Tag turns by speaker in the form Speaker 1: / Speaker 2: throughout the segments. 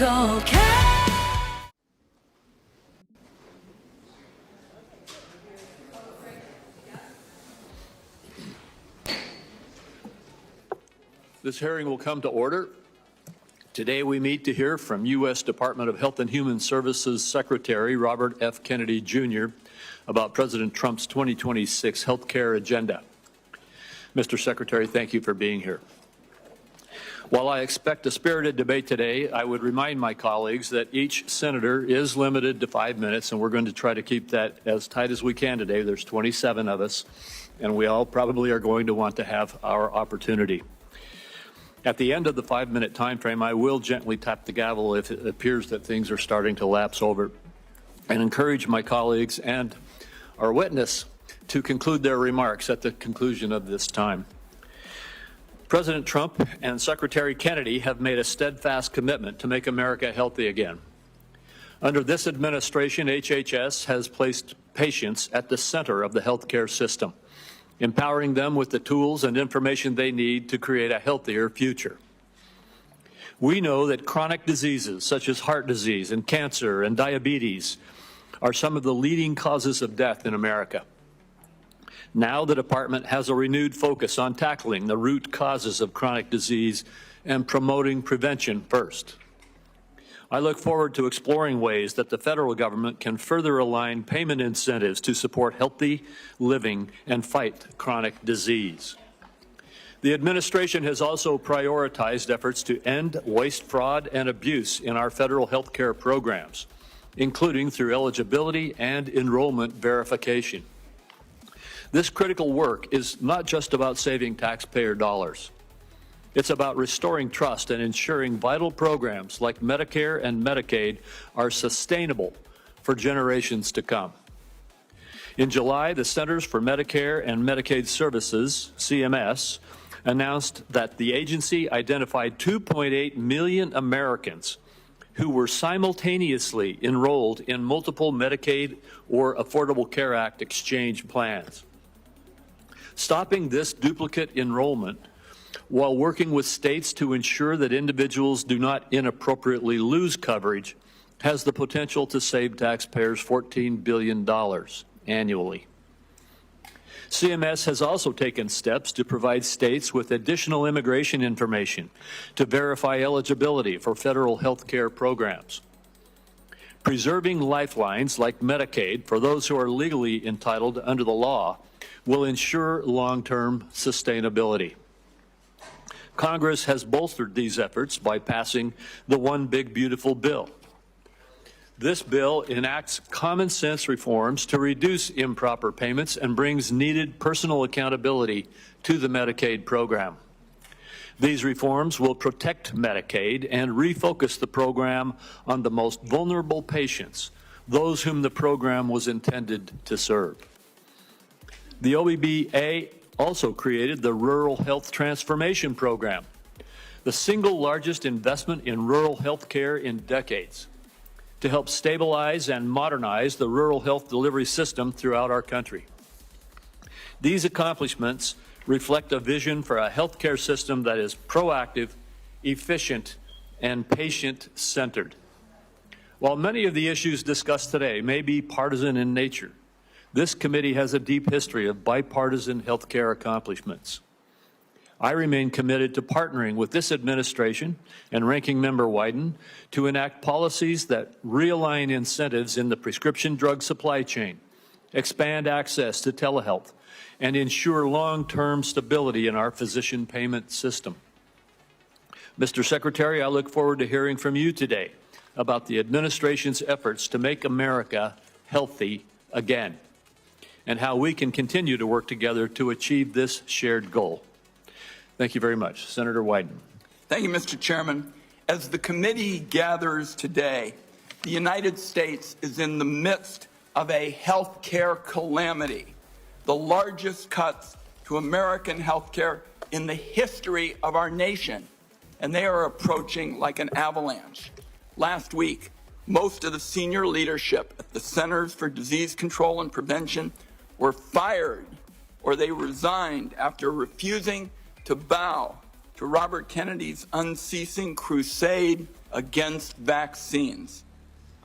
Speaker 1: call captions.
Speaker 2: This hearing will come to order. Today we meet to hear from U.S. Department of Health and Human Services Secretary Robert F. Kennedy Jr. about President Trump's 2026 health care agenda. Mr. Secretary, thank you for being here. While I expect a spirited debate today, I would remind my colleagues that each senator is limited to 5 minutes, and we're going to try to keep that as tight as we can today. There's 27 of us, and we all probably are going to want to have our opportunity. At the end of the 5-minute time frame, I will gently tap the gavel if it appears that things are starting to lapse over, and encourage my colleagues and our witness to conclude their remarks at the conclusion of this time. President Trump and Secretary Kennedy have made a steadfast commitment to make America healthy again. Under this administration, HHS has placed patients at the center of the healthcare system, empowering them with the tools and information they need to create a healthier future. We know that chronic diseases such as heart disease and cancer and diabetes are some of the leading causes of death in America. Now the department has a renewed focus on tackling the root causes of chronic disease and promoting prevention first. I look forward to exploring ways that the federal government can further align payment incentives to support healthy living and fight chronic disease. The administration has also prioritized efforts to end waste, fraud, and abuse in our federal health care programs, including through eligibility and enrollment verification. This critical work is not just about saving taxpayer dollars. It's about restoring trust and ensuring vital programs like Medicare and Medicaid are sustainable for generations to come. In July, the Centers for Medicare and Medicaid Services, CMS, announced that the agency identified 2.8 million Americans who were simultaneously enrolled in multiple Medicaid or Affordable Care Act exchange plans. Stopping this duplicate enrollment while working with states to ensure that individuals do not inappropriately lose coverage has the potential to save taxpayers $14 billion annually. CMS has also taken steps to provide states with additional immigration information to verify eligibility for federal health care programs. Preserving lifelines like Medicaid for those who are legally entitled under the law will ensure long-term sustainability. Congress has bolstered these efforts by passing the One Big Beautiful Bill. This bill enacts common sense reforms to reduce improper payments and brings needed personal accountability to the Medicaid program. These reforms will protect Medicaid and refocus the program on the most vulnerable patients, those whom the program was intended to serve. The OBBA also created the Rural Health Transformation Program, the single largest investment in rural health care in decades, to help stabilize and modernize the rural health delivery system throughout our country. These accomplishments reflect a vision for a healthcare system that is proactive, efficient, and patient-centered. While many of the issues discussed today may be partisan in nature, this committee has a deep history of bipartisan healthcare accomplishments. I remain committed to partnering with this administration and Ranking Member Wyden to enact policies that realign incentives in the prescription drug supply chain, expand access to telehealth, and ensure long-term stability in our physician payment system. Mr. Secretary, I look forward to hearing from you today about the administration's efforts to make America healthy again, and how we can continue to work together to achieve this shared goal. Thank you very much. Senator Wyden.
Speaker 3: Thank you, Mr. Chairman. As the committee gathers today, the United States is in the midst of a health care calamity, the largest cuts to American health care in the history of our nation, and they are approaching like an avalanche. Last week, most of the senior leadership at the Centers for Disease Control and Prevention were fired or they resigned after refusing to bow to Robert Kennedy's unceasing crusade against vaccines.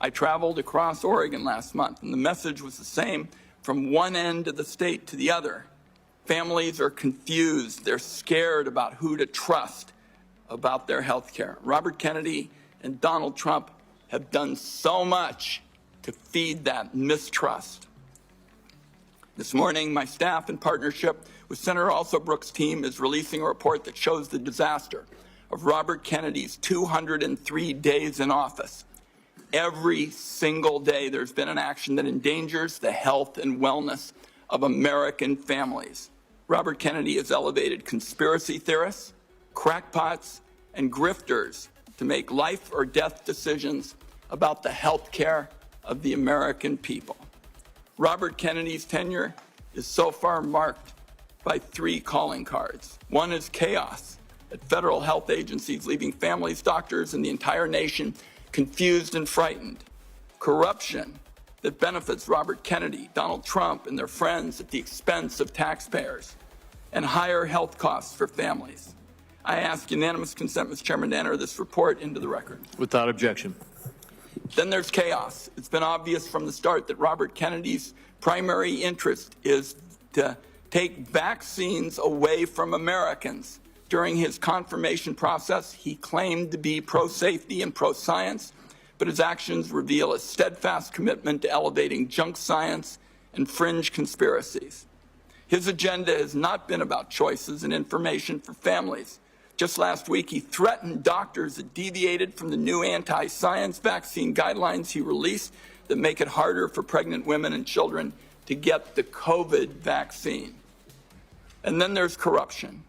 Speaker 3: I traveled across Oregon last month, and the message was the same from one end of the state to the other. Families are confused. They're scared about who to trust about their health care. Robert Kennedy and Donald Trump have done so much to feed that mistrust. This morning, my staff, in partnership with Senator Alsobrooks' team, is releasing a report that shows the disaster of Robert Kennedy's 203 days in office. Every single day, there's been an action that endangers the health and wellness of American families. Robert Kennedy has elevated conspiracy theorists, crackpots, and grifters to make life or death decisions about the health care of the American people. Robert Kennedy's tenure is so far marked by 3 calling cards. One is chaos at federal health agencies, leaving families, doctors, and the entire nation confused and frightened. Corruption that benefits Robert Kennedy, Donald Trump, and their friends at the expense of taxpayers, and higher health costs for families. I ask unanimous consent, Mr. Chairman, to enter this report into the record.
Speaker 2: Without objection.
Speaker 3: Then there's chaos. It's been obvious from the start that Robert Kennedy's primary interest is to take vaccines away from Americans. During his confirmation process, he claimed to be pro-safety and pro-science, but his actions reveal a steadfast commitment to elevating junk science and fringe conspiracies. His agenda has not been about choices and information for families. Just last week, he threatened doctors that deviated from the new anti-science vaccine guidelines he released that make it harder for pregnant women and children to get the COVID vaccine. And then there's corruption.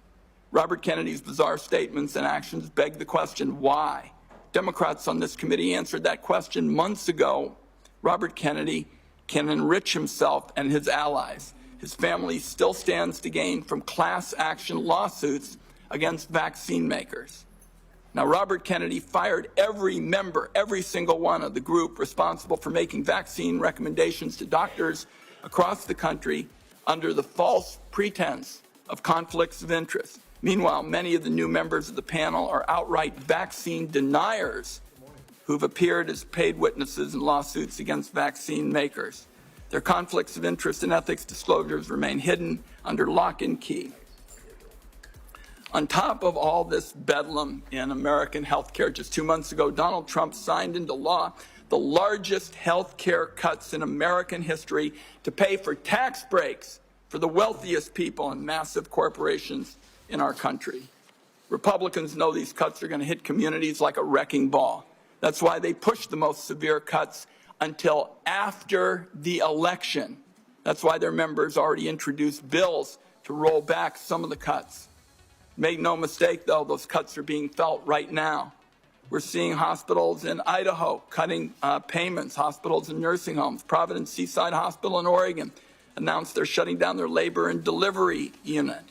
Speaker 3: Robert Kennedy's bizarre statements and actions beg the question, why? Democrats on this committee answered that question months ago. Robert Kennedy can enrich himself and his allies. His family still stands to gain from class action lawsuits against vaccine makers. Now, Robert Kennedy fired every member, every single one of the group responsible for making vaccine recommendations to doctors across the country under the false pretense of conflicts of interest. Meanwhile, many of the new members of the panel are outright vaccine deniers who've appeared as paid witnesses in lawsuits against vaccine makers. Their conflicts of interest and ethics disclosures remain hidden under lock and key. On top of all this bedlam in American health care, just 2 months ago, Donald Trump signed into law the largest health care cuts in American history to pay for tax breaks for the wealthiest people and massive corporations in our country. Republicans know these cuts are going to hit communities like a wrecking ball. That's why they pushed the most severe cuts until after the election. That's why their members already introduced bills to roll back some of the cuts. Make no mistake, though, those cuts are being felt right now. We're seeing hospitals in Idaho cutting payments, hospitals and nursing homes. Providence Seaside Hospital in Oregon announced they're shutting down their labor and delivery unit.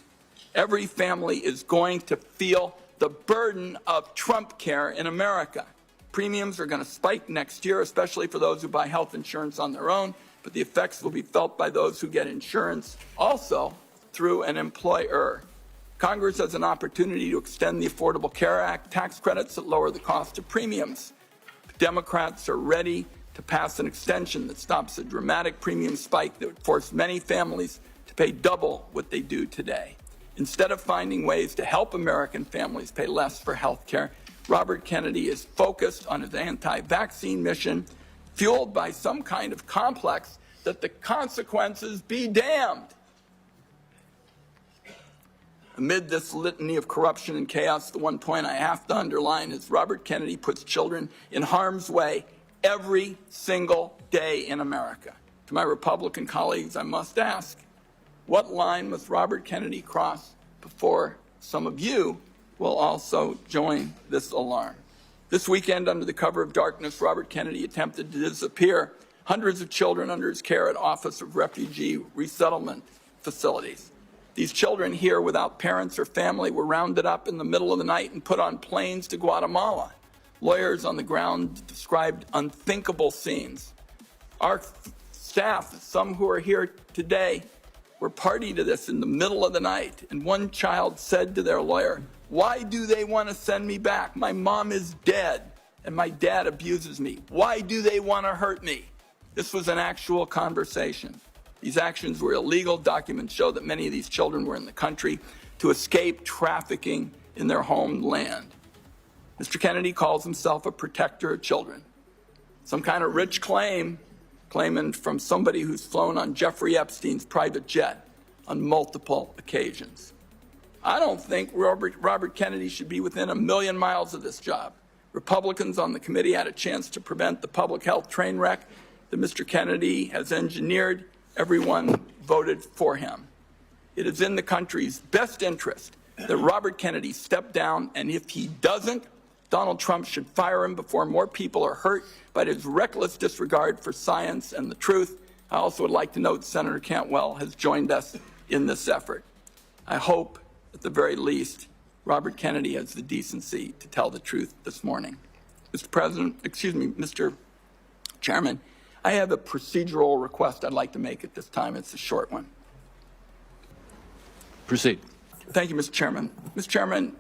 Speaker 3: Every family is going to feel the burden of Trump care in America. Premiums are going to spike next year, especially for those who buy health insurance on their own, but the effects will be felt by those who get insurance also through an employer. Congress has an opportunity to extend the Affordable Care Act tax credits that lower the cost of premiums. Democrats are ready to pass an extension that stops a dramatic premium spike that would force many families to pay double what they do today. Instead of finding ways to help American families pay less for health care, Robert Kennedy is focused on his anti-vaccine mission, fueled by some kind of complex that the consequences be damned. Amid this litany of corruption and chaos, the one point I have to underline is Robert Kennedy puts children in harm's way every single day in America. To my Republican colleagues, I must ask, what line must Robert Kennedy cross before some of you will also join this alarm? This weekend, under the cover of darkness, Robert Kennedy attempted to disappear hundreds of children under his care at Office of Refugee Resettlement facilities. These children here without parents or family were rounded up in the middle of the night and put on planes to Guatemala. Lawyers on the ground described unthinkable scenes. Our staff, some who are here today, were party to this in the middle of the night. And one child said to their lawyer, "Why do they want to send me back? My mom is dead." and my dad abuses me. Why do they want to hurt me? This was an actual conversation. These actions were illegal. Documents show that many of these children were in the country to escape trafficking in their homeland. Mr. Kennedy calls himself a protector of children. Some kind of rich claiming from somebody who's flown on Jeffrey Epstein's private jet on multiple occasions. I don't think Robert Kennedy should be within a million miles of this job. Republicans on the committee had a chance to prevent the public health train wreck that Mr. Kennedy has engineered. Everyone voted for him. It is in the country's best interest that Robert Kennedy step down, and if he doesn't, Donald Trump should fire him before more people are hurt by his reckless disregard for science and the truth. I also would like to note Senator Cantwell has joined us in this effort. I hope, at the very least, Robert Kennedy has the decency to tell the truth this morning. Mr. Chairman, I have a procedural request I'd like to make at this time. It's a short one.
Speaker 2: Proceed.
Speaker 3: Thank you, Mr. Chairman. Mr. Chairman,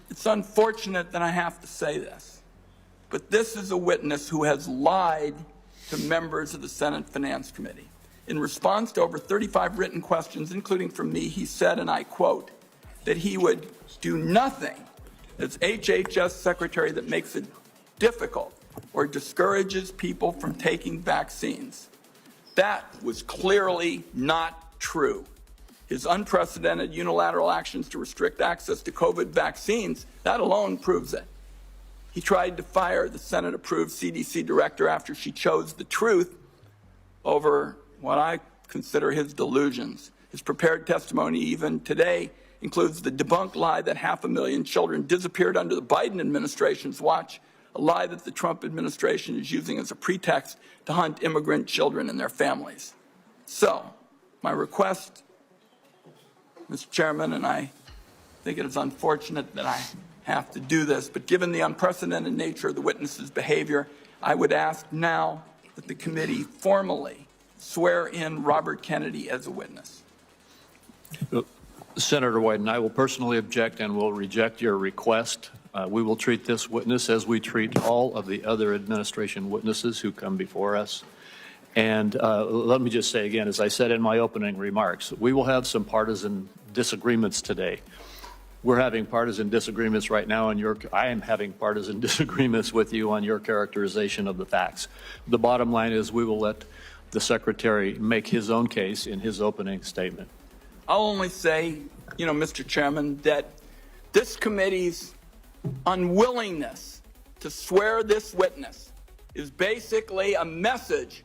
Speaker 3: it's unfortunate that I have to say this, but this is a witness who has lied to members of the Senate Finance Committee. In response to over 35 written questions, including from me, he said, and I quote, that he would do nothing as HHS Secretary that makes it difficult or discourages people from taking vaccines. That was clearly not true. His unprecedented unilateral actions to restrict access to COVID vaccines, that alone proves it. He tried to fire the Senate-approved CDC director after she chose the truth over what I consider his delusions. His prepared testimony even today includes the debunked lie that 500,000 children disappeared under the Biden administration's watch, a lie that the Trump administration is using as a pretext to hunt immigrant children and their families. So, my request, Mr. Chairman, and I think it is unfortunate that I have to do this, but given the unprecedented nature of the witness's behavior, I would ask now that the committee formally swear in Robert Kennedy as a witness.
Speaker 2: Senator Wyden, I will personally object and will reject your request. We will treat this witness as we treat all of the other administration witnesses who come before us. And let me just say again, as I said in my opening remarks, we will have some partisan disagreements today. We're having partisan disagreements right now, and I am having partisan disagreements with you on your characterization of the facts. The bottom line is we will let the Secretary make his own case in his opening statement.
Speaker 3: I'll only say, Mr. Chairman, that this committee's unwillingness to swear this witness is basically a message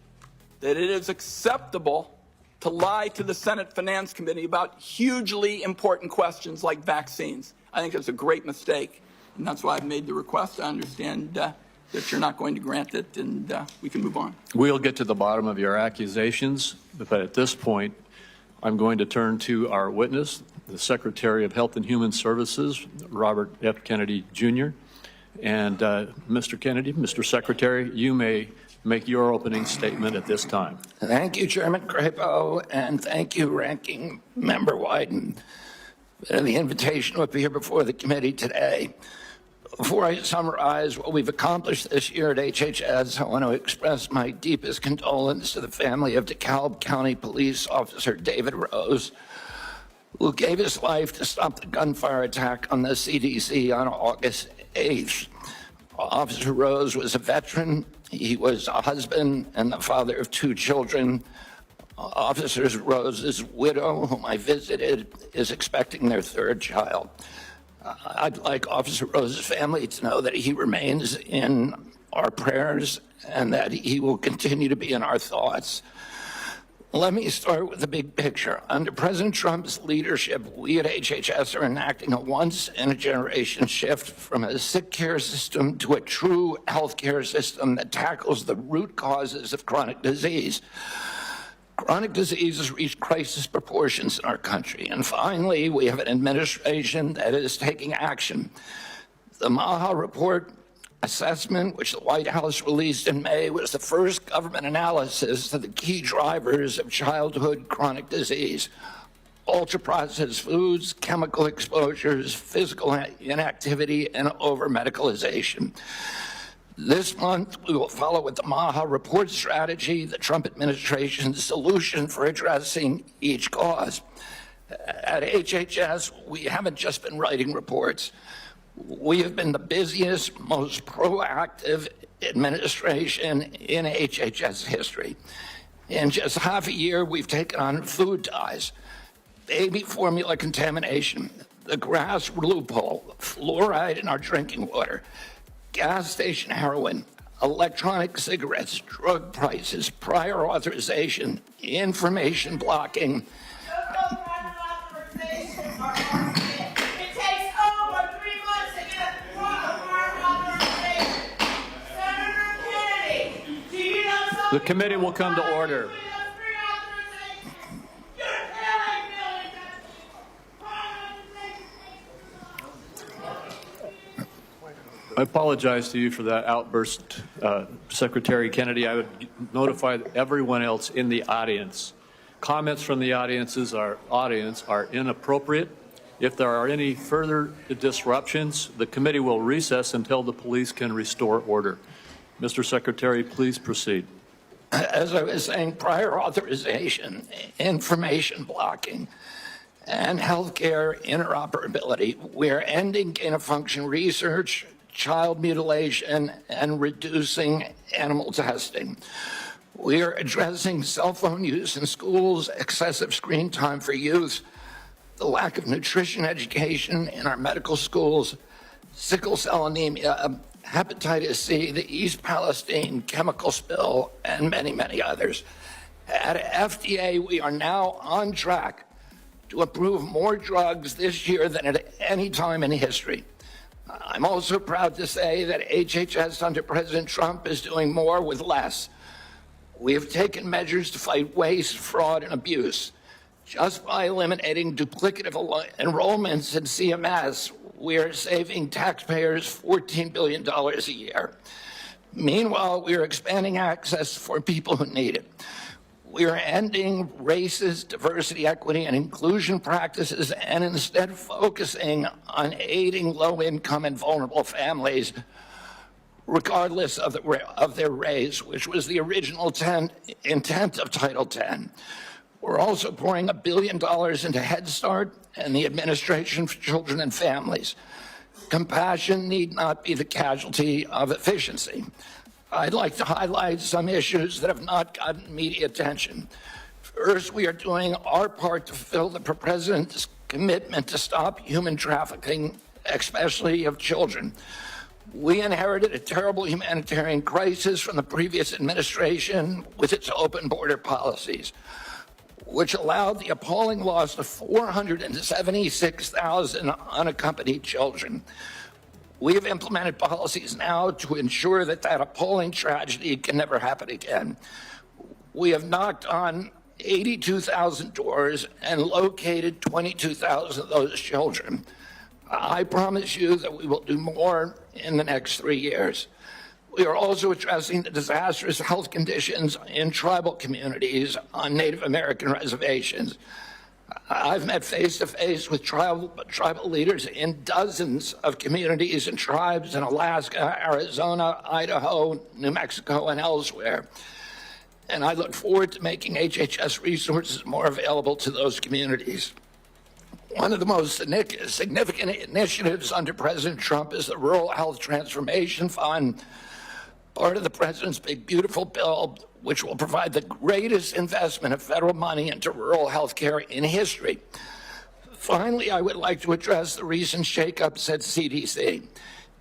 Speaker 3: that it is acceptable to lie to the Senate Finance Committee about hugely important questions like vaccines. I think it's a great mistake, and that's why I've made the request. I understand that you're not going to grant it, and we can move on.
Speaker 2: We'll get to the bottom of your accusations, but at this point, I'm going to turn to our witness, the Secretary of Health and Human Services, Robert F. Kennedy, Jr. And Mr. Kennedy, Mr. Secretary, you may make your opening statement at this time.
Speaker 4: Thank you, Chairman Crapo, and thank you, Ranking Member Wyden, for the invitation to appear before the committee today. Before I summarize what we've accomplished this year at HHS, I want to express my deepest condolence to the family of DeKalb County Police Officer David Rose, who gave his life to stop the gunfire attack on the CDC on August 8th. Officer Rose was a veteran. He was a husband and the father of 2 children. Officer Rose's widow, whom I visited, is expecting their 3rd child. I'd like Officer Rose's family to know that he remains in our prayers and that he will continue to be in our thoughts. Let me start with the big picture. Under President Trump's leadership, we at HHS are enacting a once-in-a-generation shift from a sick care system to a true health care system that tackles the root causes of chronic disease. Chronic disease has reached crisis proportions in our country. And finally, we have an administration that is taking action. The Maha Report assessment, which the White House released in May, was the first government analysis of the key drivers of childhood chronic disease: ultra-processed foods, chemical exposures, physical inactivity, and over-medicalization. This month, we will follow with the MAHA report strategy, the Trump administration's solution for addressing each cause. At HHS, we haven't just been writing reports. We have been the busiest, most proactive administration in HHS history. In just half a year, we've taken on food dyes, baby formula contamination, the grass loophole, fluoride in our drinking water, gas station heroin, electronic cigarettes, drug prices, prior authorization, information blocking.
Speaker 1: It takes over 3 months to get a prior authorization. Senator Kennedy, do you know something?
Speaker 2: The committee will come to order. I apologize to you for that outburst, Secretary Kennedy. I would notify everyone else in the audience. Comments from the audience are inappropriate. If there are any further disruptions, the committee will recess until the police can restore order. Mr. Secretary, please proceed.
Speaker 4: As I was saying, prior authorization, information blocking, and healthcare interoperability. We're ending gain-of-function research, child mutilation, and reducing animal testing. We are addressing cell phone use in schools, excessive screen time for youth, the lack of nutrition education in our medical schools, sickle cell anemia, hepatitis C, the East Palestine chemical spill, and many, many others. At FDA, we are now on track to approve more drugs this year than at any time in history. I'm also proud to say that HHS under President Trump is doing more with less. We have taken measures to fight waste, fraud, and abuse. Just by eliminating duplicative enrollments in CMS, we are saving taxpayers $14 billion a year. Meanwhile, we are expanding access for people who need it. We are ending racist diversity, equity, and inclusion practices and instead focusing on aiding low-income and vulnerable families, regardless of their race, which was the original intent of Title X. We're also pouring $1 billion into Head Start and the Administration for Children and Families. Compassion need not be the casualty of efficiency. I'd like to highlight some issues that have not gotten media attention. First, we are doing our part to fulfill the President's commitment to stop human trafficking, especially of children. We inherited a terrible humanitarian crisis from the previous administration with its open border policies, which allowed the appalling loss of 476,000 unaccompanied children. We have implemented policies now to ensure that that appalling tragedy can never happen again. We have knocked on 82,000 doors and located 22,000 of those children. I promise you that we will do more in the next 3 years. We are also addressing the disastrous health conditions in tribal communities on Native American reservations. I've met face-to-face with tribal leaders in dozens of communities and tribes in Alaska, Arizona, Idaho, New Mexico, and elsewhere. And I look forward to making HHS resources more available to those communities. One of the most significant initiatives under President Trump is the Rural Health Transformation Fund, part of the President's Big Beautiful Bill, which will provide the greatest investment of federal money into rural health care in history. Finally, I would like to address the recent shakeups at CDC.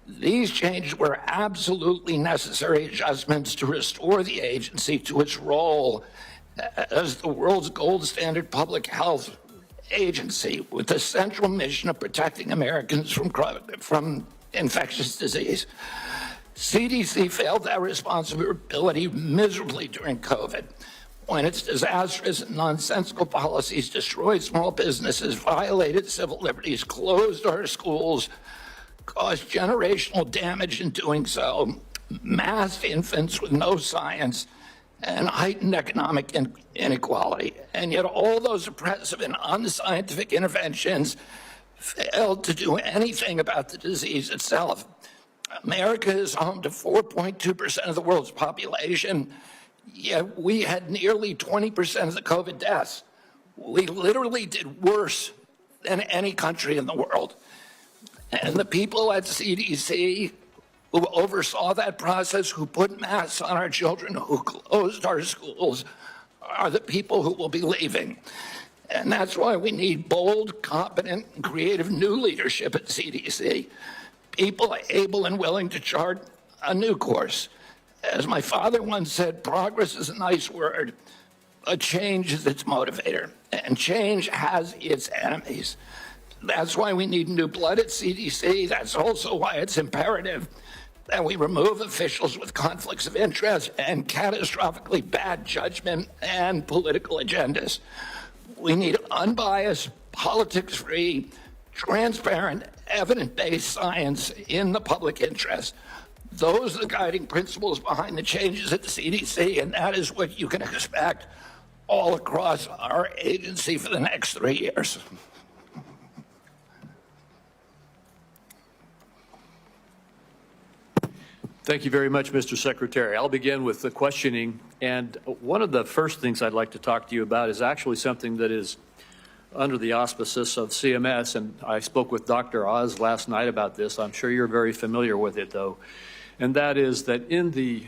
Speaker 4: These changes were absolutely necessary adjustments to restore the agency to its role as the world's gold standard public health agency with the central mission of protecting Americans from infectious disease. CDC failed that responsibility miserably during COVID, when its disastrous and nonsensical policies destroyed small businesses, violated civil liberties, closed our schools, caused generational damage in doing so, masked infants with no science, and heightened economic inequality. And yet all those oppressive and unscientific interventions failed to do anything about the disease itself. America is home to 4.2% of the world's population, yet we had nearly 20% of the COVID deaths. We literally did worse than any country in the world. And the people at CDC who oversaw that process, who put masks on our children, who closed our schools, are the people who will be leaving. And that's why we need bold, competent, and creative new leadership at CDC. People able and willing to chart a new course. As my father once said, progress is a nice word, but change is its motivator. And change has its enemies. That's why we need new blood at CDC. That's also why it's imperative that we remove officials with conflicts of interest and catastrophically bad judgment and political agendas. We need unbiased, politics-free, transparent, evidence-based science in the public interest. Those are the guiding principles behind the changes at the CDC, and that is what you can expect all across our agency for the next 3 years.
Speaker 2: Thank you very much, Mr. Secretary. I'll begin with the questioning. And one of the first things I'd like to talk to you about is actually something that is under the auspices of CMS. And I spoke with Dr. Oz last night about this. I'm sure you're very familiar with it, though. And that is that in the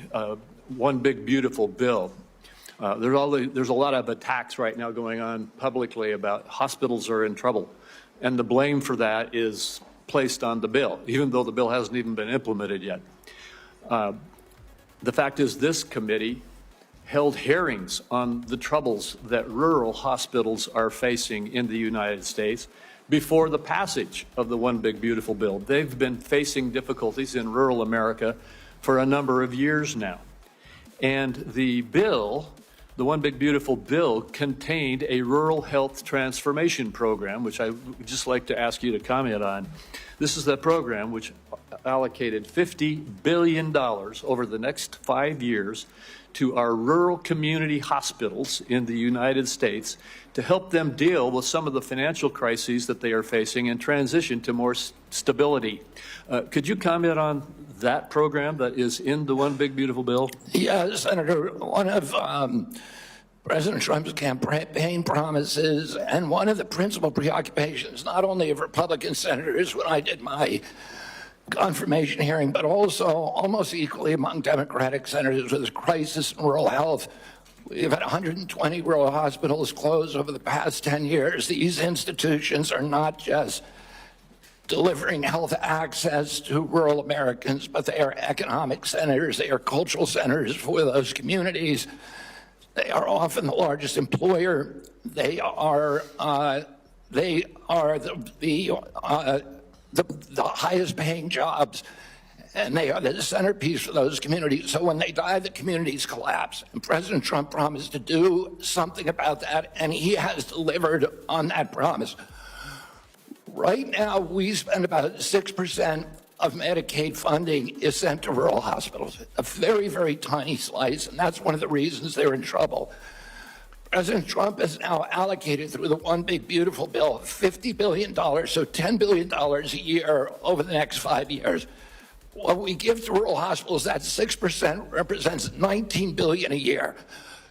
Speaker 2: One Big Beautiful Bill, there's a lot of attacks right now going on publicly about hospitals are in trouble. And the blame for that is placed on the bill, even though the bill hasn't even been implemented yet. The fact is, this committee held hearings on the troubles that rural hospitals are facing in the United States before the passage of the One Big Beautiful Bill. They've been facing difficulties in rural America for a number of years now. And the bill, the One Big Beautiful Bill, contained a rural health transformation program, which I would just like to ask you to comment on. This is that program which allocated $50 billion over the next 5 years to our rural community hospitals in the United States to help them deal with some of the financial crises that they are facing and transition to more stability. Could you comment on that program that is in the One Big Beautiful Bill?
Speaker 4: Yeah, Senator, one of President Trump's campaign promises and one of the principal preoccupations, not only of Republican senators when I did my confirmation hearing, but also almost equally among Democratic senators, with this crisis in rural health. We've had 120 rural hospitals close over the past 10 years. These institutions are not just delivering health access to rural Americans, but they are economic centers, they are cultural centers for those communities. They are often the largest employer. They are the highest paying jobs, and they are the centerpiece for those communities. So when they die, the communities collapse. And President Trump promised to do something about that, and he has delivered on that promise. Right now, we spend about 6% of Medicaid funding is sent to rural hospitals, a very, very tiny slice, and that's one of the reasons they're in trouble. President Trump has now allocated through the One Big Beautiful Bill $50 billion, so $10 billion a year over the next 5 years. What we give to rural hospitals, that 6% represents $19 billion a year.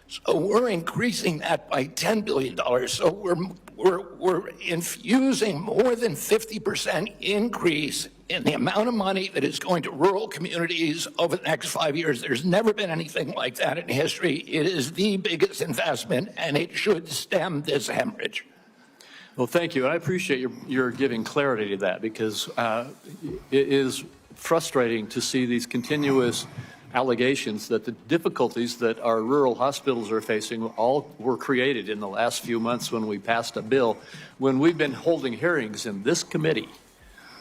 Speaker 4: So we're increasing that by $10 billion. So we're infusing more than 50% increase in the amount of money that is going to rural communities over the next 5 years. There's never been anything like that in history. It is the biggest investment, and it should stem this hemorrhage.
Speaker 2: Well, thank you. I appreciate your giving clarity to that, because it is frustrating to see these continuous allegations that the difficulties that our rural hospitals are facing all were created in the last few months when we passed a bill, when we've been holding hearings in this committee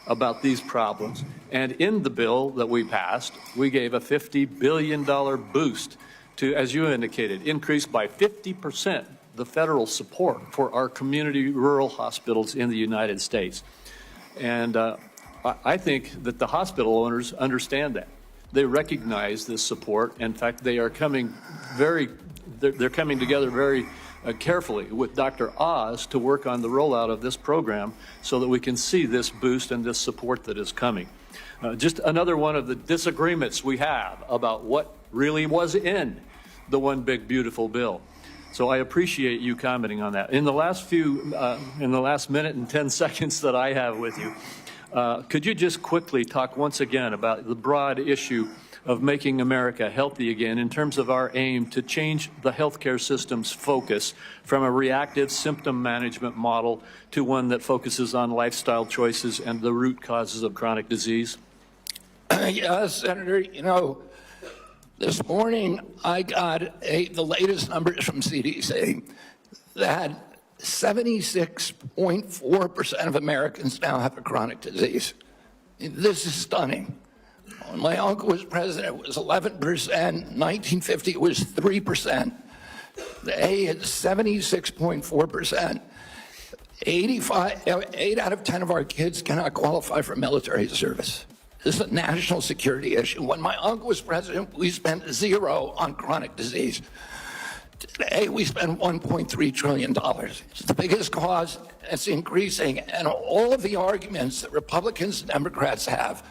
Speaker 2: about these problems. And in the bill that we passed, we gave a $50 billion boost to, as you indicated, increase by 50% the federal support for our community rural hospitals in the United States. And I think that the hospital owners understand that. They recognize this support. In fact, they are coming they're coming together very carefully with Dr. Oz to work on the rollout of this program so that we can see this boost and this support that is coming. Just another one of the disagreements we have about what really was in the one big beautiful bill. So I appreciate you commenting on that. In the last minute and 10 seconds that I have with you, could you just quickly talk once again about the broad issue of making America healthy again in terms of our aim to change the healthcare system's focus from a reactive symptom management model to one that focuses on lifestyle choices and the root causes of chronic disease?
Speaker 4: Yes, Senator, you know, this morning I got the latest numbers from CDC that 76.4% of Americans now have a chronic disease. This is stunning. When my uncle was president, it was 11%. 1950, it was 3%. Today, it's 76.4%. 8 out of 10 of our kids cannot qualify for military service. This is a national security issue. When my uncle was president, we spent $0 on chronic disease. Today, we spend $1.3 trillion. It's the biggest cause. It's increasing. And all of the arguments that Republicans and Democrats have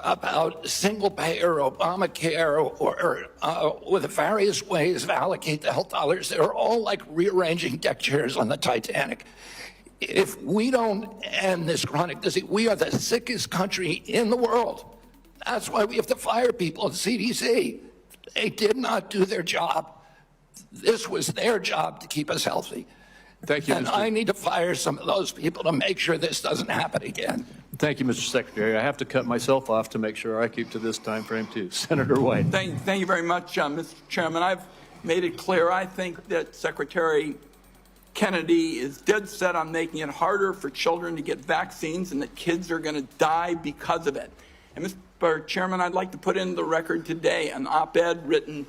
Speaker 4: about single payer, Obamacare, or with the various ways to allocate the health dollars, they're all like rearranging deck chairs on the Titanic. If we don't end this chronic disease, we are the sickest country in the world. That's why we have to fire people at CDC. They did not do their job. This was their job to keep us healthy.
Speaker 2: Thank you,
Speaker 4: and I need to fire some of those people to make sure this doesn't happen again.
Speaker 2: Thank you, Mr. Secretary. I have to cut myself off to make sure I keep to this time frame too. Senator White.
Speaker 3: Thank you very much, Mr. Chairman. I've made it clear. I think that Secretary Kennedy is dead set on making it harder for children to get vaccines and that kids are going to die because of it. And Mr. Chairman, I'd like to put in the record today an op-ed written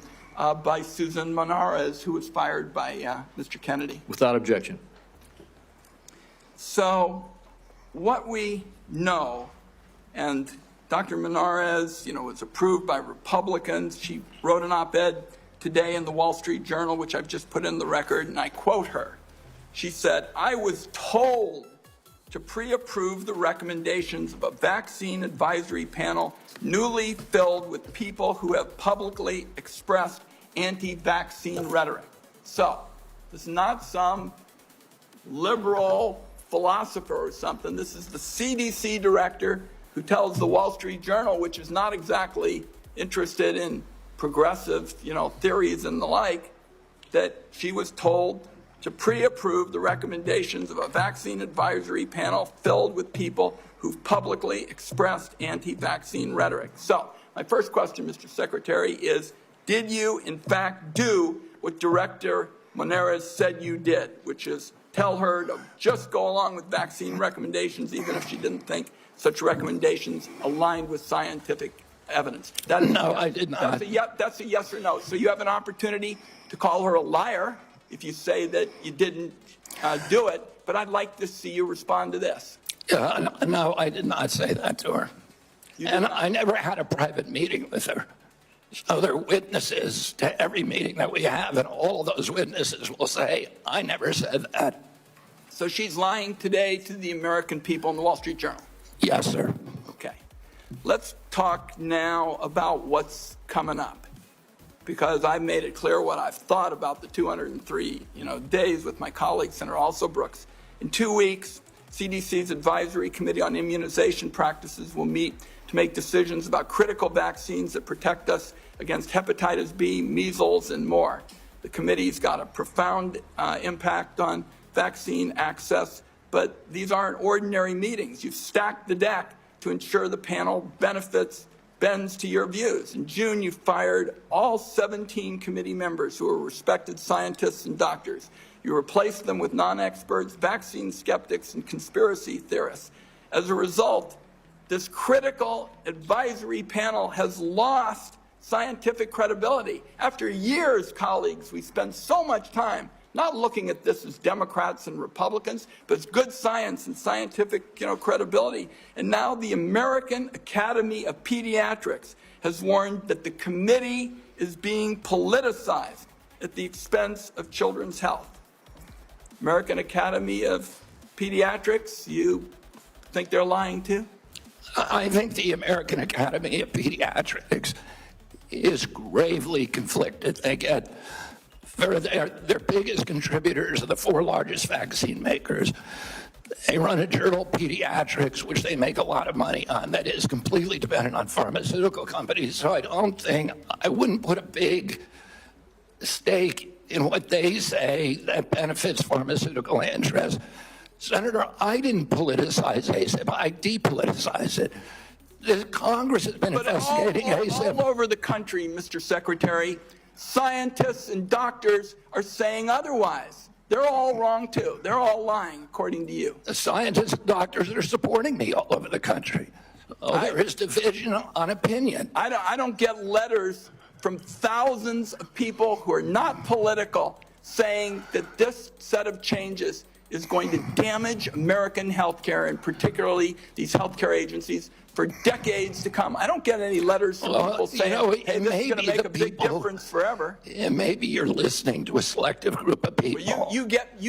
Speaker 3: by Susan Monarez, who was fired by Mr. Kennedy.
Speaker 2: Without objection.
Speaker 3: So what we know, and Dr. Monarez, was approved by Republicans. She wrote an op-ed today in the Wall Street Journal, which I've just put in the record, and I quote her. She said, "I was told to pre-approve the recommendations of a vaccine advisory panel newly filled with people who have publicly expressed anti-vaccine rhetoric." So this is not some liberal philosopher or something. This is the CDC director who tells the Wall Street Journal, which is not exactly interested in progressive, theories and the like, that she was told to pre-approve the recommendations of a vaccine advisory panel filled with people who've publicly expressed anti-vaccine rhetoric. So my first question, Mr. Secretary, is did you in fact do what Director Monarez said you did, which is tell her to just go along with vaccine recommendations even if she didn't think such recommendations aligned with scientific evidence?
Speaker 4: No, I did not.
Speaker 3: That's a yes or no. So you have an opportunity to call her a liar if you say that you didn't do it, but I'd like to see you respond to this.
Speaker 4: No, I did not say that to her. And I never had a private meeting with her. So there are witnesses to every meeting that we have, and all of those witnesses will say, I never said that.
Speaker 3: So she's lying today to the American people in the Wall Street Journal?
Speaker 4: Yes, sir.
Speaker 3: Okay. Let's talk now about what's coming up, because I've made it clear what I've thought about the 203 days with my colleague, Senator Also Brooks. In 2 weeks, CDC's Advisory Committee on Immunization Practices will meet to make decisions about critical vaccines that protect us against hepatitis B, measles, and more. The committee's got a profound impact on vaccine access, but these aren't ordinary meetings. You've stacked the deck to ensure the panel bends to your views. In June, you fired all 17 committee members who are respected scientists and doctors. You replaced them with non-experts, vaccine skeptics, and conspiracy theorists. As a result, this critical advisory panel has lost scientific credibility. After years, colleagues, we spend so much time not looking at this as Democrats and Republicans, but as good science and scientific credibility. And now the American Academy of Pediatrics has warned that the committee is being politicized at the expense of children's health. American Academy of Pediatrics, you think they're lying too?
Speaker 4: I think the American Academy of Pediatrics is gravely conflicted. They get their biggest contributors are the 4 largest vaccine makers. They run a journal, Pediatrics, which they make a lot of money on, that is completely dependent on pharmaceutical companies. So I wouldn't put a big stake in what they say that benefits pharmaceutical interests. Senator, I didn't politicize ASAP. I depoliticized it. The Congress has been investigating ASAP.
Speaker 3: All over the country, Mr. Secretary, scientists and doctors are saying otherwise. They're all wrong, too. They're all lying, according to you.
Speaker 4: The scientists and doctors that are supporting me all over the country. There is division on opinion.
Speaker 3: I don't get letters from thousands of people who are not political saying that this set of changes is going to damage American healthcare, and particularly these healthcare agencies, for decades to come. I don't get any letters from people saying, hey, this is going to make a big difference forever.
Speaker 4: Maybe you're listening to a selective group of people.
Speaker 3: Well, you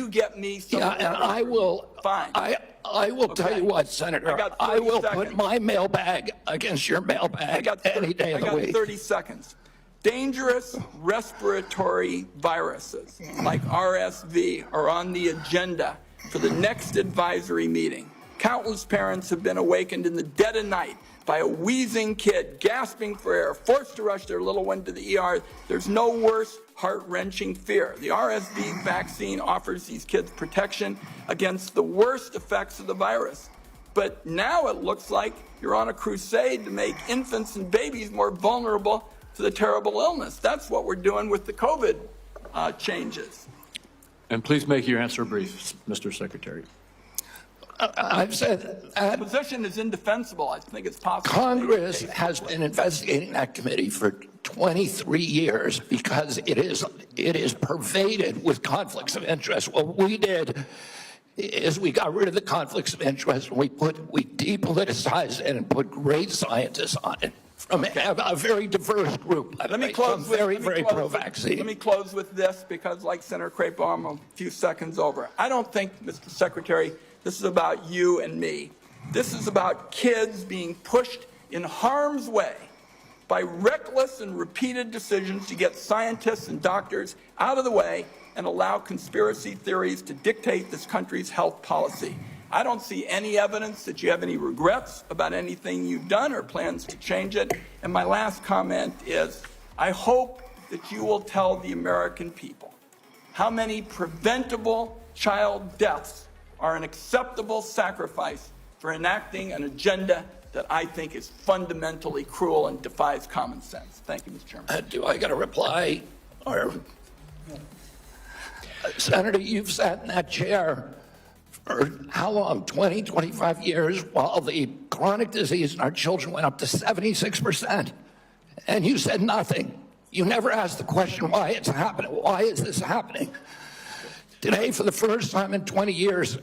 Speaker 3: get me.
Speaker 4: Yeah, and I will.
Speaker 3: Fine.
Speaker 4: I will tell you what, Senator. I will put my mailbag against your mailbag any day of the week.
Speaker 3: I got 30 seconds. Dangerous respiratory viruses like RSV are on the agenda for the next advisory meeting. Countless parents have been awakened in the dead of night by a wheezing kid gasping for air, forced to rush their little one to the ER. There's no worse heart-wrenching fear. The RSV vaccine offers these kids protection against the worst effects of the virus. But now it looks like you're on a crusade to make infants and babies more vulnerable to the terrible illness. That's what we're doing with the COVID changes.
Speaker 2: And please make your answer brief, Mr. Secretary.
Speaker 4: I've said
Speaker 3: that the position is indefensible. I think it's possible.
Speaker 4: Congress has been investigating that committee for 23 years because it is pervaded with conflicts of interest. What we did is we got rid of the conflicts of interest. We depoliticized it and put great scientists on it from a very diverse group. Let me close very pro-vaccine.
Speaker 3: Let me close with this because, like Senator Crapo, I'm a few seconds over. I don't think, Mr. Secretary, this is about you and me. This is about kids being pushed in harm's way by reckless and repeated decisions to get scientists and doctors out of the way and allow conspiracy theories to dictate this country's health policy. I don't see any evidence that you have any regrets about anything you've done or plans to change it. And my last comment is, I hope that you will tell the American people how many preventable child deaths are an acceptable sacrifice for enacting an agenda that I think is fundamentally cruel and defies common sense. Thank you, Mr. Chairman.
Speaker 4: Do I get a reply? Or, Senator, you've sat in that chair for how long? 20, 25 years, while the chronic disease in our children went up to 76%. And you said nothing. You never asked the question why it's happening. Why is this happening? Today, for the first time in 20 years,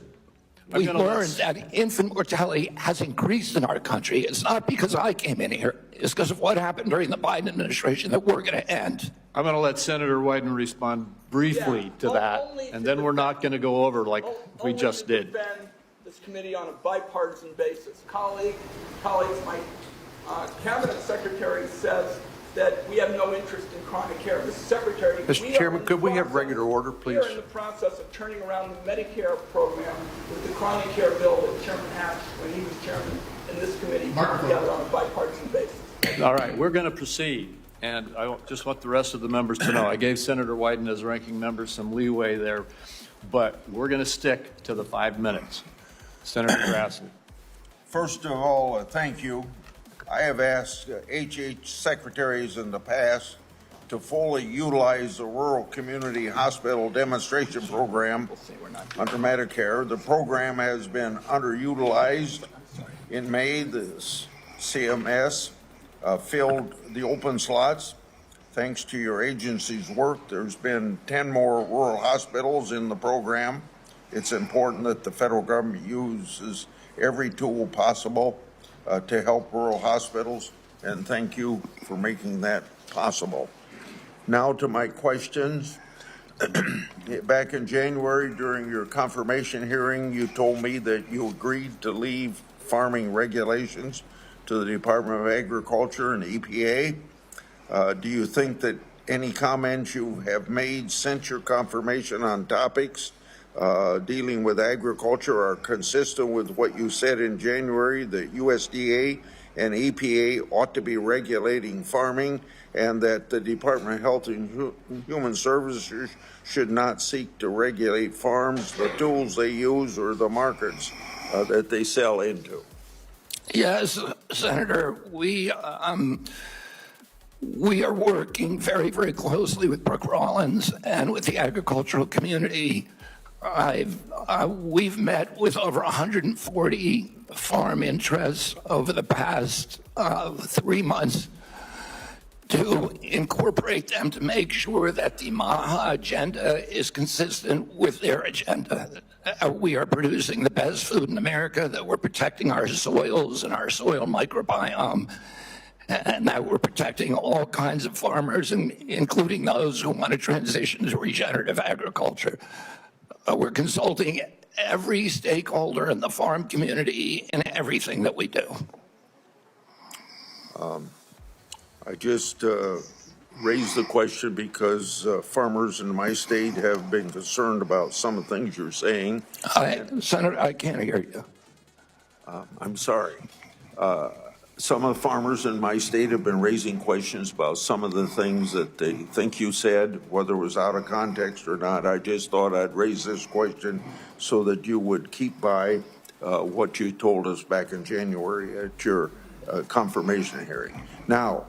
Speaker 4: we learned that infant mortality has increased in our country. It's not because I came in here. It's because of what happened during the Biden administration that we're going to end.
Speaker 2: I'm going to let Senator Wyden respond briefly to that, and then we're not going to go over like we just did.
Speaker 3: Defend this committee on a bipartisan basis. Colleagues, my cabinet secretary says that we have no interest in chronic care. Mr. Secretary,
Speaker 5: Mr. Chairman, could we have regular order, please?
Speaker 3: We are in the process of turning around the Medicare program with the chronic care bill that Chairman Hatch, when he was chairman in this committee, put together on a bipartisan basis.
Speaker 2: All right, we're going to proceed. And I just want the rest of the members to know, I gave Senator Wyden as ranking member some leeway there, but we're going to stick to the 5 minutes. Senator Grassley.
Speaker 5: First of all, thank you. I have asked HH secretaries in the past to fully utilize the Rural Community Hospital Demonstration Program under Medicare. The program has been underutilized. In May, the CMS filled the open slots. Thanks to your agency's work, there's been 10 more rural hospitals in the program. It's important that the federal government uses every tool possible to help rural hospitals, and thank you for making that possible. Now to my questions. Back in January, during your confirmation hearing, you told me that you agreed to leave farming regulations to the Department of Agriculture and EPA. Do you think that any comments you have made since your confirmation on topics dealing with agriculture are consistent with what you said in January, that USDA and EPA ought to be regulating farming, and that the Department of Health and Human Services should not seek to regulate farms, the tools they use, or the markets that they sell into?
Speaker 4: Yes, Senator, we are working very, very closely with Brooke Rollins and with the agricultural community. We've met with over 140 farm interests over the past 3 months to incorporate them to make sure that the MAHA agenda is consistent with their agenda. We are producing the best food in America, that we're protecting our soils and our soil microbiome, and that we're protecting all kinds of farmers, including those who want to transition to regenerative agriculture. We're consulting every stakeholder in the farm community in everything that we do.
Speaker 5: I just raised the question because farmers in my state have been concerned about some of the things you're saying.
Speaker 4: Senator, I can't hear you.
Speaker 5: I'm sorry. Some of the farmers in my state have been raising questions about some of the things that they think you said, whether it was out of context or not. I just thought I'd raise this question so that you would keep by what you told us back in January at your confirmation hearing. Now,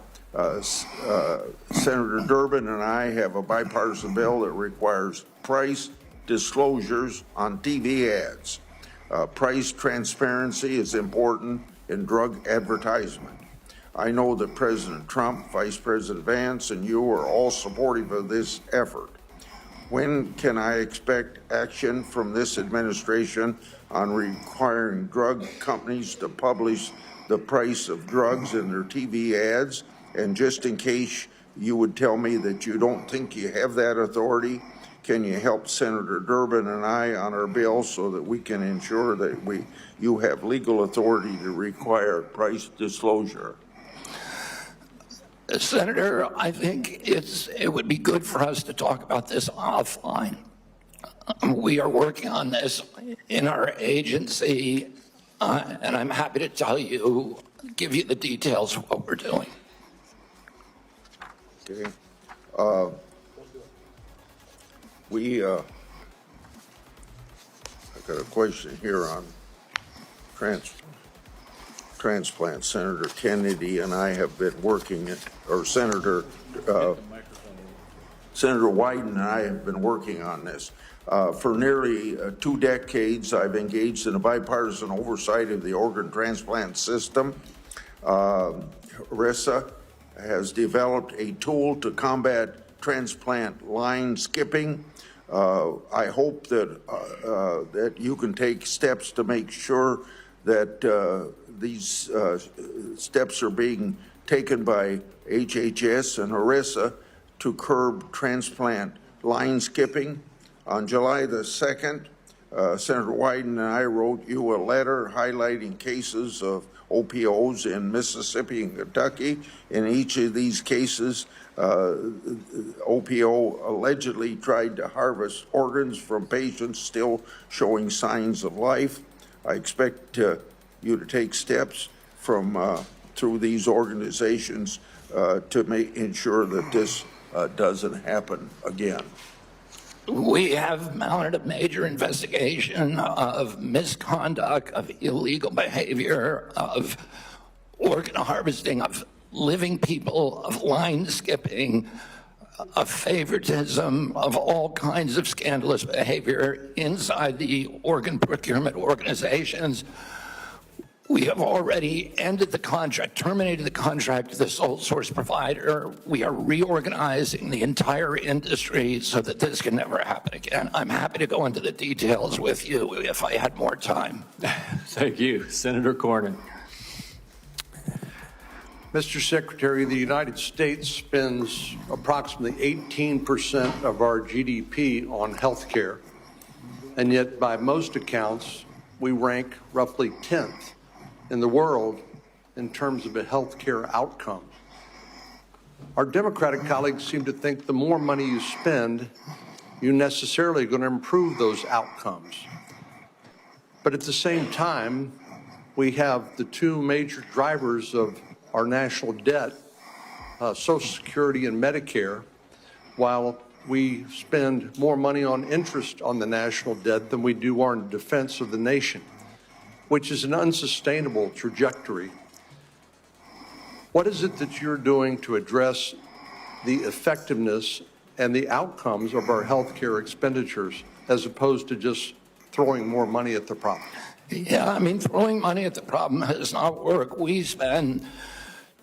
Speaker 5: Senator Durbin and I have a bipartisan bill that requires price disclosures on TV ads. Price transparency is important in drug advertisement. I know that President Trump, Vice President Vance, and you are all supportive of this effort. When can I expect action from this administration on requiring drug companies to publish the price of drugs in their TV ads? And just in case you would tell me that you don't think you have that authority, can you help Senator Durbin and I on our bill so that we can ensure that you have legal authority to require price disclosure?
Speaker 4: Senator, I think it would be good for us to talk about this offline. We are working on this in our agency, and I'm happy to give you the details of what we're doing.
Speaker 5: Okay. I got a question here on transplant. Senator Kennedy and I have been working, or Senator Wyden and I have been working on this. For nearly 2 decades, I've engaged in a bipartisan oversight of the organ transplant system. RISA has developed a tool to combat transplant line skipping. I hope that you can take steps to make sure that these steps are being taken by HHS and HRSA to curb transplant line skipping. On July the 2nd, Senator Wyden and I wrote you a letter highlighting cases of OPOs in Mississippi and Kentucky. In each of these cases, OPO allegedly tried to harvest organs from patients still showing signs of life. I expect you to take steps through these organizations to ensure that this doesn't happen again.
Speaker 4: We have mounted a major investigation of misconduct, of illegal behavior, of organ harvesting, of living people, of line skipping, of favoritism, of all kinds of scandalous behavior inside the organ procurement organizations. We have already ended the contract, terminated the contract with the sole source provider. We are reorganizing the entire industry so that this can never happen again. I'm happy to go into the details with you if I had more time.
Speaker 2: Thank you. Senator Cornyn.
Speaker 6: Mr. Secretary, the United States spends approximately 18% of our GDP on health care, and yet by most accounts, we rank roughly 10th in the world in terms of a healthcare outcome. Our Democratic colleagues seem to think the more money you spend, you're necessarily going to improve those outcomes. But at the same time, we have the two major drivers of our national debt, Social Security and Medicare, while we spend more money on interest on the national debt than we do on defense of the nation, which is an unsustainable trajectory. What is it that you're doing to address the effectiveness and the outcomes of our healthcare expenditures as opposed to just throwing more money at the problem?
Speaker 4: Yeah, I mean, throwing money at the problem does not work. We spend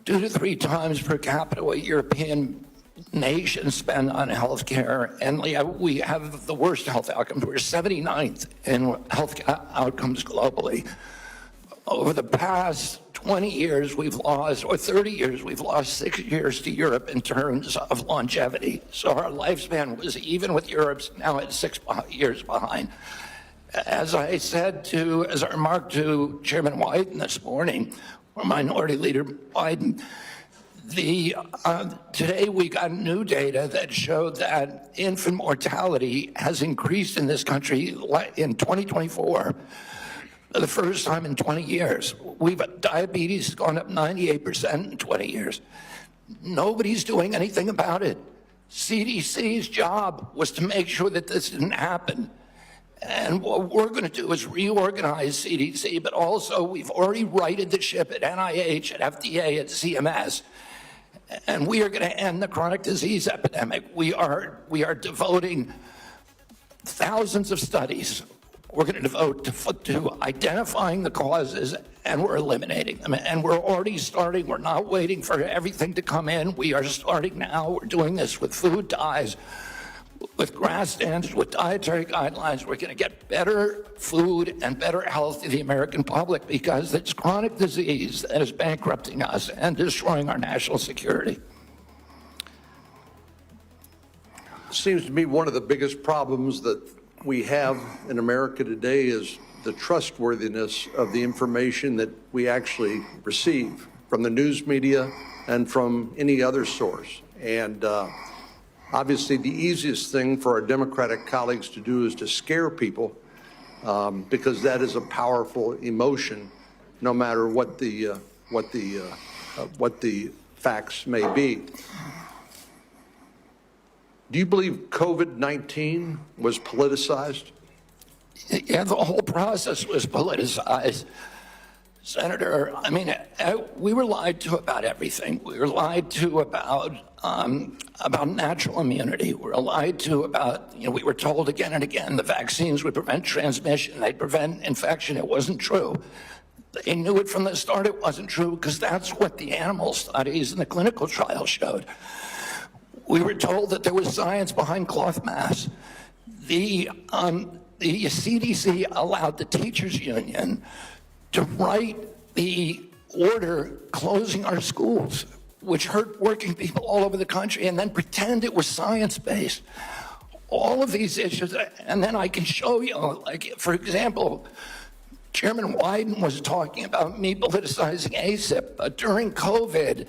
Speaker 4: 2 to 3 times per capita what European nations spend on health care, and we have the worst health outcomes. We're 79th in health outcomes globally. Over the past 20 years, we've lost, or 30 years, we've lost 6 years to Europe in terms of longevity. So our lifespan was even with Europe's now at 6 years behind. As I remarked to Chairman Wyden this morning, or Minority Leader Biden, today we got new data that showed that infant mortality has increased in this country in 2024 for the first time in 20 years. Diabetes has gone up 98% in 20 years. Nobody's doing anything about it. CDC's job was to make sure that this didn't happen. And what we're going to do is reorganize CDC, but also we've already righted the ship at NIH, at FDA, at CMS. And we are going to end the chronic disease epidemic. We are devoting thousands of studies. We're going to devote to identifying the causes, and we're eliminating them. And we're already starting. We're not waiting for everything to come in. We are starting now. We're doing this with food dyes, with GRAS standards, with dietary guidelines. We're going to get better food and better health to the American public because it's chronic disease that is bankrupting us and destroying our national security.
Speaker 6: It seems to me one of the biggest problems that we have in America today is the trustworthiness of the information that we actually receive from the news media and from any other source. And obviously, the easiest thing for our Democratic colleagues to do is to scare people because that is a powerful emotion, no matter what the facts may be. Do you believe COVID-19 was politicized?
Speaker 4: Yeah, the whole process was politicized. Senator, I mean, we were lied to about everything. We were lied to about natural immunity. We were lied to about, we were told again and again the vaccines would prevent transmission, they'd prevent infection. It wasn't true. They knew it from the start it wasn't true because that's what the animal studies and the clinical trials showed. We were told that there was science behind cloth masks. The CDC allowed the teachers union to write the order closing our schools, which hurt working people all over the country, and then pretend it was science-based. All of these issues, and then I can show you, like, for example, Chairman Wyden was talking about me politicizing ACIP, but during COVID,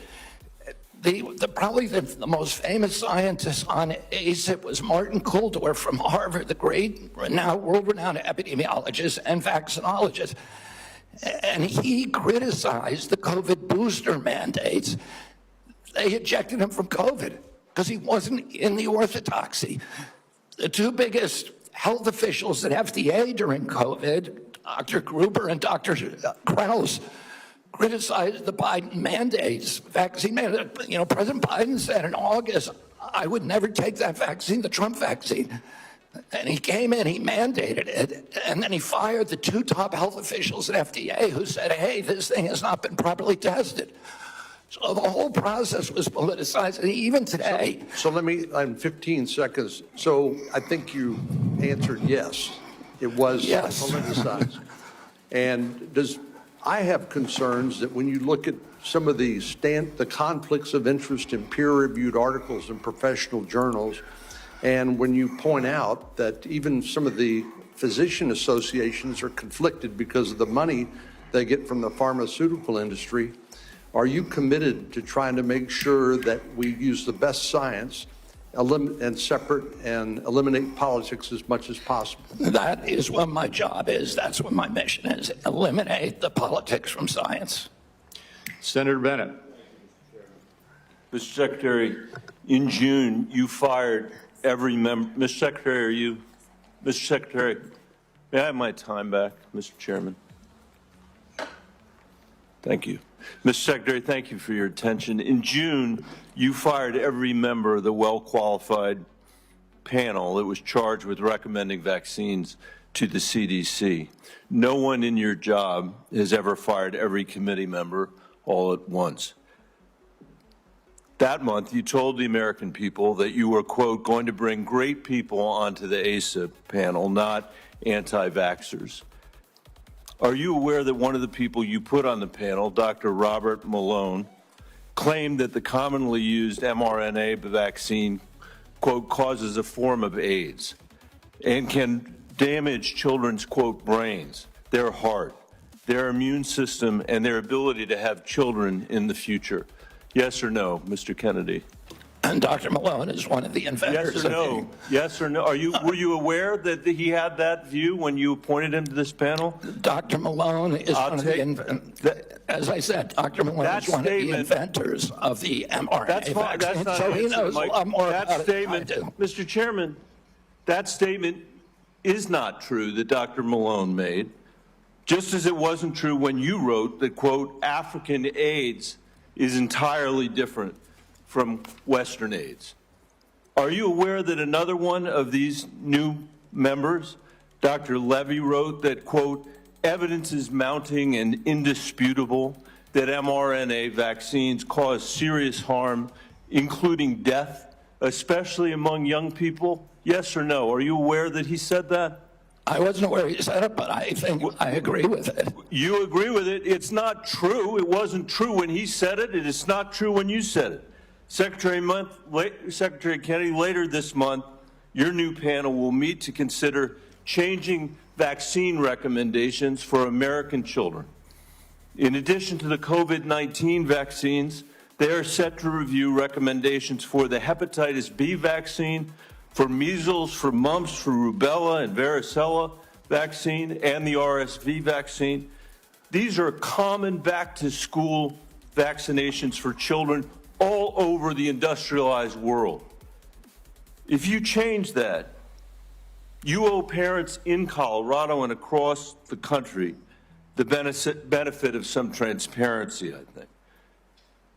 Speaker 4: probably the most famous scientist on ACIP was Martin Kulldorff from Harvard, the great world-renowned epidemiologist and vaccinologist. And he criticized the COVID booster mandates. They ejected him from COVID because he wasn't in the orthodoxy. The two biggest health officials at FDA during COVID, Dr. Gruber and Dr. Krause, criticized the Biden mandates, vaccine mandates. President Biden said in August, I would never take that vaccine, the Trump vaccine. And he came in, he mandated it, and then he fired the two top health officials at FDA who said, hey, this thing has not been properly tested. So the whole process was politicized, and even today.
Speaker 6: So let me, in 15 seconds, so I think you answered yes. It was politicized. And I have concerns that when you look at some of the conflicts of interest in peer-reviewed articles in professional journals, and when you point out that even some of the physician associations are conflicted because of the money they get from the pharmaceutical industry. Are you committed to trying to make sure that we use the best science and separate and eliminate politics as much as possible?
Speaker 4: That is what my job is. That's what my mission is. Eliminate the politics from science.
Speaker 2: Senator Bennett.
Speaker 7: Mr. Secretary, in June, you fired every member. Mr. Secretary, Mr. Secretary, may I have my time back, Mr. Chairman? Thank you. Mr. Secretary, thank you for your attention. In June, you fired every member of the well-qualified panel that was charged with recommending vaccines to the CDC. No one in your job has ever fired every committee member all at once. That month, you told the American people that you were, quote, going to bring great people onto the ACIP panel, not anti-vaxxers. Are you aware that one of the people you put on the panel, Dr. Robert Malone, claimed that the commonly used mRNA vaccine, quote, causes a form of AIDS and can damage children's, quote, brains, their heart, their immune system, and their ability to have children in the future? Yes or no, Mr. Kennedy?
Speaker 4: And Dr. Malone is one of the inventors.
Speaker 7: Yes or no? Yes or no? Were you aware that he had that view when you appointed him to this panel?
Speaker 4: Dr. Malone is one of the inventors. As I said, Dr. Malone is one of the inventors of the mRNA vaccine, so he knows a lot more about it than I do.
Speaker 7: Mr. Chairman, that statement is not true that Dr. Malone made, just as it wasn't true when you wrote that, quote, African AIDS is entirely different from Western AIDS. Are you aware that another one of these new members, Dr. Levy, wrote that, quote, evidence is mounting and indisputable that mRNA vaccines cause serious harm, including death, especially among young people? Yes or no? Are you aware that he said that?
Speaker 4: I wasn't aware he said it, but I think I agree with it.
Speaker 7: You agree with it? It's not true. It wasn't true when he said it, and it's not true when you said it. Secretary Kennedy, later this month, your new panel will meet to consider changing vaccine recommendations for American children. In addition to the COVID-19 vaccines, they are set to review recommendations for the hepatitis B vaccine, for measles, for mumps, for rubella and varicella vaccine, and the RSV vaccine. These are common back-to-school vaccinations for children all over the industrialized world. If you change that, you owe parents in Colorado and across the country the benefit of some transparency, I think.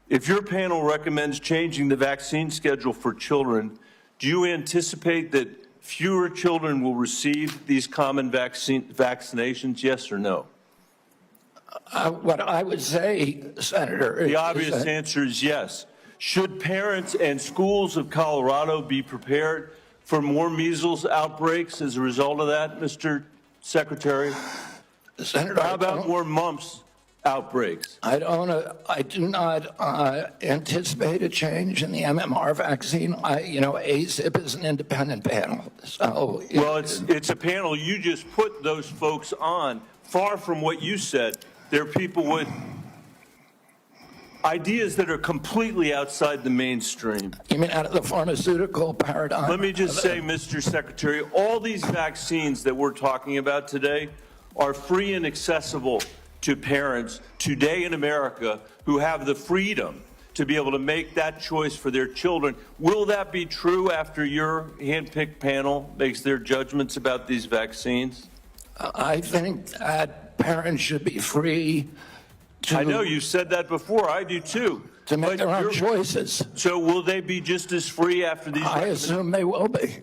Speaker 7: If your panel recommends changing the vaccine schedule for children, do you anticipate that fewer children will receive these common vaccinations, yes or no?
Speaker 4: What I would say, Senator,
Speaker 7: the obvious answer is yes. Should parents and schools of Colorado be prepared for more measles outbreaks as a result of that, Mr. Secretary?
Speaker 4: Senator,
Speaker 7: how about more mumps outbreaks?
Speaker 4: I do not anticipate a change in the MMR vaccine. ACIP is an independent panel. So
Speaker 7: well, it's a panel you just put those folks on. Far from what you said, they're people with ideas that are completely outside the mainstream.
Speaker 4: You mean out of the pharmaceutical paradigm?
Speaker 7: Let me just say, Mr. Secretary, all these vaccines that we're talking about today are free and accessible to parents today in America who have the freedom to be able to make that choice for their children. Will that be true after your handpicked panel makes their judgments about these vaccines?
Speaker 4: I think that parents should be free to...
Speaker 7: I know you said that before. I do too.
Speaker 4: To make their own choices.
Speaker 7: So will they be just as free after these?
Speaker 4: I assume they will be.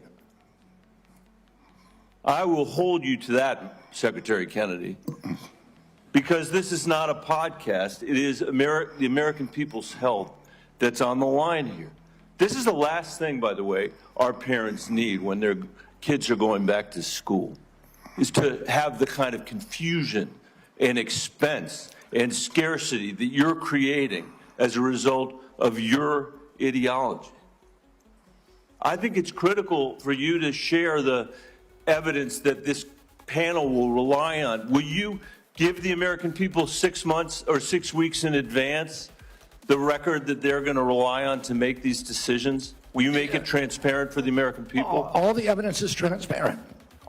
Speaker 7: I will hold you to that, Secretary Kennedy, because this is not a podcast. It is the American people's health that's on the line here. This is the last thing, by the way, our parents need when their kids are going back to school, is to have the kind of confusion and expense and scarcity that you're creating as a result of your ideology. I think it's critical for you to share the evidence that this panel will rely on. Will you give the American people 6 months or 6 weeks in advance the record that they're going to rely on to make these decisions? Will you make it transparent for the American people?
Speaker 4: All the evidence is transparent.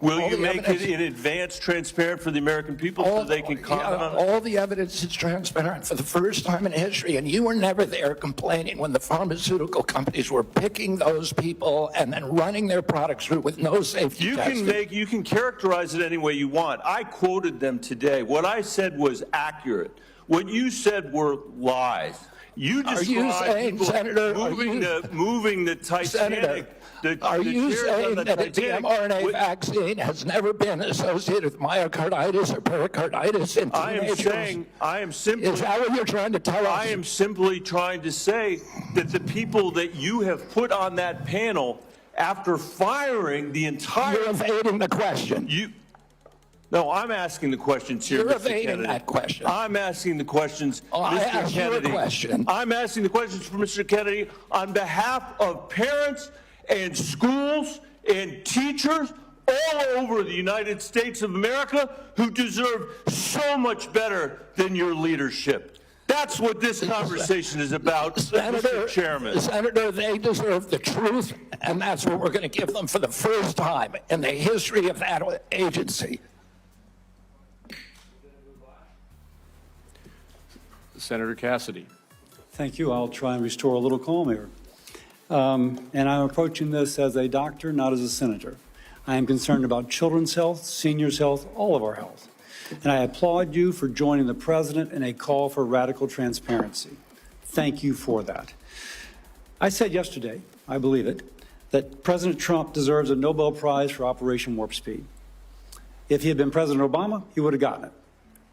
Speaker 7: Will
Speaker 4: all
Speaker 7: you
Speaker 4: the
Speaker 7: make
Speaker 4: evidence-
Speaker 7: it in advance transparent for the American people so they can comment on it?
Speaker 4: All the evidence is transparent for the first time in history, and you were never there complaining when the pharmaceutical companies were picking those people and then running their products through with no safety testing.
Speaker 7: You can characterize it any way you want. I quoted them today. What I said was accurate. What you said were lies. You
Speaker 4: Are you
Speaker 7: described
Speaker 4: saying,
Speaker 7: people
Speaker 4: Senator,
Speaker 7: moving the Titanic.
Speaker 4: Senator, are you saying that the mRNA vaccine has never been associated with myocarditis or pericarditis in teenagers?
Speaker 7: I am simply.
Speaker 4: Is that what you're trying to tell us?
Speaker 7: I am simply trying to say that the people that you have put on that panel, after firing the entire.
Speaker 4: You're evading the question.
Speaker 7: No, I'm asking the questions here,
Speaker 4: You're
Speaker 7: Mr.
Speaker 4: evading
Speaker 7: Kennedy.
Speaker 4: that question.
Speaker 7: I'm asking the questions,
Speaker 4: I
Speaker 7: Mr.
Speaker 4: asked you a
Speaker 7: Kennedy.
Speaker 4: question.
Speaker 7: I'm asking the questions for Mr. Kennedy on behalf of parents and schools and teachers all over the United States of America who deserve so much better than your leadership. That's what this conversation is about, Mr. Chairman.
Speaker 4: Senator, they deserve the truth, and that's what we're going to give them for the first time in the history of that agency.
Speaker 2: Senator Cassidy.
Speaker 8: Thank you. I'll try and restore a little calm here. And I'm approaching this as a doctor, not as a senator. I am concerned about children's health, seniors' health, all of our health. And I applaud you for joining the president in a call for radical transparency. Thank you for that. I said yesterday, I believe it, that President Trump deserves a Nobel Prize for Operation Warp Speed. If he had been President Obama, he would have gotten it.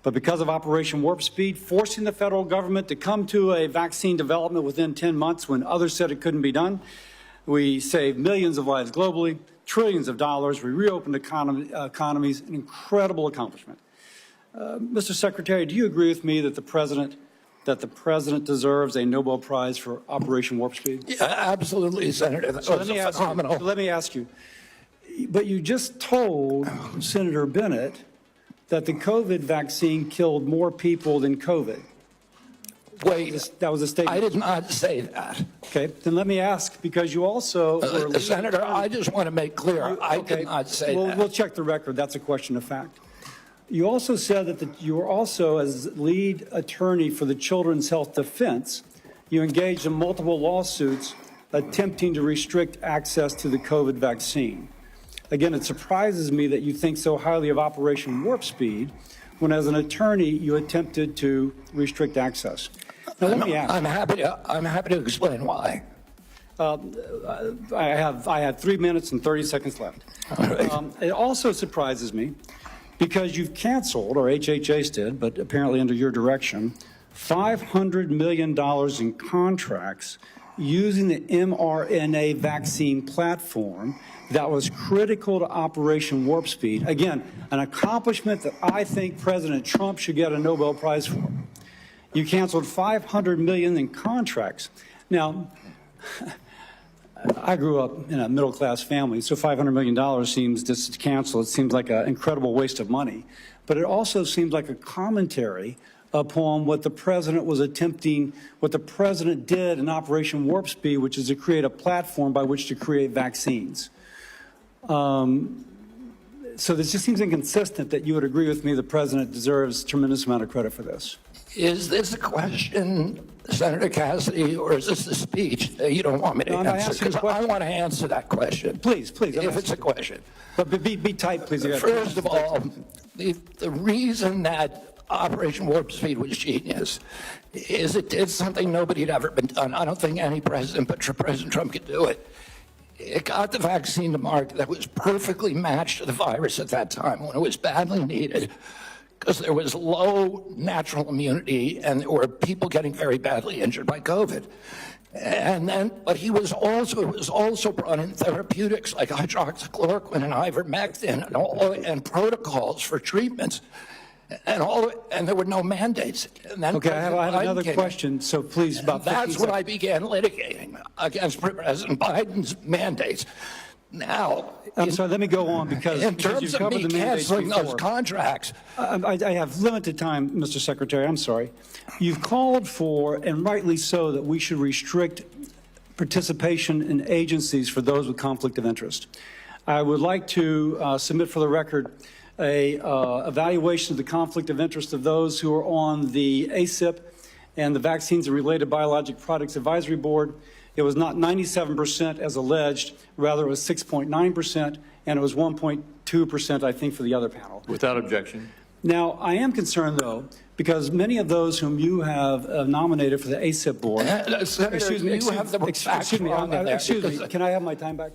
Speaker 8: But because of Operation Warp Speed, forcing the federal government to come to a vaccine development within 10 months when others said it couldn't be done, we saved millions of lives globally, trillions of dollars, we reopened economies, an incredible accomplishment. Mr. Secretary, do you agree with me that the president deserves a Nobel Prize for Operation Warp Speed?
Speaker 4: Yeah, absolutely, Senator. That was phenomenal.
Speaker 8: Let me ask you, but you just told Senator Bennett that the COVID vaccine killed more people than COVID.
Speaker 4: Wait,
Speaker 8: that was a statement.
Speaker 4: I did not say that.
Speaker 8: Okay, then let me ask, because you also were
Speaker 4: Senator, I just want to make clear, I did not say that.
Speaker 8: We'll check the record. That's a question of fact. You also said that you were also, as lead attorney for the Children's Health Defense, you engaged in multiple lawsuits attempting to restrict access to the COVID vaccine. Again, it surprises me that you think so highly of Operation Warp Speed when, as an attorney, you attempted to restrict access. Now, let me ask.
Speaker 4: I'm happy to explain why.
Speaker 8: I have 3 minutes and 30 seconds left.
Speaker 4: All right.
Speaker 8: It also surprises me because you've canceled, or HHS did, but apparently under your direction, $500 million in contracts using the mRNA vaccine platform that was critical to Operation Warp Speed. Again, an accomplishment that I think President Trump should get a Nobel Prize for. You canceled $500 million in contracts. Now, I grew up in a middle-class family, so $500 million seems, just to cancel, it seems like an incredible waste of money. But it also seems like a commentary upon what the president was attempting, what the president did in Operation Warp Speed, which is to create a platform by which to create vaccines. So this just seems inconsistent that you would agree with me the president deserves a tremendous amount of credit for this.
Speaker 4: Is this a question, Senator Cassidy, or is this a speech that you don't want me to answer? Because I want to answer that question.
Speaker 8: Please.
Speaker 4: If it's a question.
Speaker 8: But be tight, please.
Speaker 4: First of all, the reason that Operation Warp Speed was genius is it did something nobody had ever been done. I don't think any president but President Trump could do it. It got the vaccine to market that was perfectly matched to the virus at that time when it was badly needed, because there was low natural immunity and there were people getting very badly injured by COVID. And then, but it was also brought in therapeutics like hydroxychloroquine and ivermectin and protocols for treatments. And there were no mandates. And then
Speaker 8: okay, I have another question, so please, about 15
Speaker 4: That's what I began litigating against President Biden's mandates. Now,
Speaker 8: I'm sorry, let me go on because
Speaker 4: in
Speaker 8: because
Speaker 4: terms
Speaker 8: you've
Speaker 4: of
Speaker 8: covered
Speaker 4: me
Speaker 8: the mandates
Speaker 4: canceling those
Speaker 8: before.
Speaker 4: contracts,
Speaker 8: I have limited time, Mr. Secretary, I'm sorry. You've called for, and rightly so, that we should restrict participation in agencies for those with conflict of interest. I would like to submit for the record a evaluation of the conflict of interest of those who are on the ACIP and the Vaccines and Related Biologic Products Advisory Board. It was not 97% as alleged, rather it was 6.9%, and it was 1.2%, I think, for the other panel.
Speaker 2: Without objection.
Speaker 8: Now, I am concerned, though, because many of those whom you have nominated for the ACIP board,
Speaker 4: Senator,
Speaker 8: excuse me,
Speaker 4: you have the facts
Speaker 8: excuse me,
Speaker 4: wrong in there
Speaker 8: excuse me,
Speaker 4: because-
Speaker 8: can I have my time back?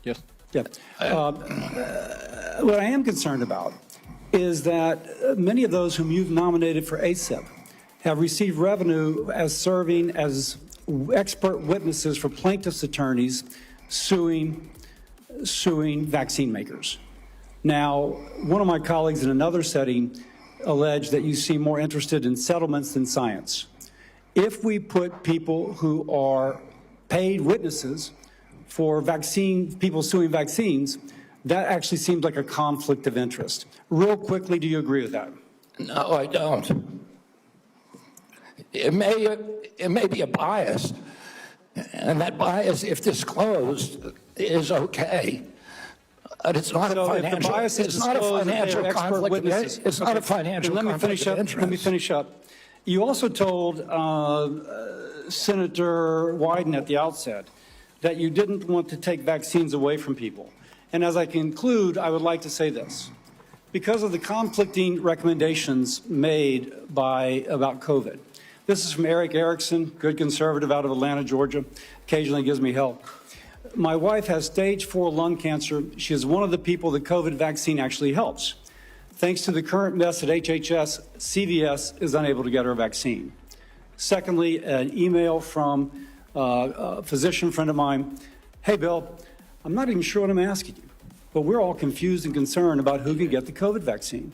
Speaker 2: Yes.
Speaker 8: Yeah. What I am concerned about is that many of those whom you've nominated for ACIP have received revenue as serving as expert witnesses for plaintiffs' attorneys suing vaccine makers. Now, one of my colleagues in another setting alleged that you seem more interested in settlements than science. If we put people who are paid witnesses for people suing vaccines, that actually seems like a conflict of interest. Real quickly, do you agree with that?
Speaker 4: No, I don't. It may be a bias, and that bias, if disclosed, is okay. But it's not
Speaker 8: So
Speaker 4: a
Speaker 8: if the
Speaker 4: financial.
Speaker 8: bias is
Speaker 4: It's not a
Speaker 8: disclosed, that
Speaker 4: financial
Speaker 8: they're expert
Speaker 4: conflict.
Speaker 8: witnesses.
Speaker 4: It's not a
Speaker 8: Okay.
Speaker 4: financial
Speaker 8: Let me
Speaker 4: conflict
Speaker 8: finish
Speaker 4: of
Speaker 8: up.
Speaker 4: interest.
Speaker 8: Let me finish up. You also told Senator Wyden at the outset that you didn't want to take vaccines away from people. And as I conclude, I would like to say this. Because of the conflicting recommendations made about COVID, this is from Eric Erickson, good conservative out of Atlanta, Georgia, occasionally gives me help. My wife has stage 4 lung cancer. She is one of the people the COVID vaccine actually helps. Thanks to the current mess at HHS, CVS is unable to get her a vaccine. Secondly, an email from a physician friend of mine. Hey, Bill, I'm not even sure what I'm asking you, but we're all confused and concerned about who can get the COVID vaccine.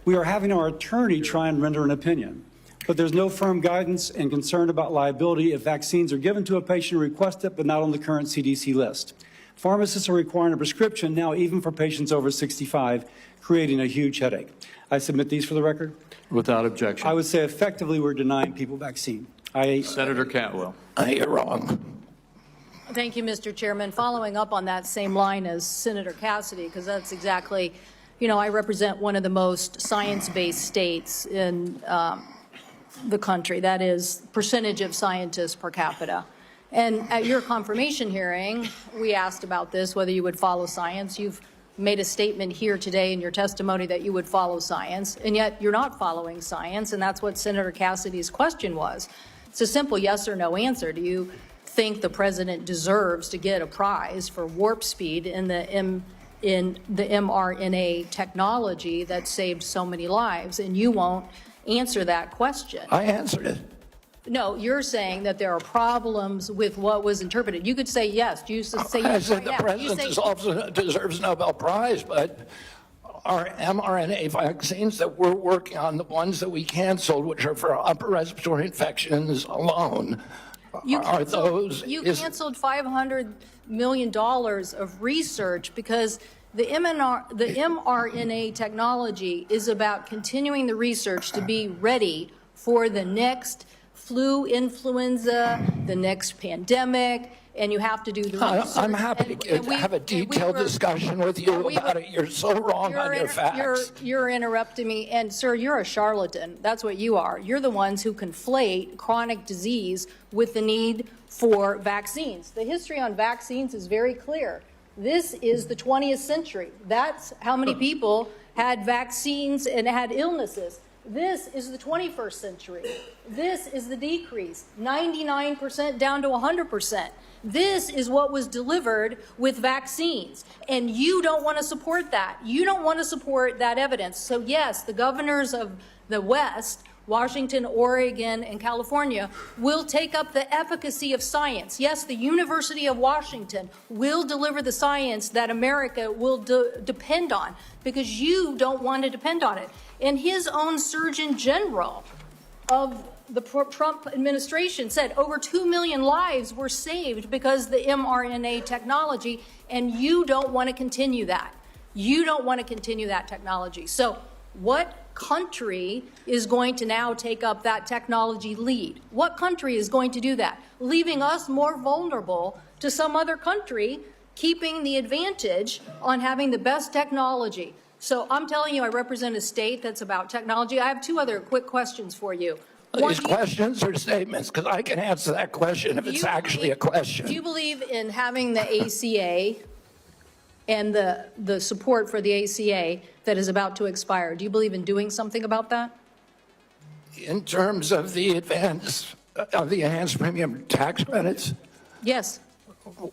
Speaker 8: We are having our attorney try and render an opinion, but there's no firm guidance and concern about liability if vaccines are given to a patient who requests it, but not on the current CDC list. Pharmacists are requiring a prescription now even for patients over 65, creating a huge headache. I submit these for the record.
Speaker 2: Without objection.
Speaker 8: I would say effectively we're denying people vaccine.
Speaker 2: Senator Cantwell.
Speaker 4: You're wrong.
Speaker 9: Thank you, Mr. Chairman. Following up on that same line as Senator Cassidy, because that's exactly, I represent one of the most science-based states in the country. That is percentage of scientists per capita. And at your confirmation hearing, we asked about this, whether you would follow science. You've made a statement here today in your testimony that you would follow science, and yet you're not following science, and that's what Senator Cassidy's question was. It's a simple yes or no answer. Do you think the president deserves to get a prize for warp speed in the mRNA technology that saved so many lives? And you won't answer that question.
Speaker 4: I answered it.
Speaker 9: No, you're saying that there are problems with what was interpreted. You could say yes. You should say
Speaker 4: I
Speaker 9: yes.
Speaker 4: said the
Speaker 9: Yeah, you
Speaker 4: president
Speaker 9: say-
Speaker 4: also deserves a Nobel Prize, but our mRNA vaccines that we're working on, the ones that we canceled, which are for upper respiratory infections alone,
Speaker 9: You
Speaker 4: are
Speaker 9: canceled,
Speaker 4: those...
Speaker 9: you canceled $500 million of research because the mRNA technology is about continuing the research to be ready for the next flu, influenza, the next pandemic, and you have to do the research.
Speaker 4: I'm happy to have a detailed discussion with you about it. You're so wrong on your facts.
Speaker 9: You're interrupting me, and sir, you're a charlatan. That's what you are. You're the ones who conflate chronic disease with the need for vaccines. The history on vaccines is very clear. This is the 20th century. That's how many people had vaccines and had illnesses. This is the 21st century. This is the decrease, 99% down to 100%. This is what was delivered with vaccines, and you don't want to support that. You don't want to support that evidence. So yes, the governors of the West, Washington, Oregon, and California, will take up the efficacy of science. Yes, the University of Washington will deliver the science that America will depend on, because you don't want to depend on it. And his own Surgeon General of the Trump administration said over 2 million lives were saved because of the mRNA technology, and you don't want to continue that. You don't want to continue that technology. So what country is going to now take up that technology lead? What country is going to do that? Leaving us more vulnerable to some other country, keeping the advantage on having the best technology. So I'm telling you, I represent a state that's about technology. I have two other quick questions for you.
Speaker 4: These questions or statements? Because I can answer that question if it's actually a question.
Speaker 9: Do you believe in having the ACA and the support for the ACA that is about to expire? Do you believe in doing something about that?
Speaker 4: In terms of the enhanced premium tax credits?
Speaker 9: Yes.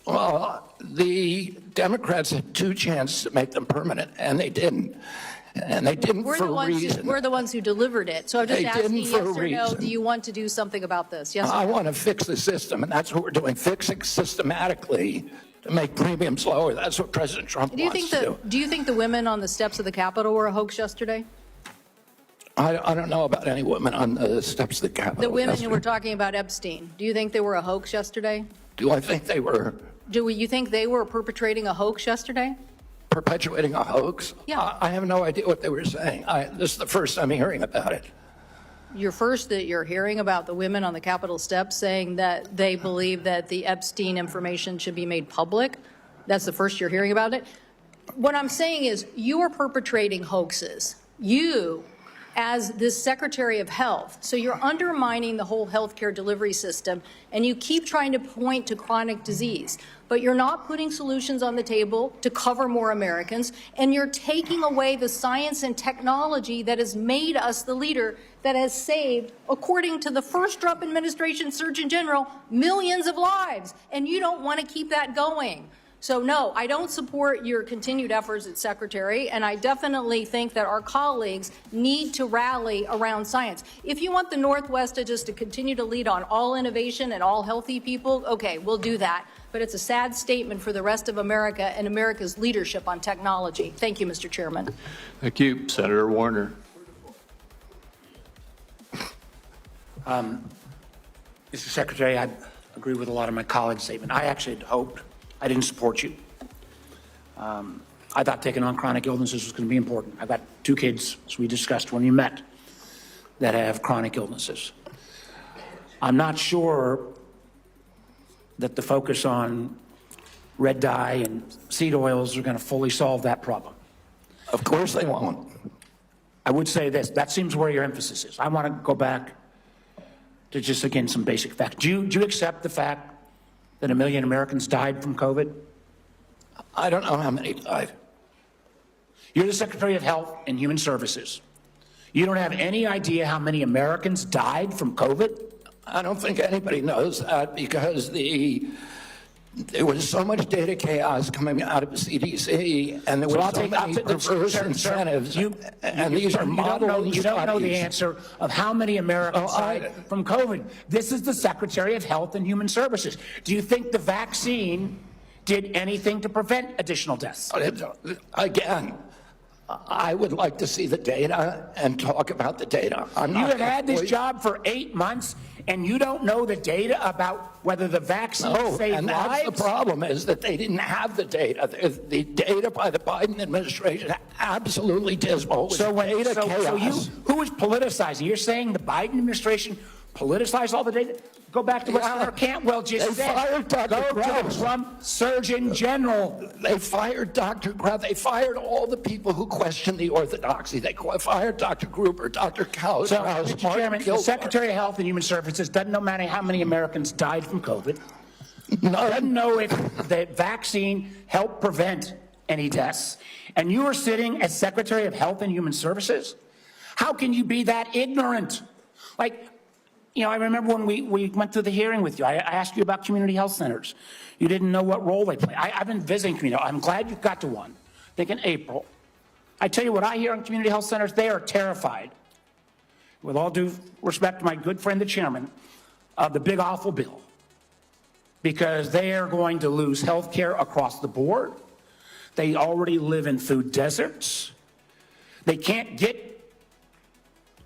Speaker 4: Well, the Democrats had two chances to make them permanent, and they didn't. And they didn't for a reason.
Speaker 9: We're the ones who delivered it. So I'm just asking yes or no, do you want to do something about this? Yes or no?
Speaker 4: I want to fix the system, and that's what we're doing, fixing systematically to make premiums lower. That's what President Trump wants to do.
Speaker 9: Do you think the women on the steps of the Capitol were a hoax yesterday?
Speaker 4: I don't know about any women on the steps of the Capitol.
Speaker 9: The women who were talking about Epstein, do you think they were a hoax yesterday?
Speaker 4: Do I think they were?
Speaker 9: Do you think they were perpetrating a hoax yesterday?
Speaker 4: Perpetuating a hoax?
Speaker 9: Yeah.
Speaker 4: I have no idea what they were saying. This is the first time I'm hearing about it.
Speaker 9: You're hearing about the women on the Capitol steps saying that they believe that the Epstein information should be made public. That's the first you're hearing about it. What I'm saying is you are perpetrating hoaxes. You, as this Secretary of Health, so you're undermining the whole healthcare delivery system, and you keep trying to point to chronic disease, but you're not putting solutions on the table to cover more Americans, and you're taking away the science and technology that has made us the leader that has saved, according to the first Trump administration Surgeon General, millions of lives, and you don't want to keep that going. So no, I don't support your continued efforts as Secretary, and I definitely think that our colleagues need to rally around science. If you want the Northwest to continue to lead on all innovation and all healthy people, okay, we'll do that. But it's a sad statement for the rest of America and America's leadership on technology. Thank you, Mr. Chairman.
Speaker 2: Thank you. Senator Warner.
Speaker 10: Mr. Secretary, I agree with a lot of my colleagues' statement. I actually had hoped, I didn't support you. I thought taking on chronic illnesses was going to be important. I've got two kids, as we discussed when you met, that have chronic illnesses. I'm not sure that the focus on red dye and seed oils are going to fully solve that problem.
Speaker 4: Of course they won't.
Speaker 10: I would say this, that seems where your emphasis is. I want to go back to just, again, some basic facts. Do you accept the fact that 1 million Americans died from COVID?
Speaker 4: I don't know how many died.
Speaker 10: You're the Secretary of Health and Human Services. You don't have any idea how many Americans died from COVID?
Speaker 4: I don't think anybody knows that because there was so much data chaos coming out of the CDC, and there was so many perverse incentives. And these are modeled
Speaker 10: You don't know the answer of how many Americans died from COVID. This is the Secretary of Health and Human Services. Do you think the vaccine did anything to prevent additional deaths?
Speaker 4: Again, I would like to see the data and talk about the data.
Speaker 10: You have had this job for 8 months, and you don't know the data about whether the vaccine saved lives?
Speaker 4: And that's the problem, is that they didn't have the data. The data by the Biden administration is absolutely dismal.
Speaker 10: So who is politicizing? You're saying the Biden administration politicized all the data? Go back to what Senator Cantwell just said.
Speaker 4: They fired Dr.
Speaker 10: Go to the Trump Surgeon General.
Speaker 4: They fired Dr. Grubb. They fired all the people who questioned the orthodoxy. They fired Dr. Gruber, Dr. Kaus.
Speaker 10: So, Mr. Chairman, the Secretary of Health and Human Services doesn't know how many Americans died from COVID. Doesn't know if the vaccine helped prevent any deaths. And you are sitting as Secretary of Health and Human Services? How can you be that ignorant? I remember when we went through the hearing with you, I asked you about community health centers. You didn't know what role they play. I've been visiting community. I'm glad you got to one, I think in April. I tell you what I hear on community health centers, they are terrified, with all due respect to my good friend, the chairman, of the big awful bill, because they are going to lose health care across the board. They already live in food deserts. They can't get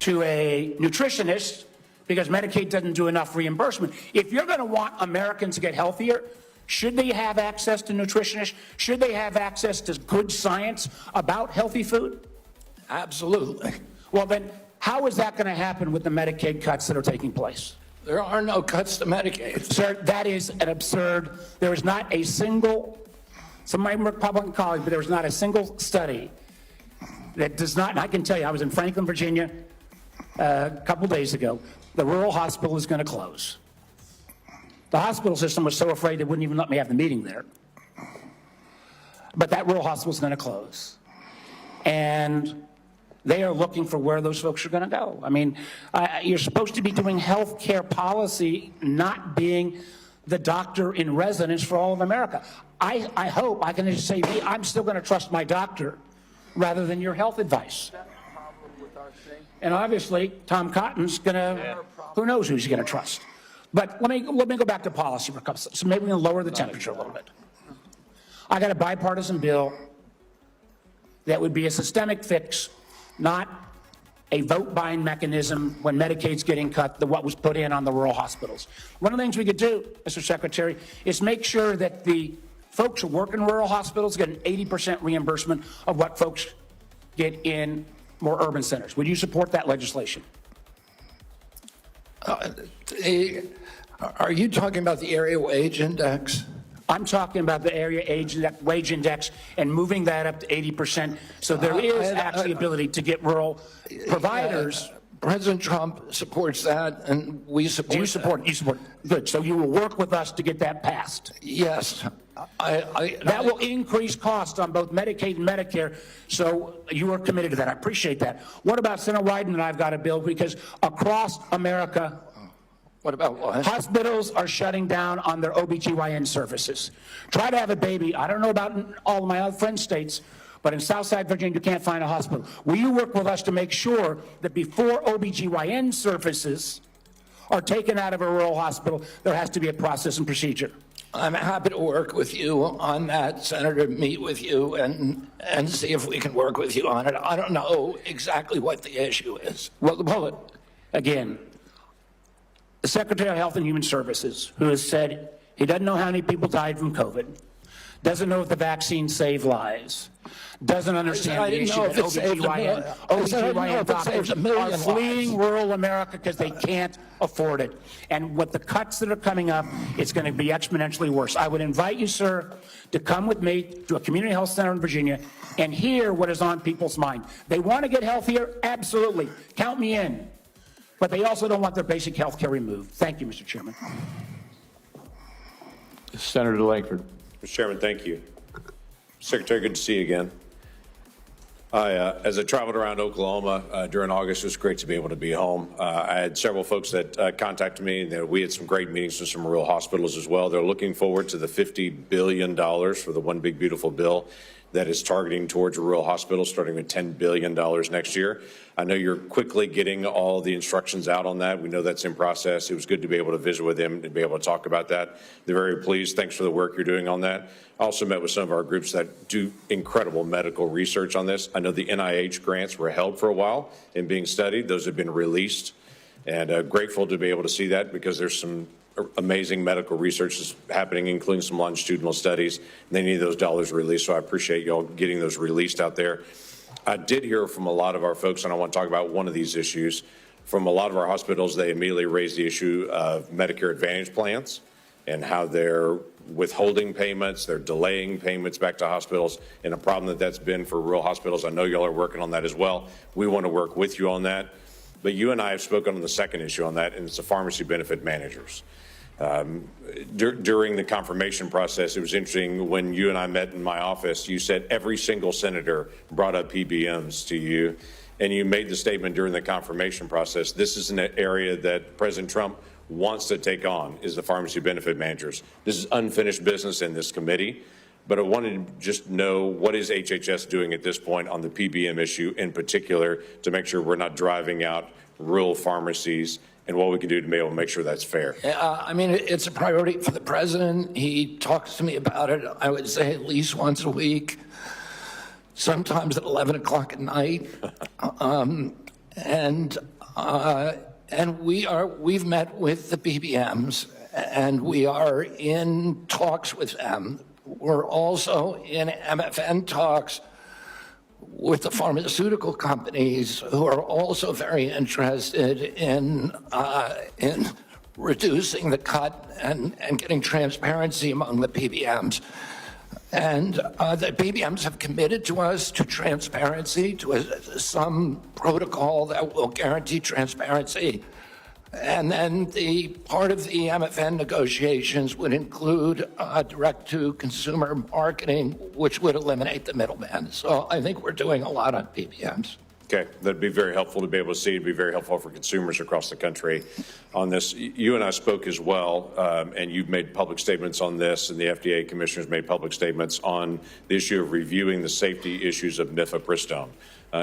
Speaker 10: to a nutritionist because Medicaid doesn't do enough reimbursement. If you're going to want Americans to get healthier, should they have access to nutritionists? Should they have access to good science about healthy food?
Speaker 4: Absolutely.
Speaker 10: Well, then how is that going to happen with the Medicaid cuts that are taking place?
Speaker 4: There are no cuts to Medicaid.
Speaker 10: Sir, that is an absurd. There is not a single, some of my Republican colleagues, but there is not a single study that does not, and I can tell you, I was in Franklin, Virginia a couple days ago. The rural hospital is going to close. The hospital system was so afraid they wouldn't even let me have the meeting there. But that rural hospital is going to close. And they are looking for where those folks are going to go. I mean, you're supposed to be doing health care policy, not being the doctor in residence for all of America. I hope I can just say, I'm still going to trust my doctor rather than your health advice. And obviously, Tom Cotton's going to, who knows who he's going to trust. But let me go back to policy for a couple, so maybe we can lower the temperature a little bit. I got a bipartisan bill that would be a systemic fix, not a vote buying mechanism when Medicaid's getting cut, what was put in on the rural hospitals. One of the things we could do, Mr. Secretary, is make sure that the folks who work in rural hospitals get an 80% reimbursement of what folks get in more urban centers. Would you support that legislation?
Speaker 4: Are you talking about the area wage index?
Speaker 10: I'm talking about the area wage index and moving that up to 80%. So there is actually ability to get rural providers.
Speaker 4: President Trump supports that, and we support
Speaker 10: You support it. You support it. Good. So you will work with us to get that passed.
Speaker 4: Yes.
Speaker 10: That will increase costs on both Medicaid and Medicare, so you are committed to that. I appreciate that. What about Senator Wyden and I've got a bill, because across America,
Speaker 4: What about what?
Speaker 10: hospitals are shutting down on their OBGYN services. Try to have a baby. I don't know about in all of my other friend states, but in Southside Virginia, you can't find a hospital. Will you work with us to make sure that before OBGYN services are taken out of a rural hospital, there has to be a process and procedure?
Speaker 4: I'm happy to work with you on that, Senator, meet with you and see if we can work with you on it. I don't know exactly what the issue is.
Speaker 10: Well, again, the Secretary of Health and Human Services, who has said he doesn't know how many people died from COVID, doesn't know if the vaccine saved lives, doesn't understand the issue that OBGYN doctors are fleeing rural America because they can't afford it. And with the cuts that are coming up, it's going to be exponentially worse. I would invite you, sir, to come with me to a community health center in Virginia and hear what is on people's mind. They want to get healthier? Absolutely. Count me in. But they also don't want their basic health care removed. Thank you, Mr. Chairman.
Speaker 2: Senator Langford.
Speaker 11: Mr. Chairman, thank you. Secretary, good to see you again. As I traveled around Oklahoma during August, it was great to be able to be home. I had several folks that contacted me. We had some great meetings with some rural hospitals as well. They're looking forward to the $50 billion for the One Big Beautiful Bill that is targeting towards rural hospitals, starting with $10 billion next year. I know you're quickly getting all the instructions out on that. We know that's in process. It was good to be able to visit with them and be able to talk about that. They're very pleased. Thanks for the work you're doing on that. I also met with some of our groups that do incredible medical research on this. I know the NIH grants were held for a while and being studied. Those have been released, and grateful to be able to see that, because there's some amazing medical research is happening, including some longitudinal studies. They need those dollars released, so I appreciate y'all getting those released out there. I did hear from a lot of our folks, and I want to talk about one of these issues. From a lot of our hospitals, they immediately raised the issue of Medicare Advantage plans and how they're withholding payments, they're delaying payments back to hospitals, and a problem that's been for rural hospitals. I know y'all are working on that as well. We want to work with you on that. But you and I have spoken on the second issue on that, and it's the pharmacy benefit managers. During the confirmation process, it was interesting when you and I met in my office, you said every single senator brought up PBMs to you, and you made the statement during the confirmation process, this is an area that President Trump wants to take on, is the pharmacy benefit managers. This is unfinished business in this committee, but I wanted to just know, what is HHS doing at this point on the PBM issue in particular to make sure we're not driving out rural pharmacies, and what we can do to be able to make sure that's fair?
Speaker 4: I mean, it's a priority for the president. He talks to me about it, I would say, at least once a week, sometimes at 11 o'clock at night. And we've met with the PBMs, and we are in talks with them. We're also in MFN talks with the pharmaceutical companies, who are also very interested in reducing the cut and getting transparency among the PBMs. And the PBMs have committed to us to transparency, to some protocol that will guarantee transparency. And then the part of the MFN negotiations would include direct-to-consumer marketing, which would eliminate the middleman. So I think we're doing a lot on PBMs.
Speaker 11: Okay, that'd be very helpful to be able to see. It'd be very helpful for consumers across the country on this. You and I spoke as well, and you've made public statements on this, and the FDA commissioners made public statements on the issue of reviewing the safety issues of mifepristone.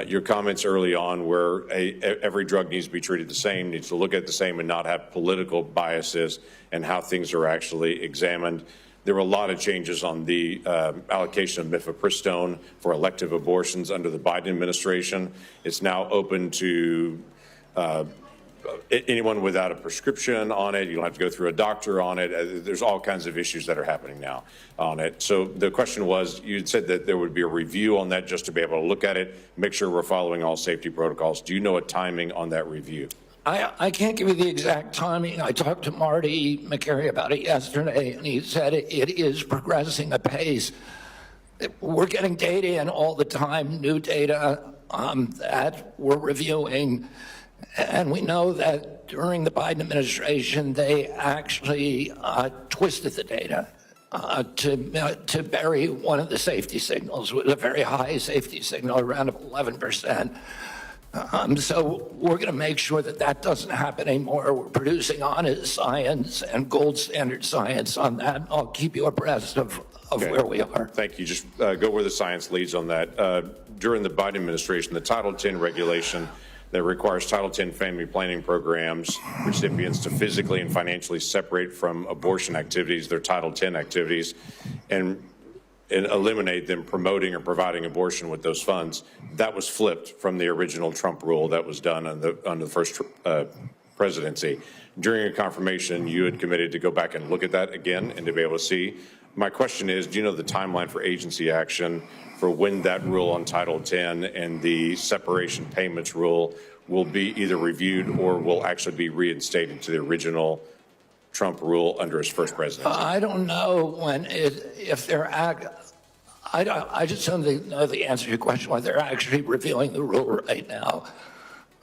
Speaker 11: Your comments early on were every drug needs to be treated the same, needs to look at the same, and not have political biases and how things are actually examined. There were a lot of changes on the allocation of mifepristone for elective abortions under the Biden administration. It's now open to anyone without a prescription on it. You don't have to go through a doctor on it. There's all kinds of issues that are happening now on it. So the question was, you said that there would be a review on that just to be able to look at it, make sure we're following all safety protocols. Do you know a timing on that review?
Speaker 4: I can't give you the exact timing. I talked to Marty McCary about it yesterday, and he said it is progressing apace. We're getting data in all the time, new data that we're reviewing. And we know that during the Biden administration, they actually twisted the data to bury one of the safety signals with a very high safety signal, around 11%. So we're going to make sure that that doesn't happen anymore. We're producing honest science and gold standard science on that. I'll keep you abreast of where we are.
Speaker 11: Thank you. Just go where the science leads on that. During the Biden administration, the Title X regulation that requires Title X family planning programs recipients to physically and financially separate from abortion activities, their Title X activities, and eliminate them promoting or providing abortion with those funds. That was flipped from the original Trump rule that was done under the first presidency. During a confirmation, you had committed to go back and look at that again and to be able to see. My question is, do you know the timeline for agency action for when that rule on Title X and the separation payments rule will be either reviewed or will actually be reinstated to the original Trump rule under his first presidency?
Speaker 4: I don't know if they're I just don't know the answer to your question, whether they're actually reviewing the rule right now.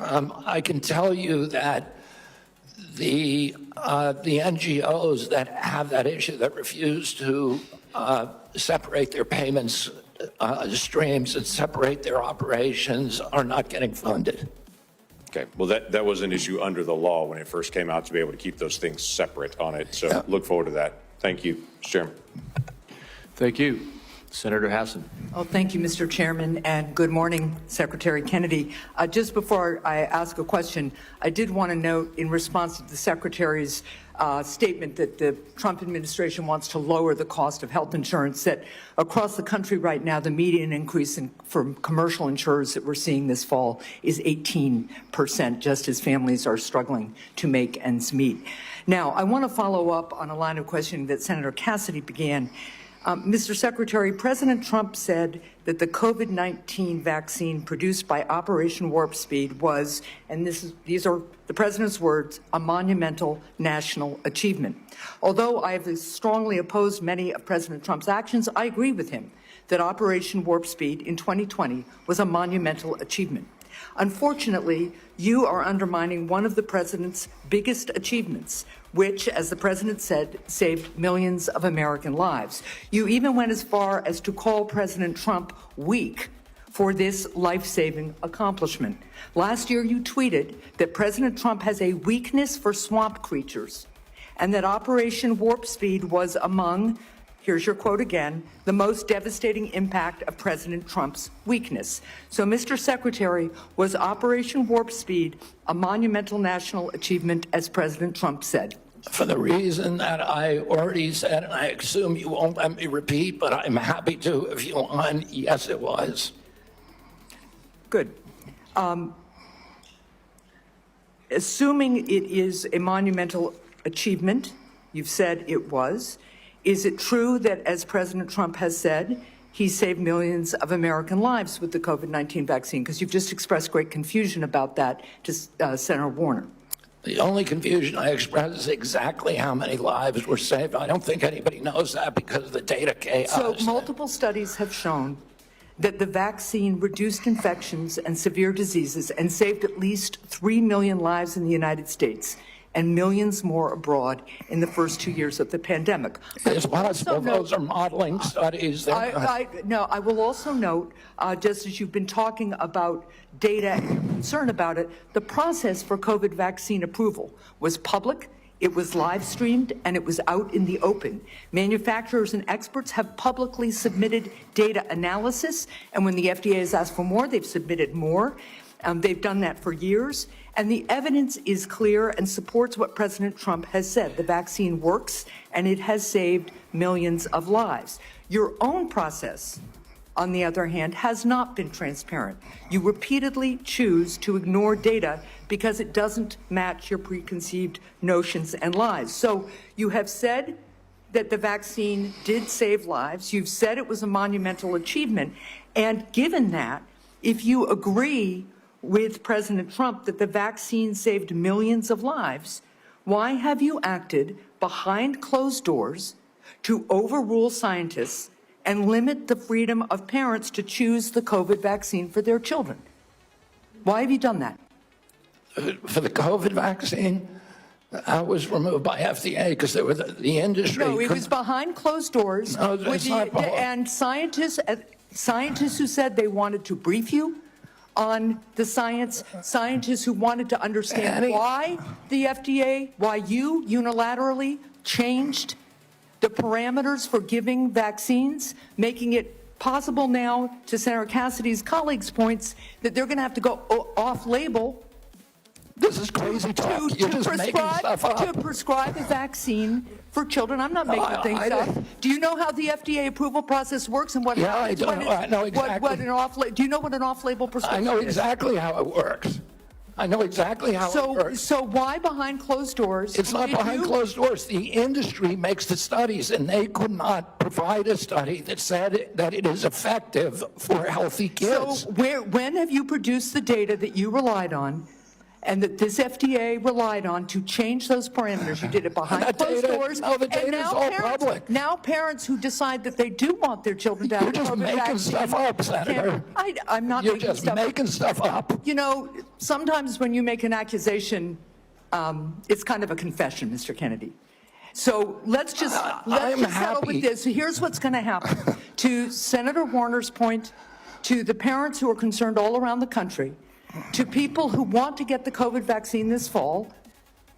Speaker 4: I can tell you that the NGOs that have that issue, that refuse to separate their payments streams and separate their operations, are not getting funded.
Speaker 11: Okay, well, that was an issue under the law when it first came out, to be able to keep those things separate on it. So yeah. Look forward to that. Thank you, Mr. Chairman.
Speaker 2: Thank you. Senator Hassan.
Speaker 12: Oh, thank you, Mr. Chairman, and good morning, Secretary Kennedy. Just before I ask a question, I did want to note, in response to the Secretary's statement that the Trump administration wants to lower the cost of health insurance, that across the country right now, the median increase for commercial insurers that we're seeing this fall is 18%, just as families are struggling to make ends meet. Now, I want to follow up on a line of questioning that Senator Cassidy began. Mr. Secretary, President Trump said that the COVID-19 vaccine produced by Operation Warp Speed was, and these are the President's words, a monumental national achievement. Although I have strongly opposed many of President Trump's actions, I agree with him that Operation Warp Speed in 2020 was a monumental achievement. Unfortunately, you are undermining one of the President's biggest achievements, which, as the President said, saved millions of American lives. You even went as far as to call President Trump weak for this life-saving accomplishment. Last year, you tweeted that President Trump has a weakness for swamp creatures, and that Operation Warp Speed was among, here's your quote again, the most devastating impact of President Trump's weakness. So, Mr. Secretary, was Operation Warp Speed a monumental national achievement, as President Trump said?
Speaker 4: For the reason that I already said, and I assume you won't let me repeat, but I'm happy to if you want, yes, it was.
Speaker 12: Good. assuming it is a monumental achievement, you've said it was, is it true that, as President Trump has said, he saved millions of American lives with the COVID-19 vaccine? Because you've just expressed great confusion about that to Senator Warner.
Speaker 4: The only confusion I express is exactly how many lives were saved. I don't think anybody knows that because of the data chaos.
Speaker 12: So multiple studies have shown that the vaccine reduced infections and severe diseases and saved at least 3 million lives in the United States and millions more abroad in the first 2 years of the pandemic.
Speaker 4: It's possible those are modeling studies.
Speaker 12: I will also note, just as you've been talking about data and your concern about it, the process for COVID vaccine approval was public, it was live streamed, and it was out in the open. Manufacturers and experts have publicly submitted data analysis, and when the FDA has asked for more, they've submitted more. They've done that for years, and the evidence is clear and supports what President Trump has said. The vaccine works, and it has saved millions of lives. Your own process, on the other hand, has not been transparent. You repeatedly choose to ignore data because it doesn't match your preconceived notions and lies. So you have said that the vaccine did save lives. You've said it was a monumental achievement. And given that, if you agree with President Trump that the vaccine saved millions of lives, why have you acted behind closed doors to overrule scientists and limit the freedom of parents to choose the COVID vaccine for their children? Why have you done that?
Speaker 4: For the COVID vaccine, I was removed by FDA because they were the industry.
Speaker 12: No, it was behind closed doors.
Speaker 4: No, it's not
Speaker 12: and scientists who said they wanted to brief you on the science, scientists who wanted to understand why the FDA, why you unilaterally changed the parameters for giving vaccines, making it possible now, to Senator Cassidy's colleagues' points, that they're going to have to go off-label.
Speaker 4: This is crazy talk. You're just making stuff up.
Speaker 12: To prescribe a vaccine for children. I'm not making things up. Do you know how the FDA approval process works and what happens?
Speaker 4: Yeah, I know exactly.
Speaker 12: Do you know what an off-label prescription is?
Speaker 4: I know exactly how it works. I know exactly how it works.
Speaker 12: So why behind closed doors?
Speaker 4: It's not behind closed doors. The industry makes the studies, and they could not provide a study that said that it is effective for healthy kids.
Speaker 12: So when have you produced the data that you relied on and that this FDA relied on to change those parameters? You did it behind closed doors.
Speaker 4: No, the data is all public.
Speaker 12: Now parents who decide that they do want their children to have
Speaker 4: You're just making stuff up, Senator.
Speaker 12: I'm not
Speaker 4: You're
Speaker 12: making
Speaker 4: just
Speaker 12: stuff up.
Speaker 4: making stuff up.
Speaker 12: You know, sometimes when you make an accusation, it's kind of a confession, Mr. Kennedy. So let's just settle with this. So here's what's going to happen. To Senator Warner's point, to the parents who are concerned all around the country, to people who want to get the COVID vaccine this fall,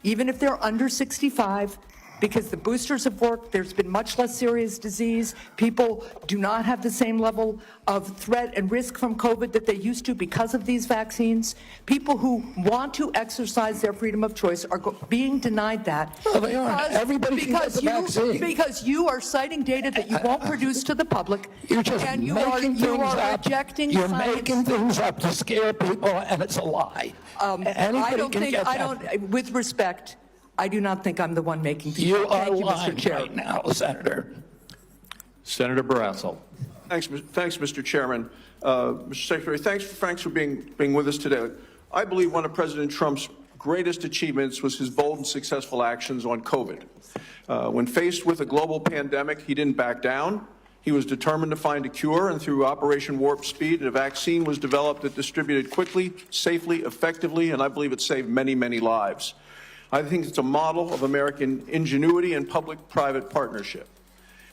Speaker 12: even if they're under 65, because the boosters have worked, there's been much less serious disease, people do not have the same level of threat and risk from COVID that they used to because of these vaccines. People who want to exercise their freedom of choice are being denied that.
Speaker 4: Well, they aren't. Everybody can get the vaccine.
Speaker 12: Because you are citing data that you won't produce to the public.
Speaker 4: You're just
Speaker 12: and you
Speaker 4: making things
Speaker 12: are
Speaker 4: up.
Speaker 12: rejecting
Speaker 4: You're
Speaker 12: science.
Speaker 4: making things up to scare people, and it's a lie.
Speaker 12: With respect, I do not think I'm the one making things
Speaker 4: You
Speaker 12: up.
Speaker 4: are
Speaker 12: Thank you,
Speaker 4: lying
Speaker 12: Mr. Chair.
Speaker 4: right now, Senator.
Speaker 2: Senator Barrasso.
Speaker 6: Thanks, Mr. Chairman. Mr. Secretary, thanks for being with us today. I believe one of President Trump's greatest achievements was his bold and successful actions on COVID. When faced with a global pandemic, he didn't back down. He was determined to find a cure, and through Operation Warp Speed, a vaccine was developed that distributed quickly, safely, effectively, and I believe it saved many, many lives. I think it's a model of American ingenuity and public-private partnership.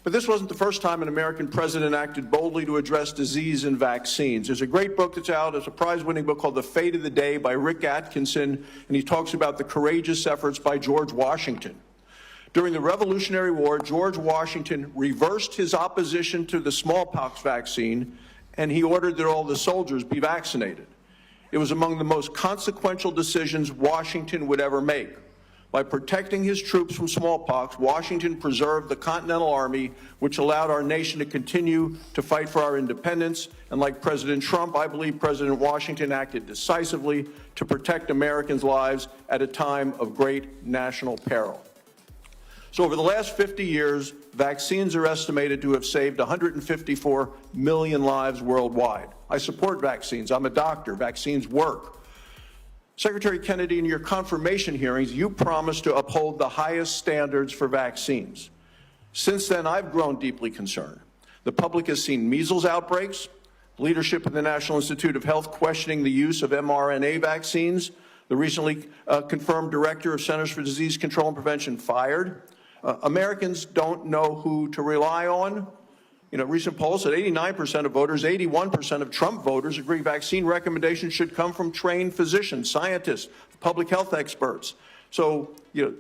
Speaker 6: But this wasn't the first time an American president acted boldly to address disease and vaccines. There's a great book that's out, it's a prize-winning book called The Fate of the Day by Rick Atkinson, and he talks about the courageous efforts by George Washington. During the Revolutionary War, George Washington reversed his opposition to the smallpox vaccine, and he ordered that all the soldiers be vaccinated. It was among the most consequential decisions Washington would ever make. By protecting his troops from smallpox, Washington preserved the Continental Army, which allowed our nation to continue to fight for our independence. And like President Trump, I believe President Washington acted decisively to protect Americans' lives at a time of great national peril. So over the last 50 years, vaccines are estimated to have saved 154 million lives worldwide. I support vaccines. I'm a doctor. Vaccines work. Secretary Kennedy, in your confirmation hearings, you promised to uphold the highest standards for vaccines. Since then, I've grown deeply concerned. The public has seen measles outbreaks, leadership in the National Institute of Health questioning the use of mRNA vaccines, the recently confirmed director of Centers for Disease Control and Prevention fired. Americans don't know who to rely on. You know, recent polls said 89% of voters, 81% of Trump voters agree vaccine recommendations should come from trained physicians, scientists, public health experts. So, you know,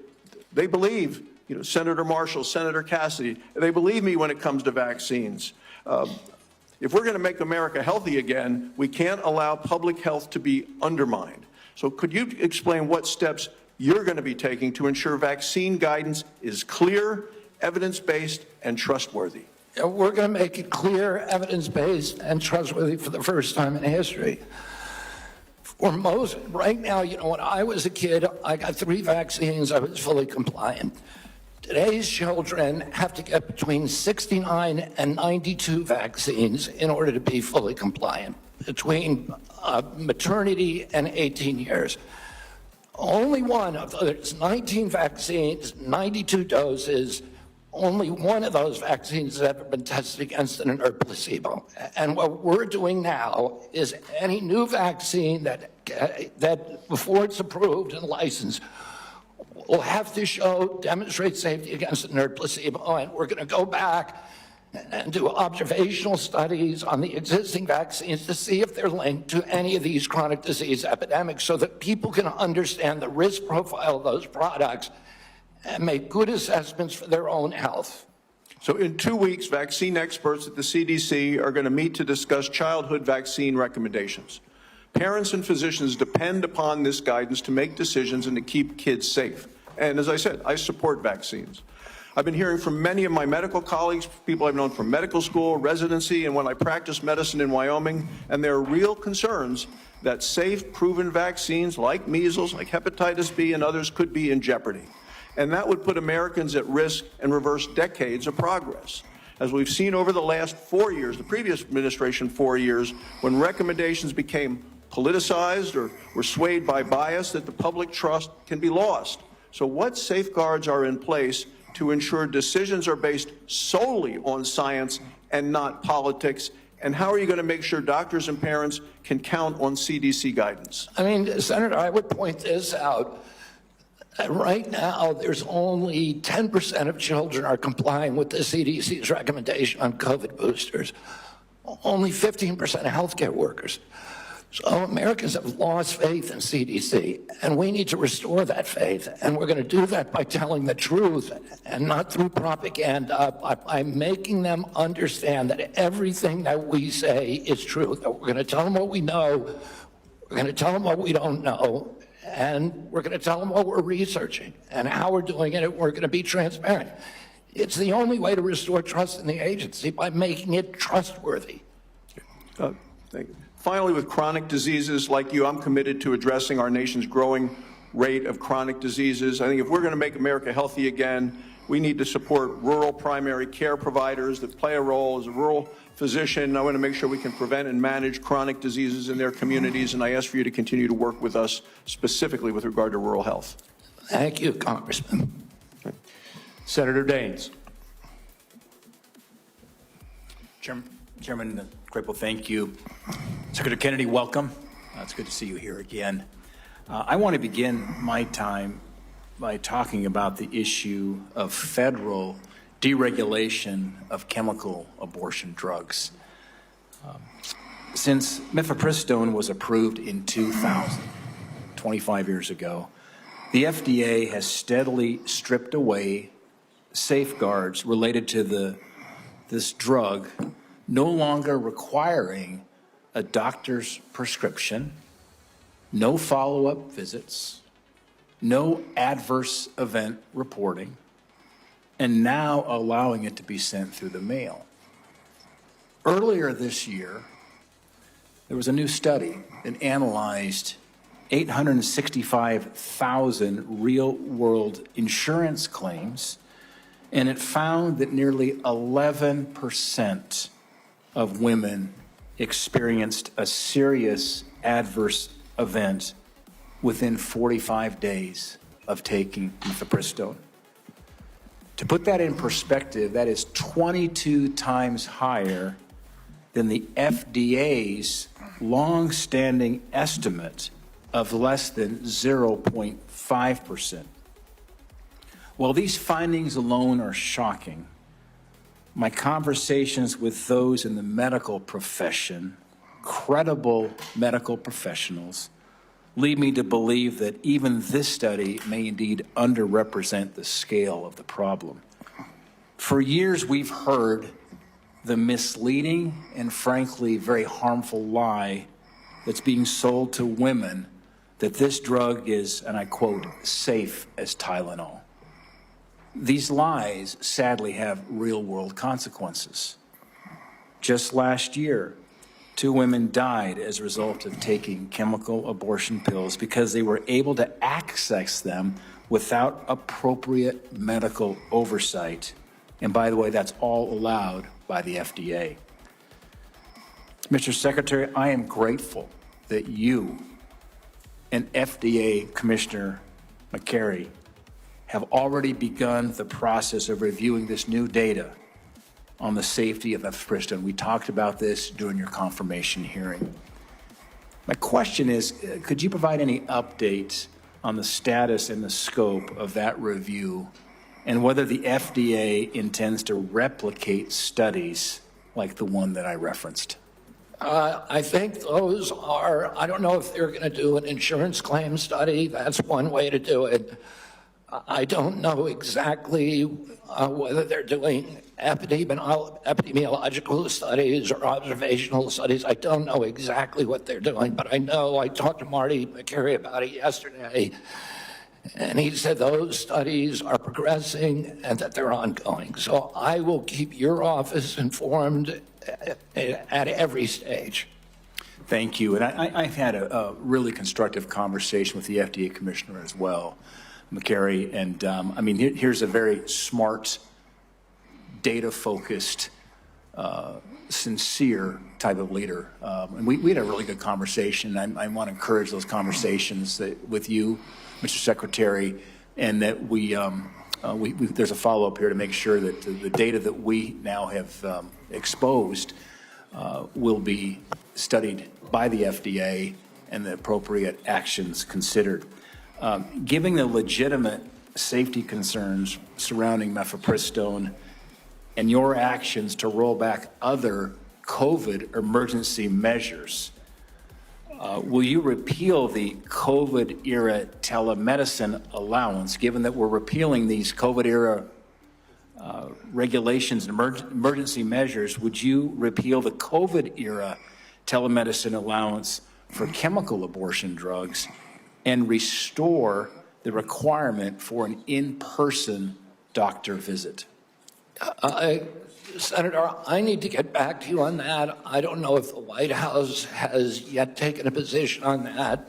Speaker 6: they believe, you know, Senator Marshall, Senator Cassidy, they believe me when it comes to vaccines. If we're going to make America healthy again, we can't allow public health to be undermined. So could you explain what steps you're going to be taking to ensure vaccine guidance is clear, evidence-based, and trustworthy?
Speaker 4: We're going to make it clear, evidence-based, and trustworthy for the first time in history. For most, right now, you know, when I was a kid, I got 3 vaccines. I was fully compliant. Today's children have to get between 69 and 92 vaccines in order to be fully compliant, between maternity and 18 years. Only one of those 19 vaccines, 92 doses, only one of those vaccines has ever been tested against an inert placebo. And what we're doing now is any new vaccine that before it's approved and licensed will have to demonstrate safety against an inert placebo. And we're going to go back and do observational studies on the existing vaccines to see if they're linked to any of these chronic disease epidemics so that people can understand the risk profile of those products and make good assessments for their own health.
Speaker 6: So in 2 weeks, vaccine experts at the CDC are going to meet to discuss childhood vaccine recommendations. Parents and physicians depend upon this guidance to make decisions and to keep kids safe. And as I said, I support vaccines. I've been hearing from many of my medical colleagues, people I've known from medical school, residency, and when I practiced medicine in Wyoming, and there are real concerns that safe, proven vaccines like measles, like hepatitis B, and others could be in jeopardy. And that would put Americans at risk and reverse decades of progress. As we've seen over the last 4 years, the previous administration 4 years, when recommendations became politicized or were swayed by bias, that the public trust can be lost. So what safeguards are in place to ensure decisions are based solely on science and not politics? And how are you going to make sure doctors and parents can count on CDC guidance?
Speaker 4: I mean, Senator, I would point this out. Right now, there's only 10% of children are complying with the CDC's recommendation on COVID boosters. Only 15% of healthcare workers. So Americans have lost faith in CDC, and we need to restore that faith. And we're going to do that by telling the truth and not through propaganda, by making them understand that everything that we say is true, that we're going to tell them what we know, we're going to tell them what we don't know, and we're going to tell them what we're researching and how we're doing it, and we're going to be transparent. It's the only way to restore trust in the agency, by making it trustworthy.
Speaker 6: Thank you. Finally, with chronic diseases like you, I'm committed to addressing our nation's growing rate of chronic diseases. I think if we're going to make America healthy again, we need to support rural primary care providers that play a role as a rural physician. I want to make sure we can prevent and manage chronic diseases in their communities, and I ask for you to continue to work with us specifically with regard to rural health.
Speaker 4: Thank you, Congressman.
Speaker 2: Senator Daines.
Speaker 13: Chairman Crapo, thank you. Secretary Kennedy, welcome. It's good to see you here again. I want to begin my time by talking about the issue of federal deregulation of chemical abortion drugs. Since mifepristone was approved in 2000, 25 years ago, the FDA has steadily stripped away safeguards related to this drug, no longer requiring a doctor's prescription, no follow-up visits, no adverse event reporting, and now allowing it to be sent through the mail. Earlier this year, there was a new study that analyzed 865,000 real-world insurance claims, and it found that nearly 11% of women experienced a serious adverse event within 45 days of taking mifepristone. To put that in perspective, that is 22 times higher than the FDA's long-standing estimate of less than 0.5%. While these findings alone are shocking, my conversations with those in the medical profession, credible medical professionals, lead me to believe that even this study may indeed underrepresent the scale of the problem. For years, we've heard the misleading and frankly very harmful lie that's being sold to women that this drug is, and I quote, safe as Tylenol. These lies sadly have real-world consequences. Just last year, 2 women died as a result of taking chemical abortion pills because they were able to access them without appropriate medical oversight. And by the way, that's all allowed by the FDA. Mr. Secretary, I am grateful that you and FDA Commissioner McCary have already begun the process of reviewing this new data on the safety of mifepristone. We talked about this during your confirmation hearing. My question is, could you provide any updates on the status and the scope of that review and whether the FDA intends to replicate studies like the one that I referenced?
Speaker 4: I think those are, I don't know if they're going to do an insurance claim study. That's one way to do it. I don't know exactly whether they're doing epidemiological studies or observational studies. I don't know exactly what they're doing, but I know I talked to Marty McCary about it yesterday, and he said those studies are progressing and that they're ongoing. So I will keep your office informed at every stage.
Speaker 13: Thank you. And I've had a really constructive conversation with the FDA Commissioner as well, McCary. And I mean, here's a very smart, data-focused, sincere type of leader. And we had a really good conversation. I want to encourage those conversations with you, Mr. Secretary, and that there's a follow-up here to make sure that the data that we now have exposed will be studied by the FDA and the appropriate actions considered. Given the legitimate safety concerns surrounding mifepristone and your actions to roll back other COVID emergency measures, will you repeal the COVID-era telemedicine allowance, given that we're repealing these COVID-era regulations and emergency measures? Would you repeal the COVID-era telemedicine allowance for chemical abortion drugs and restore the requirement for an in-person doctor visit?
Speaker 4: Senator, I need to get back to you on that. I don't know if the White House has yet taken a position on that.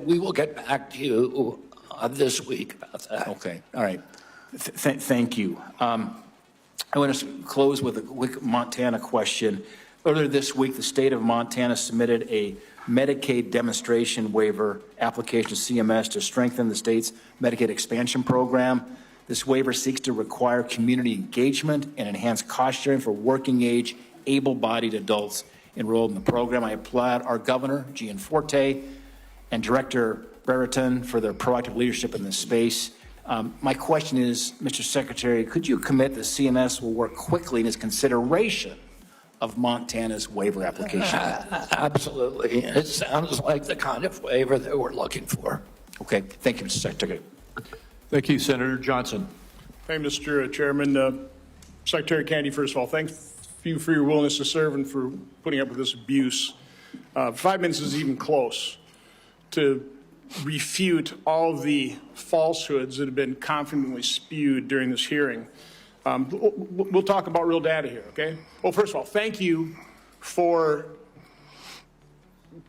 Speaker 4: We will get back to you this week about that.
Speaker 13: Okay, all right. Thank you. I want to close with a quick Montana question. Earlier this week, the state of Montana submitted a Medicaid demonstration waiver application to CMS to strengthen the state's Medicaid expansion program. This waiver seeks to require community engagement and enhance cost sharing for working-age, able-bodied adults enrolled in the program. I applaud our governor, Gianforte, and Director Brereton for their proactive leadership in this space. My question is, Mr. Secretary, could you commit that CMS will work quickly in its consideration of Montana's waiver application?
Speaker 4: Absolutely. It sounds like the kind of waiver that we're looking for.
Speaker 13: Okay. Thank you, Mr. Secretary.
Speaker 2: Thank you, Senator Johnson.
Speaker 14: Hey, Mr. Chairman. Secretary Kennedy, first of all, thank you for your willingness to serve and for putting up with this abuse. 5 minutes is even close to refute all of the falsehoods that have been confidently spewed during this hearing. We'll talk about real data here, okay? Well, first of all, thank you for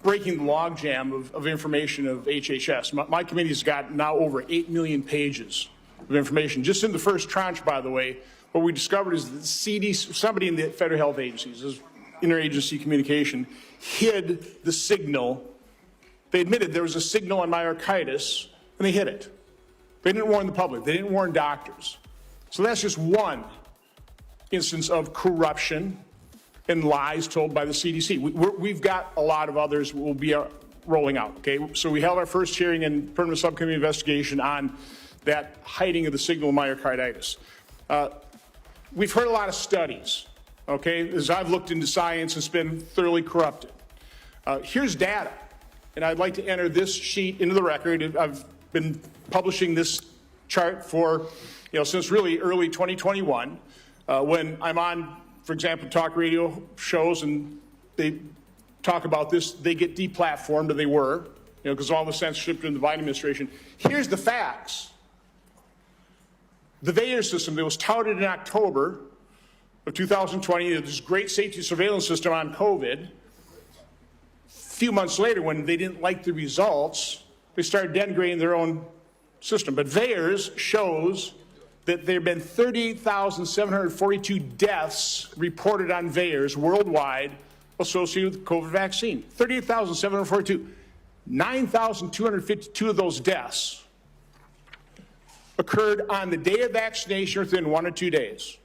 Speaker 14: breaking the logjam of information of HHS. My committee's got now over 8 million pages of information. Just in the first tranche, by the way, what we discovered is that CDC, somebody in the federal health agencies, this interagency communication, hid the signal. They admitted there was a signal on myocarditis, and they hid it. They didn't warn the public. They didn't warn doctors. So that's just one instance of corruption and lies told by the CDC. We've got a lot of others we'll be rolling out, okay? So we held our first hearing and permanent subcommittee investigation on that hiding of the signal of myocarditis. We've heard a lot of studies, okay? As I've looked into science, it's been thoroughly corrupted. Here's data, and I'd like to enter this sheet into the record. I've been publishing this chart for, since really early 2021, when I'm on, for example, talk radio shows and they talk about this, they get deplatformed, or they were, because all the censorship in the Biden administration. Here's the facts. The VAERS system that was touted in October of 2020, this great safety surveillance system on COVID, a few months later, when they didn't like the results, they started denigrating their own system. But VAERS shows that there have been 38,742 deaths reported on VAERS worldwide associated with the COVID vaccine. 38,742. 9,252 of those deaths occurred on the day of vaccination within 1 or 2 days.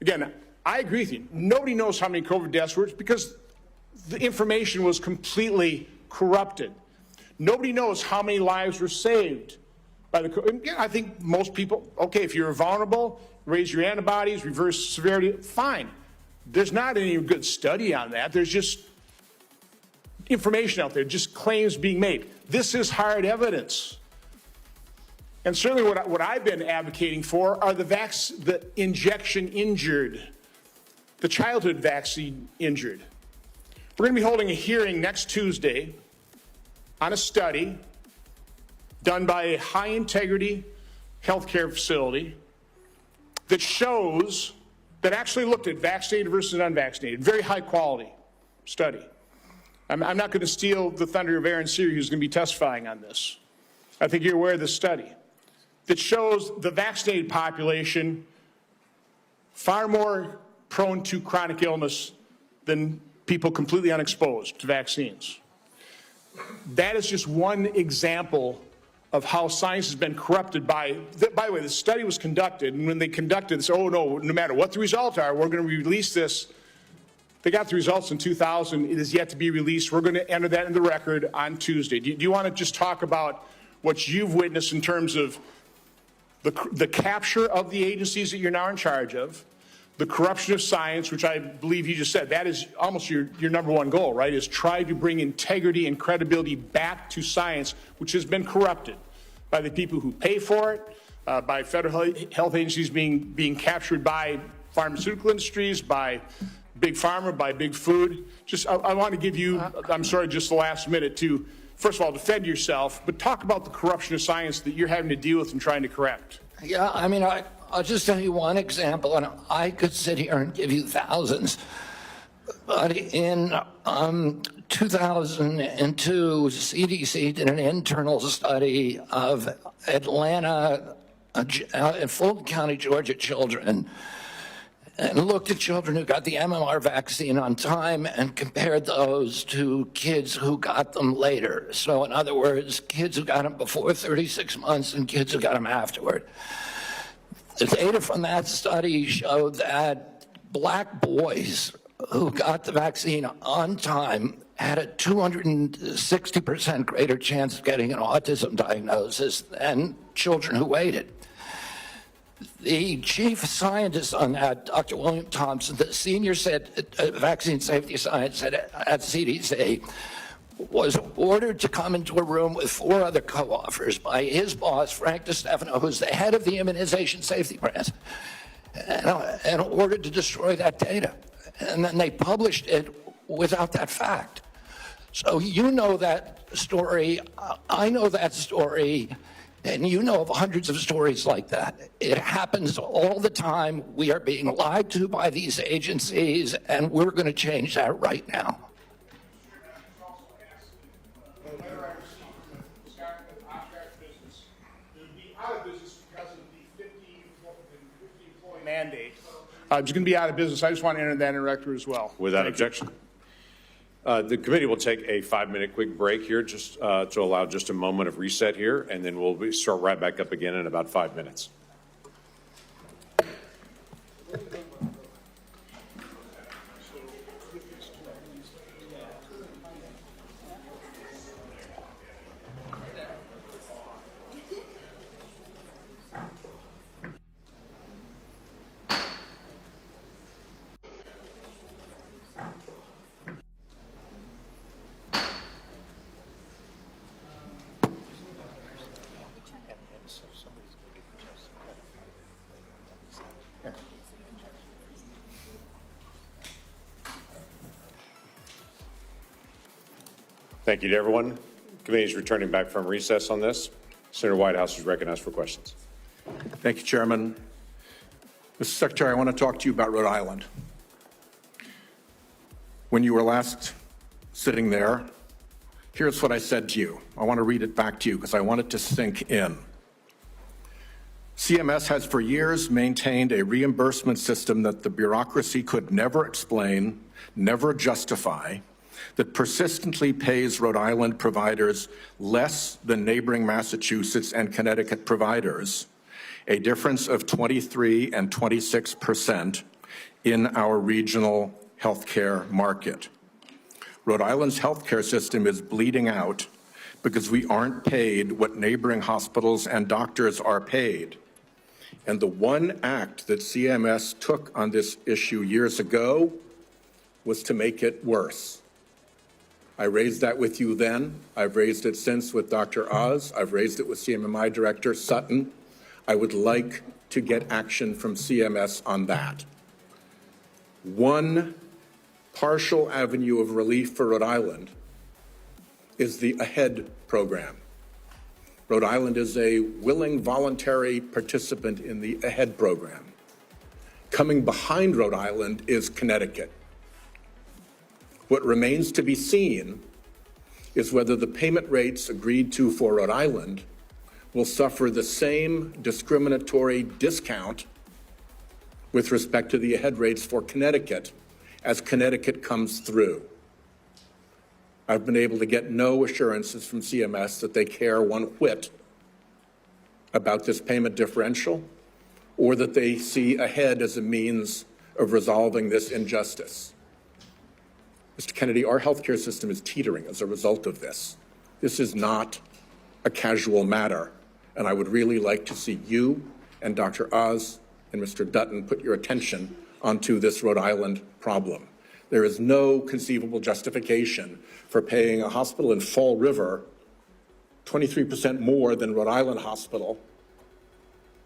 Speaker 14: Again, I agree with you. Nobody knows how many COVID deaths were because the information was completely corrupted. Nobody knows how many lives were saved by the, I think most people, okay, if you're vulnerable, raise your antibodies, reverse severity, fine. There's not any good study on that. There's just information out there, just claims being made. This is hard evidence. And certainly what I've been advocating for are the injection injured, the childhood vaccine injured. We're going to be holding a hearing next Tuesday on a study done by a high-integrity healthcare facility that shows, that actually looked at vaccinated versus unvaccinated, very high-quality study. I'm not going to steal the thunder of Aaron Seary, who's going to be testifying on this. I think you're aware of this study that shows the vaccinated population far more prone to chronic illness than people completely unexposed to vaccines. That is just one example of how science has been corrupted by the way, the study was conducted, and when they conducted this, oh no matter what the results are, we're going to release this. They got the results in 2000. It is yet to be released. We're going to enter that in the record on Tuesday. Do you want to just talk about what you've witnessed in terms of the capture of the agencies that you're now in charge of, the corruption of science, which I believe you just said, that is almost your number one goal, right, is try to bring integrity and credibility back to science, which has been corrupted by the people who pay for it, by federal health agencies being captured by pharmaceutical industries, by big pharma, by big food. I want to give you, I'm sorry, just the last minute to, first of all, defend yourself, but talk about the corruption of science that you're having to deal with and trying to correct.
Speaker 4: Yeah, I mean, I'll just tell you one example, and I could sit here and give you thousands. But in 2002, CDC did an internal study of Atlanta and Fulton County, Georgia children, and looked at children who got the MMR vaccine on time and compared those to kids who got them later. So in other words, kids who got them before 36 months and kids who got them afterward. The data from that study showed that black boys who got the vaccine on time had a 260% greater chance of getting an autism diagnosis than children who waited. The chief scientist on that, Dr. William Thompson, the senior vaccine safety science at CDC, was ordered to come into a room with 4 other co-authors by his boss, Frank DiStefano, who's the head of the immunization safety branch, and ordered to destroy that data. And then they published it without that fact. So you know that story, I know that story, and you know of hundreds of stories like that. It happens all the time. We are being lied to by these agencies, and we're going to change that right now.
Speaker 14: Mandate. It's going to be out of business. I just want to enter that in record as well.
Speaker 11: Without objection. The committee will take a 5-minute quick break here just to allow just a moment of reset here, and then we'll start right back up again in about 5 minutes. Thank you to everyone. The committee is returning back from recess on this. Senator Whitehouse is recognized for questions.
Speaker 6: Thank you, Chairman. Mr. Secretary, I want to talk to you about Rhode Island. When you were last sitting there, here's what I said to you. I want to read it back to you because I want it to sink in. CMS has for years maintained a reimbursement system that the bureaucracy could never explain, never justify, that persistently pays Rhode Island providers less than neighboring Massachusetts and Connecticut providers, a difference of 23 and 26% in our regional healthcare market. Rhode Island's healthcare system is bleeding out because we aren't paid what neighboring hospitals and doctors are paid. And the one act that CMS took on this issue years ago was to make it worse. I raised that with you then. I've raised it since with Dr. Oz. I've raised it with CMMI Director Sutton. I would like to get action from CMS on that. One partial avenue of relief for Rhode Island is the AHEAD program. Rhode Island is a willing voluntary participant in the AHEAD program. Coming behind Rhode Island is Connecticut. What remains to be seen is whether the payment rates agreed to for Rhode Island will suffer the same discriminatory discount with respect to the AHEAD rates for Connecticut as Connecticut comes through. I've been able to get no assurances from CMS that they care one whit about this payment differential or that they see AHEAD as a means of resolving this injustice. Mr. Kennedy, our healthcare system is teetering as a result of this. This is not a casual matter, and I would really like to see you and Dr. Oz and Mr. Dutton put your attention onto this Rhode Island problem. There is no conceivable justification for paying a hospital in Fall River 23% more than Rhode Island Hospital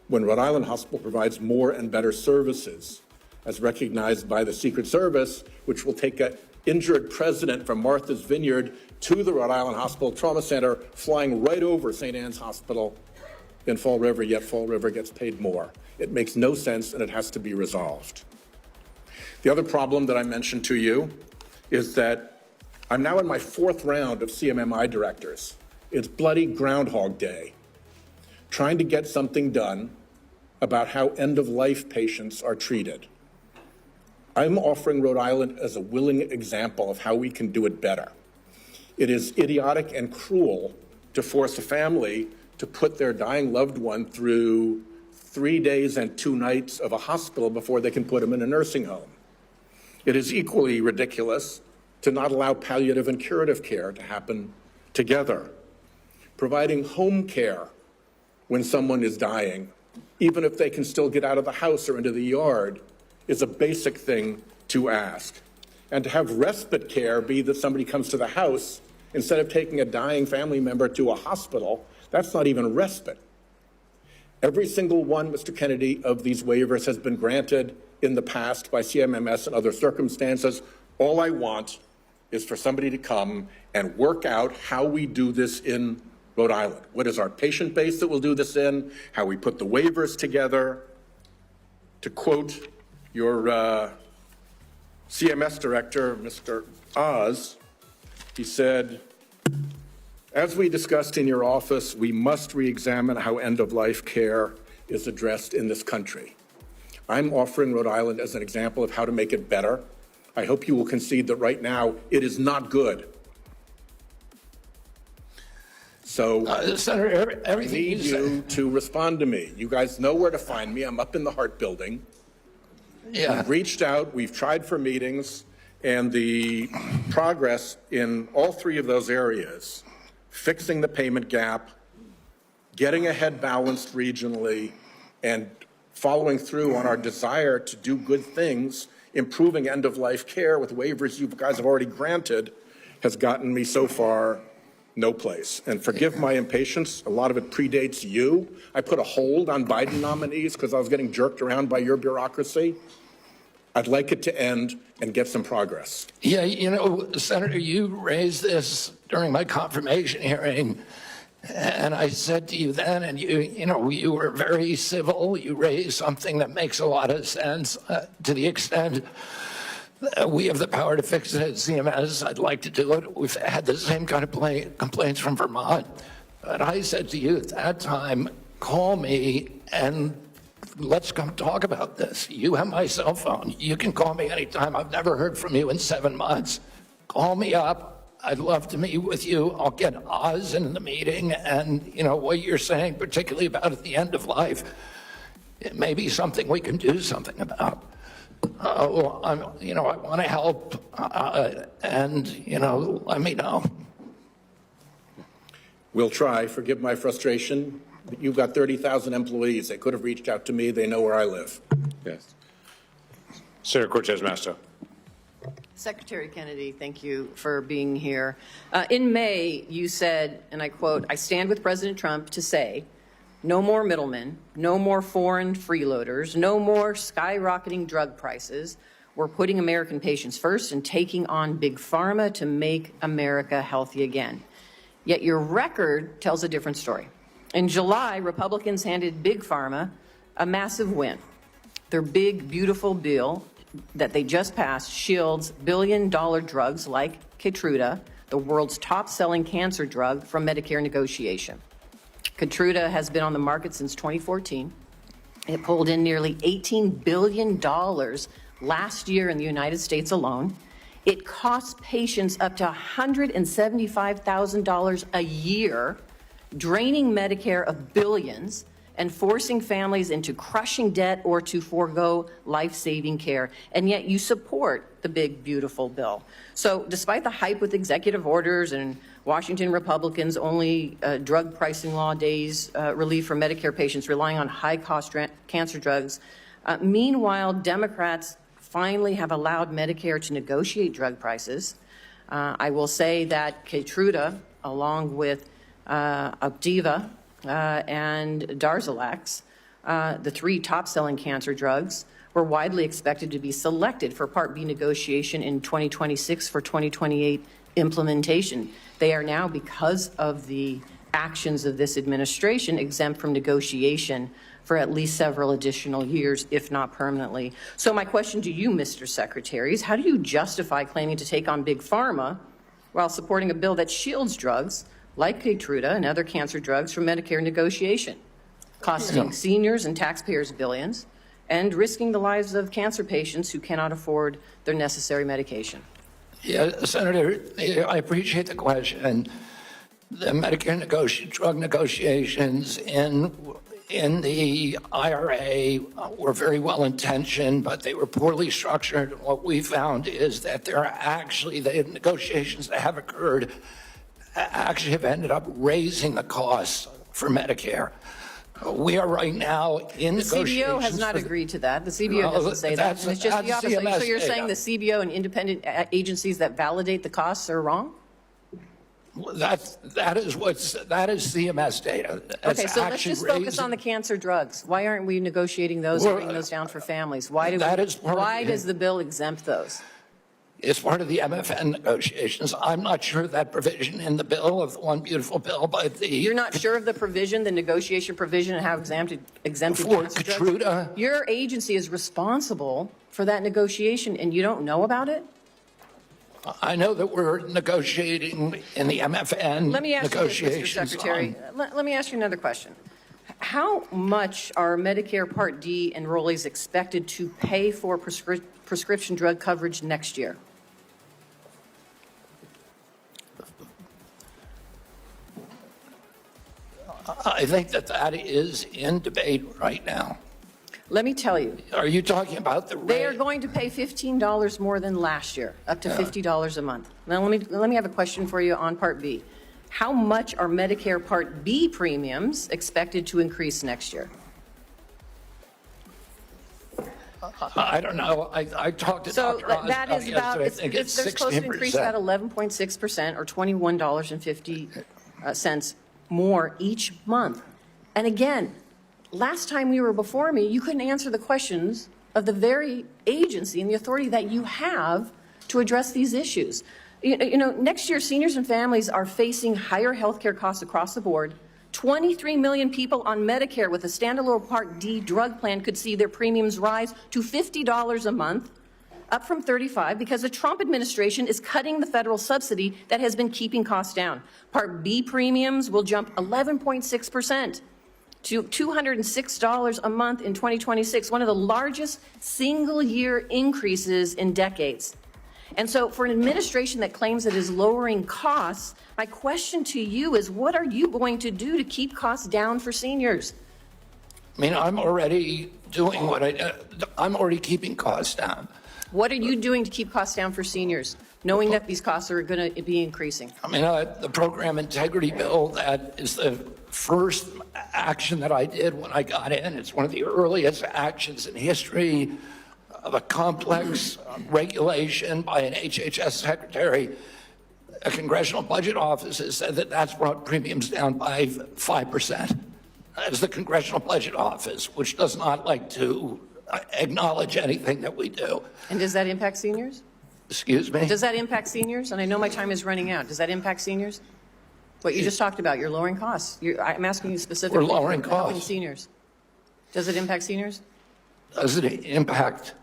Speaker 6: when Rhode Island Hospital provides more and better services, as recognized by the Secret Service, which will take an injured president from Martha's Vineyard to the Rhode Island Hospital Trauma Center, flying right over St. Anne's Hospital in Fall River, yet Fall River gets paid more. It makes no sense, and it has to be resolved. The other problem that I mentioned to you is that I'm now in my 4th round of CMMI directors. It's bloody Groundhog Day, trying to get something done about how end-of-life patients are treated. I'm offering Rhode Island as a willing example of how we can do it better. It is idiotic and cruel to force a family to put their dying loved one through 3 days and 2 nights of a hospital before they can put them in a nursing home. It is equally ridiculous to not allow palliative and curative care to happen together. Providing home care when someone is dying, even if they can still get out of the house or into the yard, is a basic thing to ask. And to have respite care be that somebody comes to the house instead of taking a dying family member to a hospital, that's not even respite. Every single one, Mr. Kennedy, of these waivers has been granted in the past by CMMS and other circumstances. All I want
Speaker 15: is for somebody to come and work out how we do this in Rhode Island. What is our patient base that we'll do this in, how we put the waivers together. To quote your CMS director, Mr. Oz, he said, as we discussed in your office, we must re-examine how end-of-life care is addressed in this country. I'm offering Rhode Island as an example of how to make it better. I hope you will concede that right now it is not good. So
Speaker 4: Senator,
Speaker 15: I need you to respond to me. You guys know where to find me. I'm up in the Hart Building.
Speaker 4: Yeah.
Speaker 15: We've reached out, we've tried for meetings, and the progress in all three of those areas, fixing the payment gap, getting ahead balanced regionally, and following through on our desire to do good things, improving end-of-life care with waivers you guys have already granted, has gotten me so far no place. And forgive my impatience, a lot of it predates you. I put a hold on Biden nominees because I was getting jerked around by your bureaucracy. I'd like it to end and get some progress.
Speaker 4: Yeah, you know, Senator, you raised this during my confirmation hearing, and I said to you then, and you were very civil. You raised something that makes a lot of sense to the extent that we have the power to fix it at CMS. I'd like to do it. We've had the same kind of complaints from Vermont. But I said to you at that time, call me and let's come talk about this. You have my cell phone. You can call me anytime. I've never heard from you in 7 months. Call me up. I'd love to meet with you. I'll get Oz in the meeting, and what you're saying, particularly about at the end of life, it may be something we can do something about. I want to help, and let me know.
Speaker 15: We'll try. Forgive my frustration. You've got 30,000 employees. They could have reached out to me. They know where I live.
Speaker 11: Yes. Senator Cortez Masto.
Speaker 16: Secretary Kennedy, thank you for being here. In May, you said, and I quote, "I stand with President Trump to say, no more middlemen, no more foreign freeloaders, no more skyrocketing drug prices. We're putting American patients first and taking on big pharma to make America healthy again." Yet your record tells a different story. In July, Republicans handed Big Pharma a massive win. Their big, beautiful bill that they just passed shields billion-dollar drugs like Keytruda, the world's top-selling cancer drug, from Medicare negotiation. Keytruda has been on the market since 2014. It pulled in nearly $18 billion last year in the United States alone. It costs patients up to $175,000 a year, draining Medicare of billions and forcing families into crushing debt or to forego life-saving care. And yet you support the big, beautiful bill. So despite the hype with executive orders and Washington Republicans only drug pricing law days relief for Medicare patients relying on high-cost cancer drugs, meanwhile, Democrats finally have allowed Medicare to negotiate drug prices. I will say that Keytruda, along with Opdivo and Darzalex, the three top-selling cancer drugs, were widely expected to be selected for Part B negotiation in 2026 for 2028 implementation. They are now, because of the actions of this administration, exempt from negotiation for at least several additional years, if not permanently. So my question to you, Mr. Secretary, is how do you justify claiming to take on Big Pharma while supporting a bill that shields drugs like Keytruda and other cancer drugs from Medicare negotiation, costing seniors and taxpayers billions, and risking the lives of cancer patients who cannot afford their necessary medication?
Speaker 4: Yeah, Senator, I appreciate the question. The Medicare drug negotiations in the IRA were very well intentioned, but they were poorly structured. What we found is that there are actually, the negotiations that have occurred actually have ended up raising the costs for Medicare. We are right now in negotiations.
Speaker 16: The CBO has not agreed to that. The CBO doesn't say that. It's just the opposite. So you're saying the CBO and independent agencies that validate the costs are wrong?
Speaker 4: That is CMS data.
Speaker 16: Okay, so let's just focus on the cancer drugs. Why aren't we negotiating those and bringing those down for families? Why does the bill exempt those?
Speaker 4: is part of the MFN negotiations. I'm not sure that provision in the bill, of the one beautiful bill by the...
Speaker 16: You're not sure of the provision, the negotiation provision, and how exempted
Speaker 4: For
Speaker 16: cancer drugs?
Speaker 4: Keytruda.
Speaker 16: Your agency is responsible for that negotiation, and you don't know about it?
Speaker 4: I know that we're negotiating in the MFN
Speaker 16: Let me ask you this, Mr.
Speaker 4: negotiations.
Speaker 16: Secretary. Let me ask you another question. How much are Medicare Part D enrollees expected to pay for prescription drug coverage next year?
Speaker 4: I think that is in debate right now.
Speaker 16: Let me tell you.
Speaker 4: Are you talking about the rate?
Speaker 16: They are going to pay $15 more than last year, up to $50 a month. Now, let me have a question for you on Part B. How much are Medicare Part B premiums expected to increase next year?
Speaker 4: I don't know. I talked to Dr. Oz
Speaker 16: that is about,
Speaker 4: I think it's
Speaker 16: they're supposed to increase about
Speaker 4: 16%.
Speaker 16: 11.6% or $21.50 more each month. And again, last time we were before me, you couldn't answer the questions of the very agency and the authority that you have to address these issues. You know, next year, seniors and families are facing higher health care costs across the board. 23 million people on Medicare with a standalone Part D drug plan could see their premiums rise to $50 a month, up from $35, because the Trump administration is cutting the federal subsidy that has been keeping costs down. Part B premiums will jump 11.6% to $206 a month in 2026, one of the largest single-year increases in decades. And so for an administration that claims it is lowering costs, my question to you is, what are you going to do to keep costs down for seniors?
Speaker 4: I mean, I'm already doing I'm already keeping costs down.
Speaker 16: What are you doing to keep costs down for seniors, knowing that these costs are going to be increasing?
Speaker 4: I mean, the program integrity bill, that is the first action that I did when I got in. It's one of the earliest actions in history of a complex regulation by an HHS secretary. A Congressional Budget Office has said that that's brought premiums down by 5%. That is the Congressional Budget Office, which does not like to acknowledge anything that we do.
Speaker 16: And does that impact seniors?
Speaker 4: Excuse me?
Speaker 16: Does that impact seniors? And I know my time is running out. Does that impact seniors? What you just talked about, you're lowering costs. I'm asking you specifically.
Speaker 4: We're lowering
Speaker 16: for helping
Speaker 4: costs.
Speaker 16: Seniors. Does it impact seniors?
Speaker 4: Does it impact?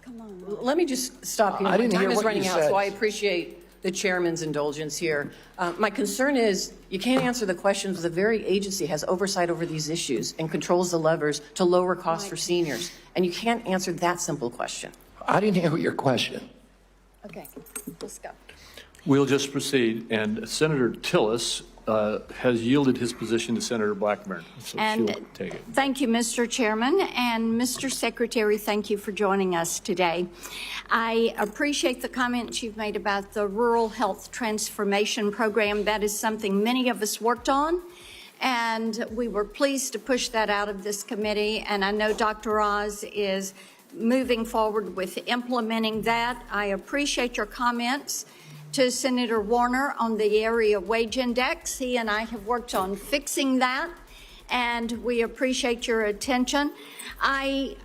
Speaker 16: Come on. Let me just stop you.
Speaker 4: I
Speaker 16: My
Speaker 4: didn't
Speaker 16: time
Speaker 4: hear
Speaker 16: is
Speaker 4: what
Speaker 16: running
Speaker 4: you
Speaker 16: out,
Speaker 4: said.
Speaker 16: so I appreciate the chairman's indulgence here. My concern is you can't answer the questions. The very agency has oversight over these issues and controls the levers to lower costs for seniors. And you can't answer that simple question.
Speaker 4: I didn't hear your question.
Speaker 9: Okay, let's go.
Speaker 2: We'll just proceed. And Senator Tillis has yielded his position to Senator Blackburn. So
Speaker 17: And
Speaker 2: she'll take it.
Speaker 17: thank you, Mr. Chairman, and Mr. Secretary, thank you for joining us today. I appreciate the comments you've made about the Rural Health Transformation Program. That is something many of us worked on, and we were pleased to push that out of this committee, and I know Dr. Oz is moving forward with implementing that. I appreciate your comments to Senator Warner on the area wage index. He and I have worked on fixing that, and we appreciate your attention. I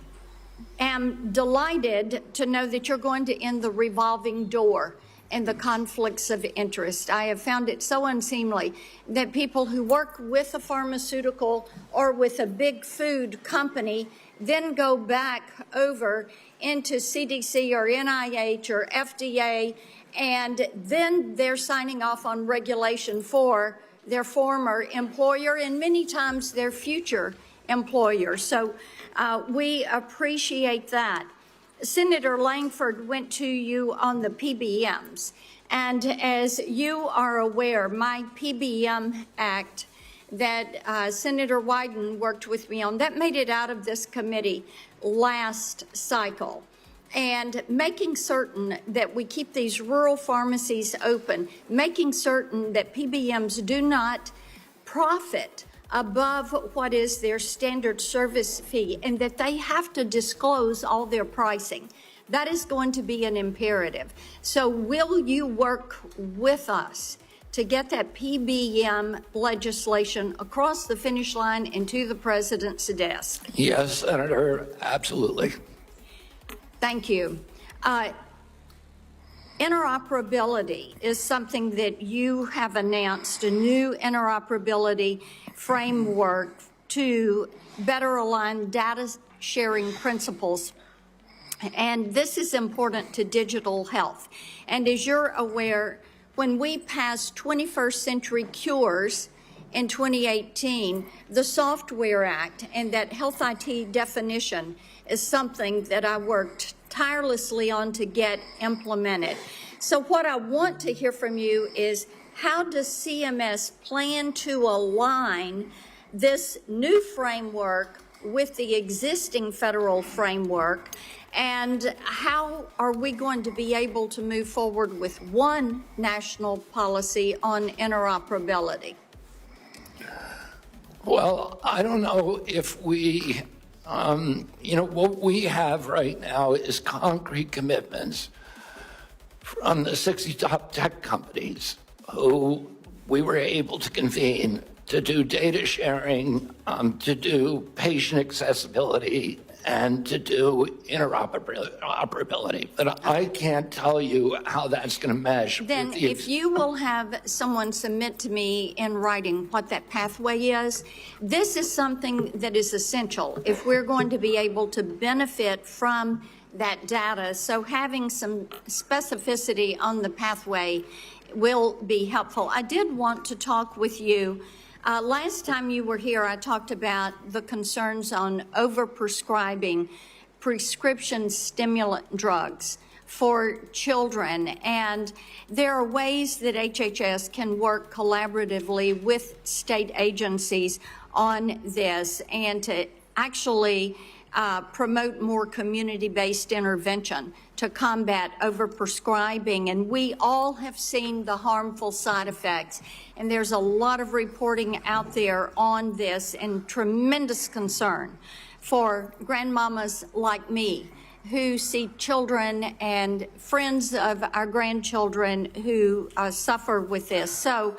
Speaker 17: am delighted to know that you're going to end the revolving door and the conflicts of interest. I have found it so unseemly that people who work with a pharmaceutical or with a big food company then go back over into CDC or NIH or FDA, and then they're signing off on regulation for their former employer and many times their future employer. So we appreciate that. Senator Langford went to you on the PBMs, and as you are aware, my PBM Act that Senator Wyden worked with me on, that made it out of this committee last cycle. And making certain that we keep these rural pharmacies open, making certain that PBMs do not profit above what is their standard service fee, and that they have to disclose all their pricing. That is going to be an imperative. So will you work with us to get that PBM legislation across the finish line and to the president's desk?
Speaker 4: Yes, Senator, absolutely.
Speaker 17: Thank you. Interoperability is something that you have announced, a new interoperability framework to better align data sharing principles. And this is important to digital health. And as you're aware, when we passed 21st Century Cures in 2018, the Software Act and that Health IT definition is something that I worked tirelessly on to get implemented. So what I want to hear from you is, how does CMS plan to align this new framework with the existing federal framework, and how are we going to be able to move forward with one national policy on interoperability?
Speaker 4: Well, I don't know if we, what we have right now is concrete commitments from the 60 top tech companies who we were able to convene to do data sharing, to do patient accessibility, and to do interoperability. But I can't tell you how that's going to mesh.
Speaker 17: Then if you will have someone submit to me in writing what that pathway is, this is something that is essential if we're going to be able to benefit from that data. So having some specificity on the pathway will be helpful. I did want to talk with you. Last time you were here, I talked about the concerns on overprescribing prescription stimulant drugs for children. And there are ways that HHS can work collaboratively with state agencies on this and to actually promote more community-based intervention to combat overprescribing. And we all have seen the harmful side effects. And there's a lot of reporting out there on this, and tremendous concern for grandmamas like me who see children and friends of our grandchildren who suffer with this. So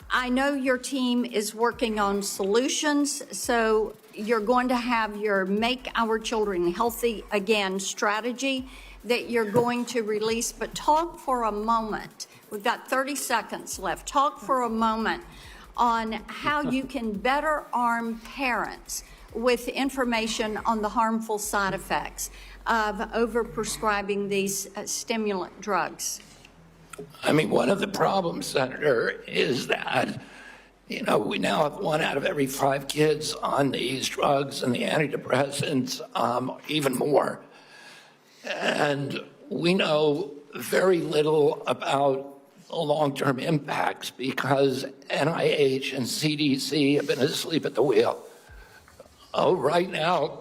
Speaker 17: I know your team is working on solutions. So you're going to have your Make Our Children Healthy Again strategy that you're going to release. But talk for a moment. We've got 30 seconds left. Talk for a moment on how you can better arm parents with information on the harmful side effects of overprescribing these stimulant drugs.
Speaker 4: I mean, one of the problems, Senator, is that, we now have 1 out of every 5 kids on these drugs and the antidepressants, even more. And we know very little about the long-term impacts because NIH and CDC have been asleep at the wheel. Right now,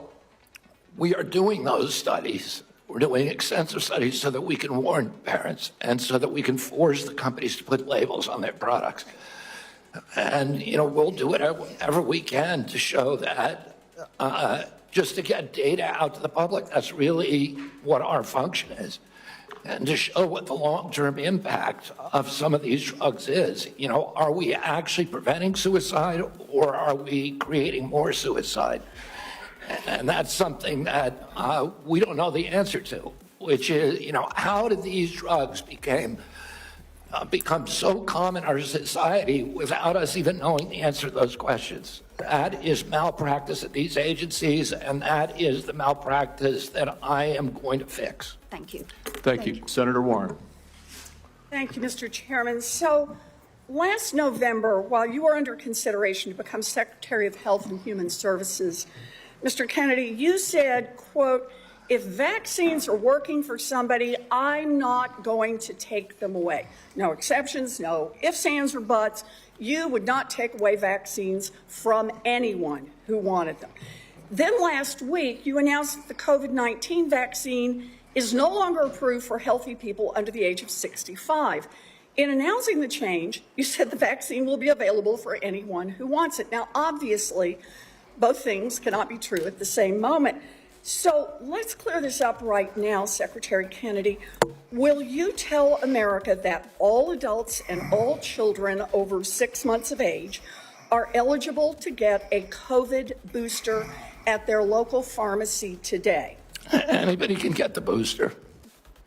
Speaker 4: we are doing those studies. We're doing extensive studies so that we can warn parents and so that we can force the companies to put labels on their products. And, we'll do whatever we can to show that, just to get data out to the public. That's really what our function is. And to show what the long-term impact of some of these drugs is. Are we actually preventing suicide, or are we creating more suicide? And that's something that we don't know the answer to, which is, how did these drugs become so common in our society without us even knowing the answer to those questions? That is malpractice at these agencies, and that is the malpractice that I am going to fix.
Speaker 17: Thank you.
Speaker 2: Thank you. Senator Warren.
Speaker 18: Thank you, Mr. Chairman. So last November, while you were under consideration to become Secretary of Health and Human Services, Mr. Kennedy, you said, quote, "If vaccines are working for somebody, I'm not going to take them away." No exceptions, no ifs, ands, or buts. You would not take away vaccines from anyone who wanted them. Then last week, you announced that the COVID-19 vaccine is no longer approved for healthy people under the age of 65. In announcing the change, you said the vaccine will be available for anyone who wants it. Now, obviously, both things cannot be true at the same moment. So let's clear this up right now, Secretary Kennedy. Will you tell America that all adults and all children over 6 months of age are eligible to get a COVID booster at their local pharmacy today?
Speaker 4: Anybody can get the booster.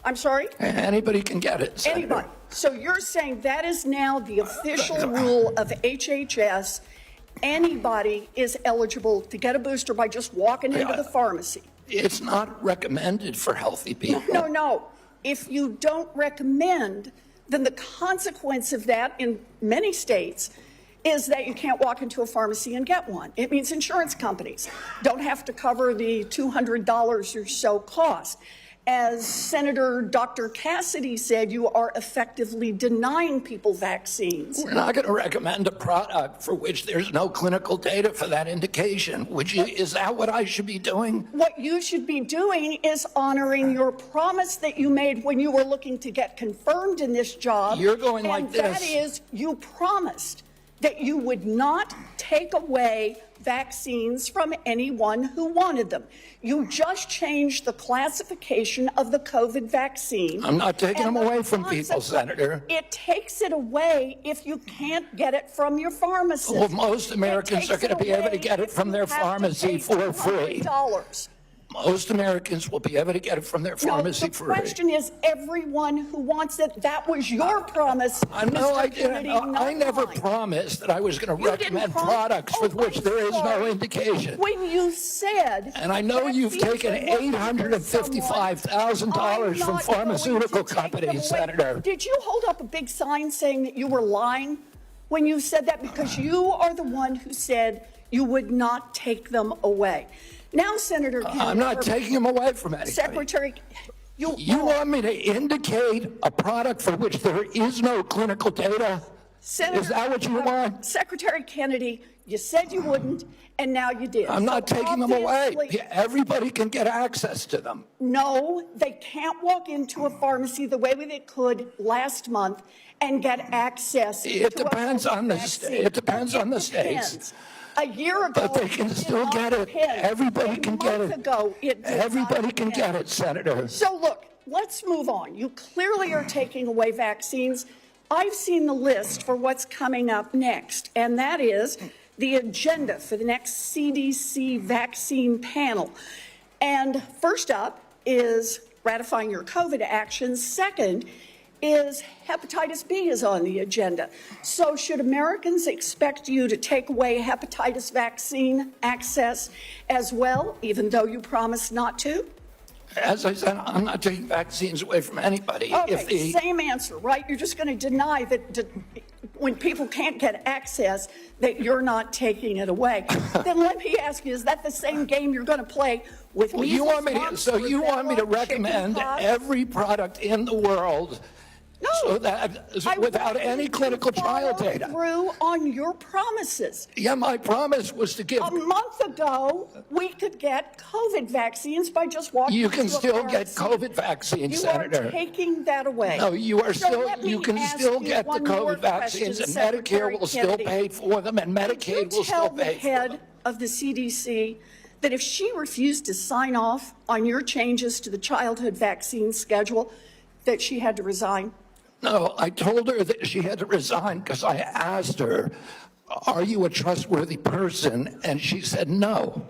Speaker 18: I'm sorry?
Speaker 4: Anybody can get it, Senator.
Speaker 18: Anybody. So you're saying that is now the official rule of HHS. Anybody is eligible to get a booster by just walking into the pharmacy.
Speaker 4: It's not recommended for healthy people.
Speaker 18: No. If you don't recommend, then the consequence of that in many states is that you can't walk into a pharmacy and get one. It means insurance companies don't have to cover the $200 or so cost. As Senator Dr. Cassidy said, you are effectively denying people vaccines.
Speaker 4: We're not going to recommend a product for which there's no clinical data for that indication. Is that what I should be doing?
Speaker 18: What you should be doing is honoring your promise that you made when you were looking to get confirmed in this job.
Speaker 4: You're going like this.
Speaker 18: And that is, you promised that you would not take away vaccines from anyone who wanted them. You just changed the classification of the COVID vaccine.
Speaker 4: I'm not taking them away from people, Senator.
Speaker 18: It takes it away if you can't get it from your pharmacist.
Speaker 4: Well, most Americans are going to be able to get it from their pharmacy for free. Most Americans will be able to get it from their pharmacy for free.
Speaker 18: The question is, everyone who wants it, that was your promise.
Speaker 4: I never promised that I was going to recommend products with which there is no indication.
Speaker 18: When you said...
Speaker 4: And I know you've taken $855,000 from pharmaceutical companies, Senator.
Speaker 18: Did you hold up a big sign saying that you were lying when you said that? Because you are the one who said you would not take them away. Now, Senator Kennedy,
Speaker 4: I'm not taking them away from anybody.
Speaker 18: Secretary,
Speaker 4: you want me to indicate a product for which there is no clinical data?
Speaker 18: Senator,
Speaker 4: is that what you want?
Speaker 18: Secretary Kennedy, you said you wouldn't, and now you did.
Speaker 4: I'm not taking them away. Everybody can get access to them.
Speaker 18: No, they can't walk into a pharmacy the way they could last month and get access.
Speaker 4: It depends on the state. It depends on the states.
Speaker 18: A year ago,
Speaker 4: but they can still get it. Everybody can get it. Everybody can get it, Senator.
Speaker 18: So look, let's move on. You clearly are taking away vaccines. I've seen the list for what's coming up next, and that is the agenda for the next CDC vaccine panel. And first up is ratifying your COVID actions. Second is hepatitis B is on the agenda. So should Americans expect you to take away hepatitis vaccine access as well, even though you promised not to?
Speaker 4: As I said, I'm not taking vaccines away from anybody.
Speaker 18: Okay, same answer, right? You're just going to deny that when people can't get access, that you're not taking it away. Then let me ask you, is that the same game you're going to play with me?
Speaker 4: You want me to recommend every product in the world?
Speaker 18: No,
Speaker 4: so that without any clinical trial data.
Speaker 18: Through on your promises.
Speaker 4: Yeah, my promise was to give.
Speaker 18: A month ago, we could get COVID vaccines by just walking.
Speaker 4: You can still get COVID vaccines, Senator.
Speaker 18: You are taking that away.
Speaker 4: No, you are still. You can still get the COVID vaccines, and Medicare will still pay for them, and Medicaid will still pay for them.
Speaker 18: Tell the head of the CDC that if she refused to sign off on your changes to the childhood vaccine schedule, that she had to resign.
Speaker 4: No, I told her that she had to resign because I asked her, are you a trustworthy person? And she said no.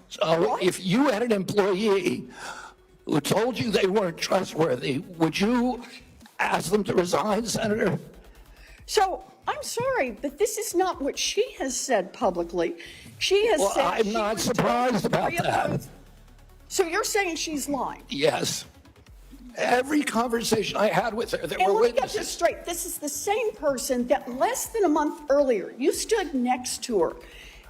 Speaker 4: So if you had an employee who told you they weren't trustworthy, would you ask them to resign, Senator?
Speaker 18: So I'm sorry, but this is not what she has said publicly. She has said
Speaker 4: I'm not surprised about that.
Speaker 18: So you're saying she's lying?
Speaker 4: Yes. Every conversation I had with her, there were
Speaker 18: witnesses. And let me get this straight. This is the same person that less than a month earlier, you stood next to her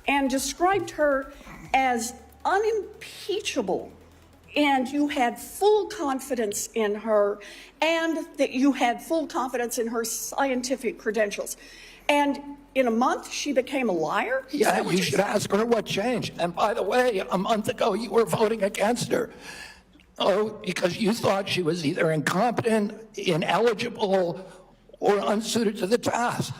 Speaker 18: and described her as unimpeachable, and you had full confidence in her, and that you had full confidence in her scientific credentials. And in a month, she became a liar?
Speaker 4: Yeah, you should ask her what changed. And by the way, a month ago, you were voting against her. Oh, because you thought she was either incompetent, ineligible, or unsuited to the task.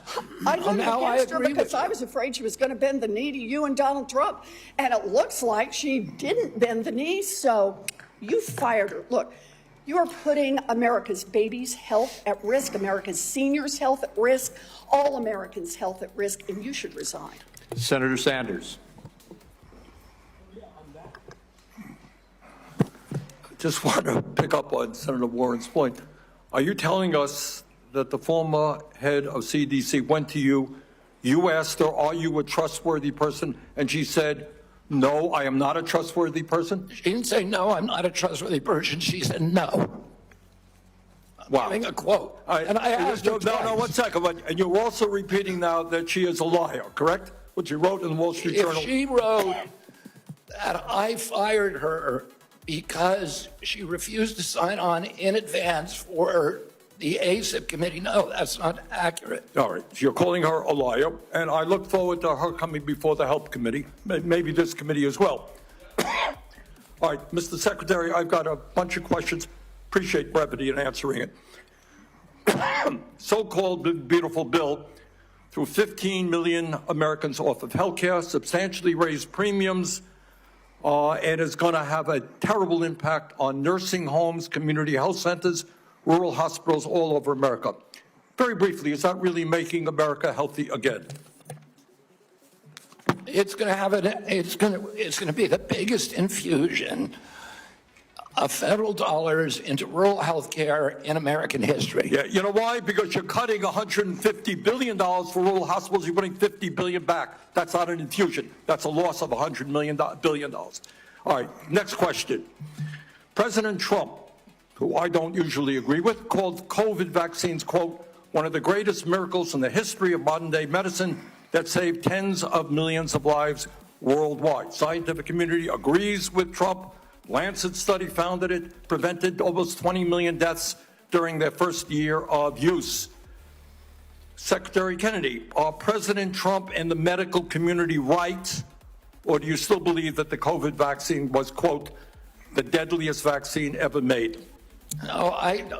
Speaker 18: I voted against her because I was afraid she was going to bend the knee to you and Donald Trump. And it looks like she didn't bend the knee, so you fired her. Look, you are putting America's babies' health at risk, America's seniors' health at risk, all Americans' health at risk, and you should resign.
Speaker 2: Senator Sanders.
Speaker 15: just want to pick up on Senator Warren's point. Are you telling us that the former head of CDC went to you, you asked her, are you a trustworthy person? And she said, no, I am not a trustworthy person?
Speaker 4: She didn't say, no, I'm not a trustworthy person. She said, no.
Speaker 15: Wow.
Speaker 4: Giving a quote. And I asked her twice.
Speaker 15: No, 1 second. And you're also repeating now that she is a liar, correct? What you wrote in the Wall Street Journal.
Speaker 4: If she wrote that I fired her because she refused to sign on in advance for the ACIP committee, no, that's not accurate.
Speaker 15: All right, so you're calling her a liar, and I look forward to her coming before the Health Committee, maybe this committee as well. All right, Mr. Secretary, I've got a bunch of questions. Appreciate brevity in answering it. So-called big, beautiful bill threw 15 million Americans off of health care, substantially raised premiums, and is going to have a terrible impact on nursing homes, community health centers, rural hospitals all over America. Very briefly, is that really making America healthy again?
Speaker 4: It's going to have it's going to be the biggest infusion of federal dollars into rural health care in American history.
Speaker 15: Yeah, you know why? Because you're cutting $150 billion for rural hospitals. You're putting $50 billion back. That's not an infusion. That's a loss of $100 billion. All right, next question. President Trump, who I don't usually agree with, called COVID vaccines, quote, one of the greatest miracles in the history of modern-day medicine that saved tens of millions of lives worldwide. Scientific community agrees with Trump. Lancet study found that it prevented almost 20 million deaths during their first year of use. Secretary Kennedy, are President Trump and the medical community right, or do you still believe that the COVID vaccine was, quote, the deadliest vaccine ever made?
Speaker 4: No,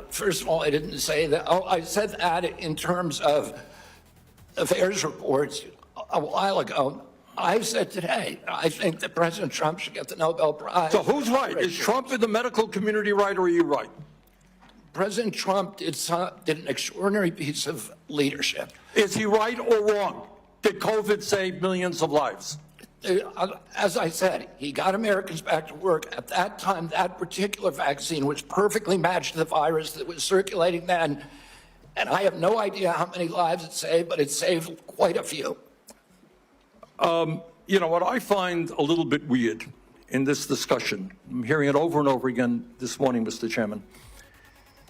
Speaker 4: first of all, I didn't say that. Oh, I said that in terms of affairs reports a while ago. I said today, I think that President Trump should get the Nobel Prize.
Speaker 15: So who's right? Is Trump in the medical community right, or are you right?
Speaker 4: President Trump did an extraordinary piece of leadership.
Speaker 15: Is he right or wrong? Did COVID save millions of lives?
Speaker 4: As I said, he got Americans back to work. At that time, that particular vaccine was perfectly matched to the virus that was circulating then. And I have no idea how many lives it saved, but it saved quite a few.
Speaker 15: You know, what I find a little bit weird in this discussion, I'm hearing it over and over again this morning, Mr. Chairman,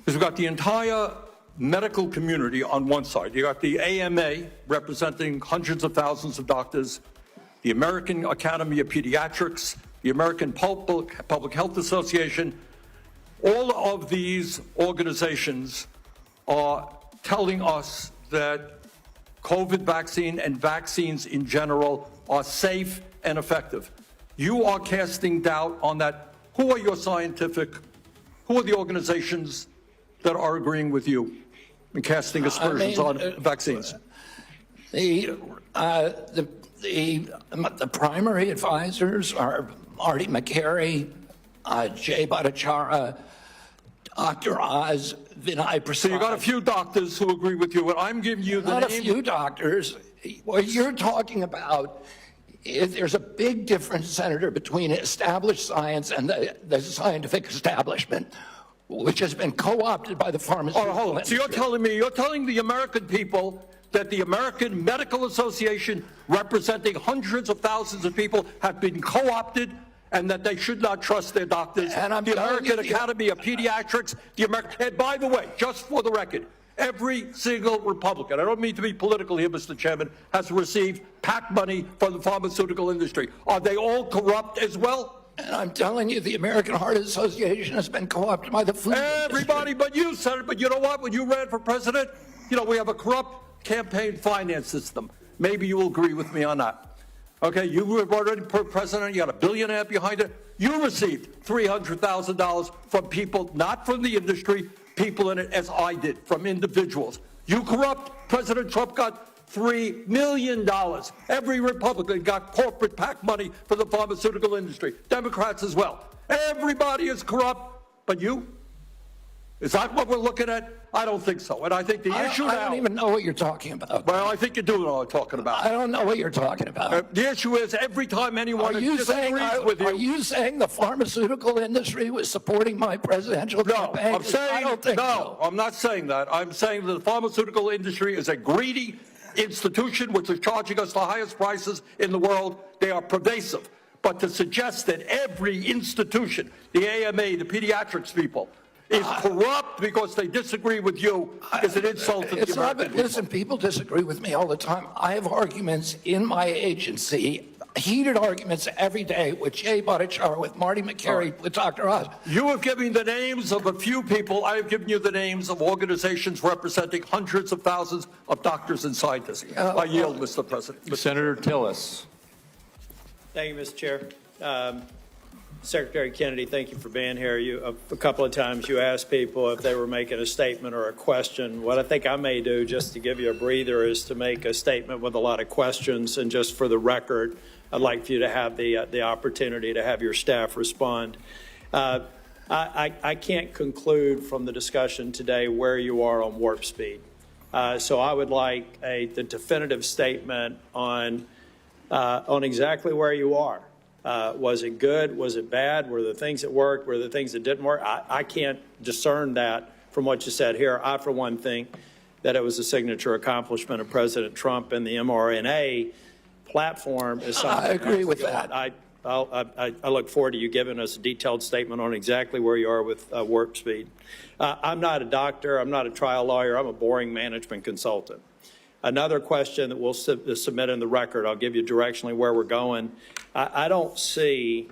Speaker 15: is we've got the entire medical community on one side. You got the AMA representing hundreds of thousands of doctors, the American Academy of Pediatrics, the American Public Health Association. All of these organizations are telling us that COVID vaccine and vaccines in general are safe and effective. You are casting doubt on that. Who are who are the organizations that are agreeing with you and casting aspersions on vaccines?
Speaker 4: The primary advisors are Marty McCary, Jay Bhattacharya, Dr. Oz, Vinay Prasad.
Speaker 15: So you got a few doctors who agree with you, and I'm giving you the
Speaker 4: Not
Speaker 15: name.
Speaker 4: a few doctors. What you're talking about is there's a big difference, Senator, between established science and the scientific establishment, which has been co-opted by the pharmaceutical industry.
Speaker 15: So you're telling the American people that the American Medical Association, representing hundreds of thousands of people, have been co-opted and that they should not trust their doctors.
Speaker 4: And
Speaker 15: the American Academy of Pediatrics, and by the way, just for the record, every single Republican, I don't mean to be political here, Mr. Chairman, has received PAC money from the pharmaceutical industry. Are they all corrupt as well?
Speaker 4: And I'm telling you, the American Heart Association has been co-opted by the food
Speaker 15: Everybody but you, Senator. But you know what? When you ran for president, you know, we have a corrupt campaign finance system. Maybe you will agree with me on that. Okay, you were already president, you got a billionaire behind it. You received $300,000 from people, not from the industry, people in it, as I did, from individuals. You corrupt. President Trump got $3 million. Every Republican got corporate PAC money for the pharmaceutical industry. Democrats as well. Everybody is corrupt, but you?
Speaker 6: Is that what we're looking at? I don't think so. And I think the issue now...
Speaker 4: I don't even know what you're talking about.
Speaker 6: Well, I think you do know what I'm talking about.
Speaker 4: I don't know what you're talking about.
Speaker 6: The issue is every time anyone
Speaker 4: Are you saying the pharmaceutical industry was supporting my presidential campaign?
Speaker 6: I'm saying,
Speaker 4: I don't think so.
Speaker 6: I'm not saying that. I'm saying that the pharmaceutical industry is a greedy institution which is charging us the highest prices in the world. They are pervasive. But to suggest that every institution, the AMA, the pediatrics people, is corrupt because they disagree with you is an insult to the American people.
Speaker 4: Listen, people disagree with me all the time. I have arguments in my agency, heated arguments every day with Jay Bhattacharya, with Marty McCary, with Dr. Oz.
Speaker 6: You have given the names of a few people. I have given you the names of organizations representing hundreds of thousands of doctors and scientists. I yield, Mr. President.
Speaker 2: Senator Tillis.
Speaker 19: Thank you, Mr. Chair. Secretary Kennedy, thank you for being here. A couple of times you asked people if they were making a statement or a question. What I think I may do, just to give you a breather, is to make a statement with a lot of questions. And just for the record, I'd like for you to have the opportunity to have your staff respond. I can't conclude from the discussion today where you are on warp speed. So I would like the definitive statement on exactly where you are. Was it good? Was it bad? Were there things that worked? Were there things that didn't work? I can't discern that from what you said here. I, for one, think that it was a signature accomplishment of President Trump, and the mRNA platform is something.
Speaker 4: I agree with that.
Speaker 19: I look forward to you giving us a detailed statement on exactly where you are with warp speed. I'm not a doctor. I'm not a trial lawyer. I'm a boring management consultant. Another question that we'll submit in the record, I'll give you directionally where we're going. I don't see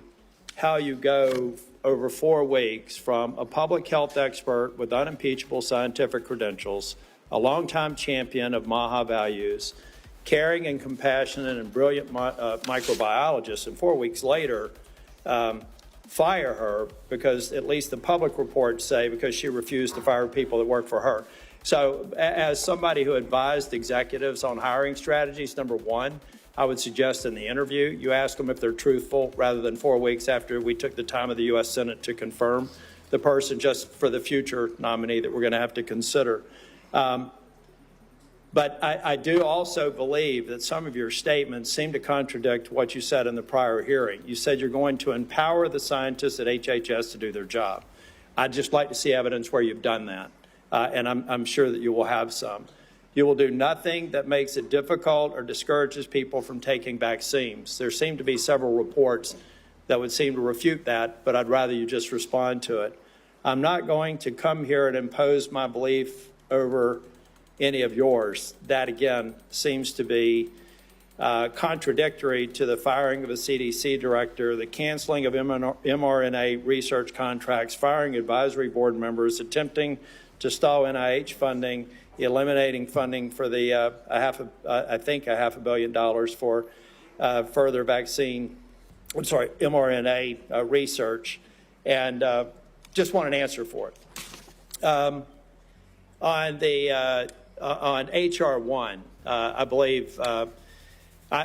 Speaker 19: how you go over 4 weeks from a public health expert with unimpeachable scientific credentials, a longtime champion of MAHA values, caring and compassionate and brilliant microbiologist, and 4 weeks later fire her because at least the public reports say because she refused to fire people that work for her. So as somebody who advised executives on hiring strategies, number one, I would suggest in the interview, you ask them if they're truthful rather than 4 weeks after we took the time of the U.S. Senate to confirm the person, just for the future nominee that we're going to have to consider. But I do also believe that some of your statements seem to contradict what you said in the prior hearing. You said you're going to empower the scientists at HHS to do their job. I'd just like to see evidence where you've done that. And I'm sure that you will have some. You will do nothing that makes it difficult or discourages people from taking vaccines. There seem to be several reports that would seem to refute that, but I'd rather you just respond to it. I'm not going to come here and impose my belief over any of yours. That, again, seems to be contradictory to the firing of a CDC director, the canceling of mRNA research contracts, firing advisory board members, attempting to stall NIH funding, eliminating funding for the I think $500 million for further mRNA research, and just want an answer for it. On H.R. 1, I believe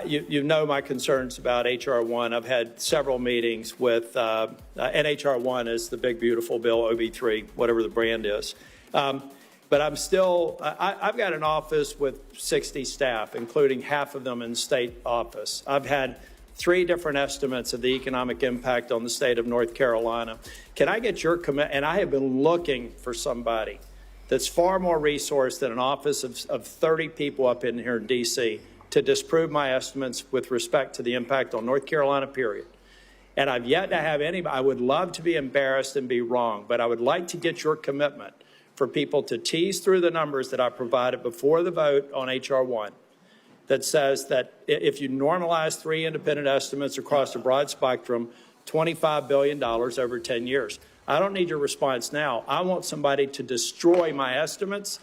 Speaker 19: you know my concerns about H.R. 1. I've had several meetings with, and H.R. 1 is the big, beautiful bill, OB3, whatever the brand is. But I'm still, I've got an office with 60 staff, including half of them in state office. I've had 3 different estimates of the economic impact on the state of North Carolina. Can I get your commitment? And I have been looking for somebody that's far more resourced than an office of 30 people up in here in D.C. to disprove my estimates with respect to the impact on North Carolina, period. And I've yet to have anybody. I would love to be embarrassed and be wrong, but I would like to get your commitment for people to tease through the numbers that I provided before the vote on H.R. 1 that says that if you normalize 3 independent estimates across a broad spectrum, $25 billion over 10 years. I don't need your response now. I want somebody to destroy my estimates,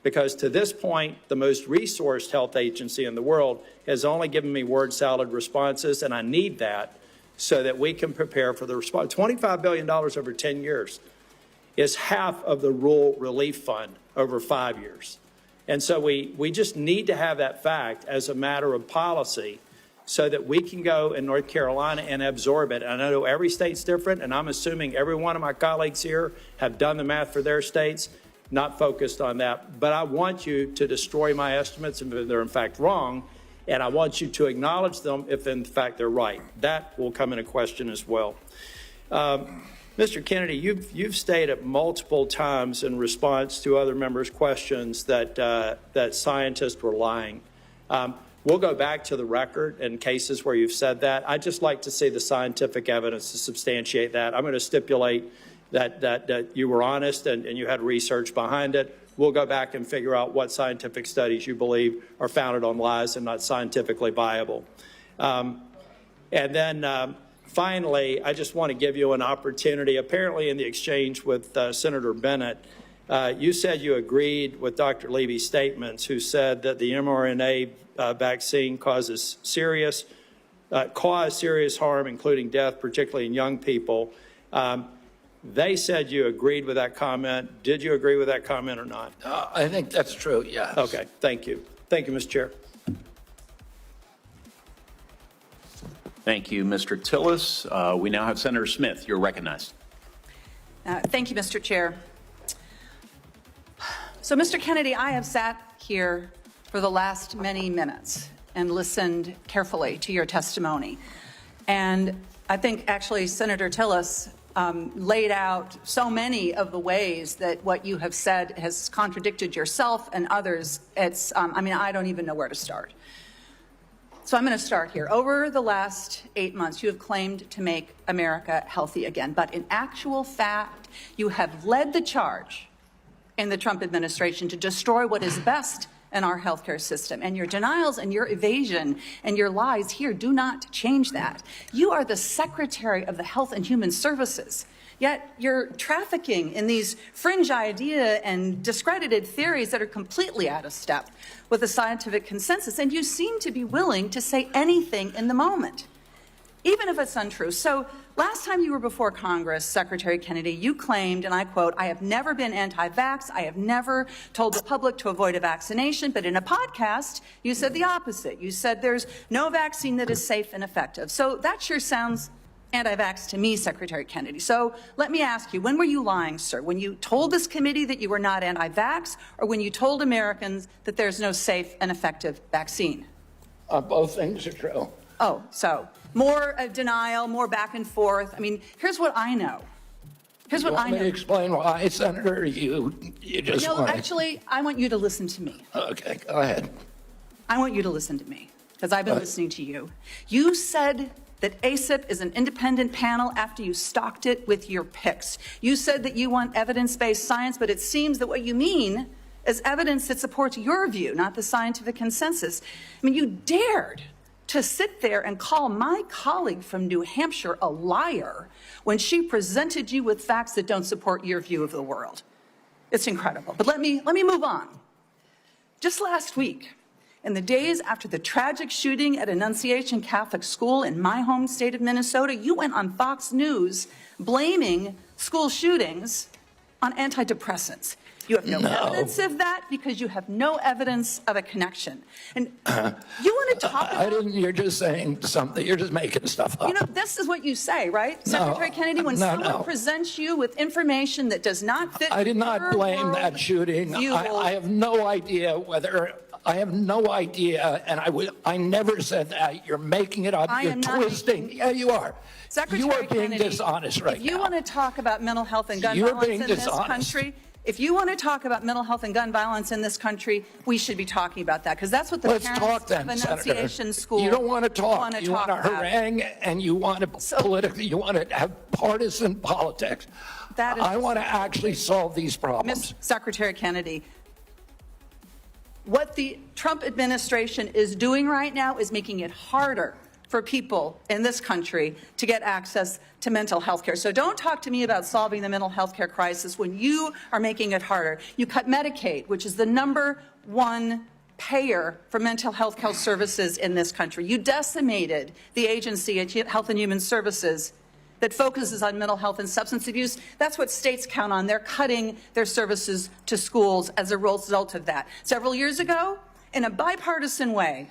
Speaker 19: because to this point, the most resourced health agency in the world has only given me word salad responses, and I need that so that we can prepare for the response. $25 billion over 10 years is half of the Rural Relief Fund over 5 years. And so we just need to have that fact as a matter of policy so that we can go in North Carolina and absorb it. And I know every state's different, and I'm assuming every one of my colleagues here have done the math for their states, not focused on that. But I want you to destroy my estimates if they're in fact wrong, and I want you to acknowledge them if in fact they're right. That will come into question as well. Mr. Kennedy, you've stated multiple times in response to other members' questions that that scientists were lying. We'll go back to the record in cases where you've said that. I'd just like to see the scientific evidence to substantiate that. I'm going to stipulate that you were honest and you had research behind it. We'll go back and figure out what scientific studies you believe are founded on lies and not scientifically viable. And then finally, I just want to give you an opportunity. Apparently in the exchange with Senator Bennett, you said you agreed with Dr. Levy's statements, who said that the mRNA vaccine caused serious harm, including death, particularly in young people. They said you agreed with that comment. Did you agree with that comment or not?
Speaker 4: I think that's true, yes.
Speaker 19: Okay, thank you. Thank you, Mr. Chair.
Speaker 20: Thank you, Mr. Tillis. We now have Senator Smith. You're recognized.
Speaker 21: Thank you, Mr. Chair. So, Mr. Kennedy, I have sat here for the last many minutes and listened carefully to your testimony. And I think actually Senator Tillis laid out so many of the ways that what you have said has contradicted yourself and others. It's, I mean, I don't even know where to start. So I'm going to start here. Over the last 8 months, you have claimed to make America healthy again. But in actual fact, you have led the charge in the Trump administration to destroy what is best in our healthcare system. And your denials and your evasion and your lies here do not change that. You are the Secretary of the Health and Human Services. Yet you're trafficking in these fringe idea and discredited theories that are completely out of step with the scientific consensus. And you seem to be willing to say anything in the moment, even if it's untrue. So last time you were before Congress, Secretary Kennedy, you claimed, and I quote, "I have never been anti-vax. I have never told the public to avoid a vaccination." But in a podcast, you said the opposite. You said there's no vaccine that is safe and effective. So that sure sounds anti-vax to me, Secretary Kennedy. So let me ask you, when were you lying, sir? When you told this committee that you were not anti-vax, or when you told Americans that there's no safe and effective vaccine?
Speaker 4: Both things are true.
Speaker 21: Oh, so more denial, more back and forth. I mean, here's what I know. Here's what I know.
Speaker 4: You want me to explain why, Senator? You just
Speaker 21: No,
Speaker 4: want
Speaker 21: actually, I want you to listen to me.
Speaker 4: Okay, go ahead.
Speaker 21: I want you to listen to me, because I've been listening to you. You said that ACIP is an independent panel after you stocked it with your picks. You said that you want evidence-based science, but it seems that what you mean is evidence that supports your view, not the scientific consensus. I mean, you dared to sit there and call my colleague from New Hampshire a liar when she presented you with facts that don't support your view of the world. It's incredible. But let me move on. Just last week, in the days after the tragic shooting at Annunciation Catholic School in my home state of Minnesota, you went on Fox News blaming school shootings on antidepressants. You have no evidence of that because you have no evidence of a connection. And you want to talk about...
Speaker 4: You're just saying something. You're just making stuff up.
Speaker 21: You know, this is what you say, right, Secretary Kennedy? When someone presents you with information that does not fit...
Speaker 4: I did not blame that shooting. I have no idea whether... I have no idea, and I never said that. You're making it up. You're twisting. Yeah, you are.
Speaker 21: Secretary
Speaker 4: you are being
Speaker 21: Kennedy,
Speaker 4: dishonest right now.
Speaker 21: If you want to talk about mental health and gun violence in this country, if you want to talk about mental health and gun violence in this country, we should be talking about that, because that's what the parents of Annunciation School
Speaker 4: You don't want to talk.
Speaker 21: want to
Speaker 4: you
Speaker 21: talk
Speaker 4: want to harangue, and you want to politically. You want to have partisan politics.
Speaker 21: That is,
Speaker 4: I want to actually solve these problems.
Speaker 21: Secretary Kennedy, what the Trump administration is doing right now is making it harder for people in this country to get access to mental health care. So don't talk to me about solving the mental health care crisis when you are making it harder. You cut Medicaid, which is the #1 payer for mental health care services in this country. You decimated the agency at Health and Human Services that focuses on mental health and substance abuse. That's what states count on. They're cutting their services to schools as a result of that. Several years ago, in a bipartisan way,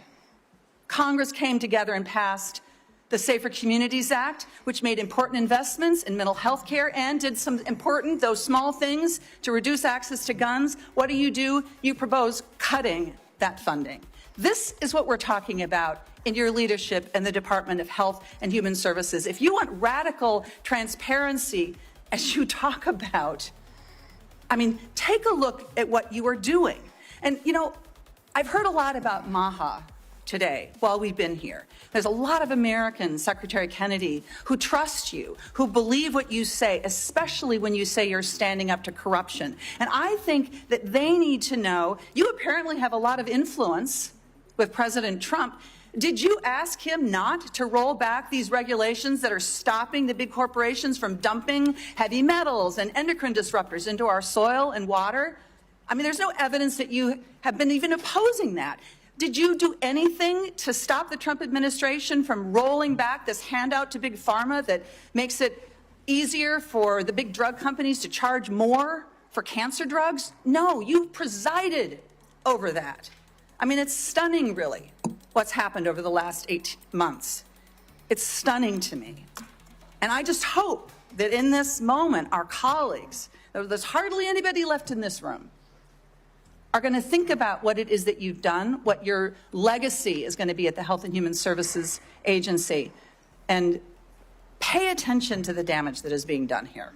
Speaker 21: Congress came together and passed the Safer Communities Act, which made important investments in mental health care and did some important, though small things, to reduce access to guns. What do? You propose cutting that funding. This is what we're talking about in your leadership in the Department of Health and Human Services. If you want radical transparency, as you talk about, I mean, take a look at what you are doing. And, you know, I've heard a lot about MAHA today while we've been here. There's a lot of Americans, Secretary Kennedy, who trust you, who believe what you say, especially when you say you're standing up to corruption. And I think that they need to know, you apparently have a lot of influence with President Trump. Did you ask him not to roll back these regulations that are stopping the big corporations from dumping heavy metals and endocrine disruptors into our soil and water? I mean, there's no evidence that you have been even opposing that. Did you do anything to stop the Trump administration from rolling back this handout to big pharma that makes it easier for the big drug companies to charge more for cancer drugs? No, you presided over that. I mean, it's stunning, really, what's happened over the last 8 months. It's stunning to me. And I just hope that in this moment, our colleagues, there's hardly anybody left in this room, are going to think about what it is that you've done, what your legacy is going to be at the Health and Human Services Agency, and pay attention to the damage that is being done here.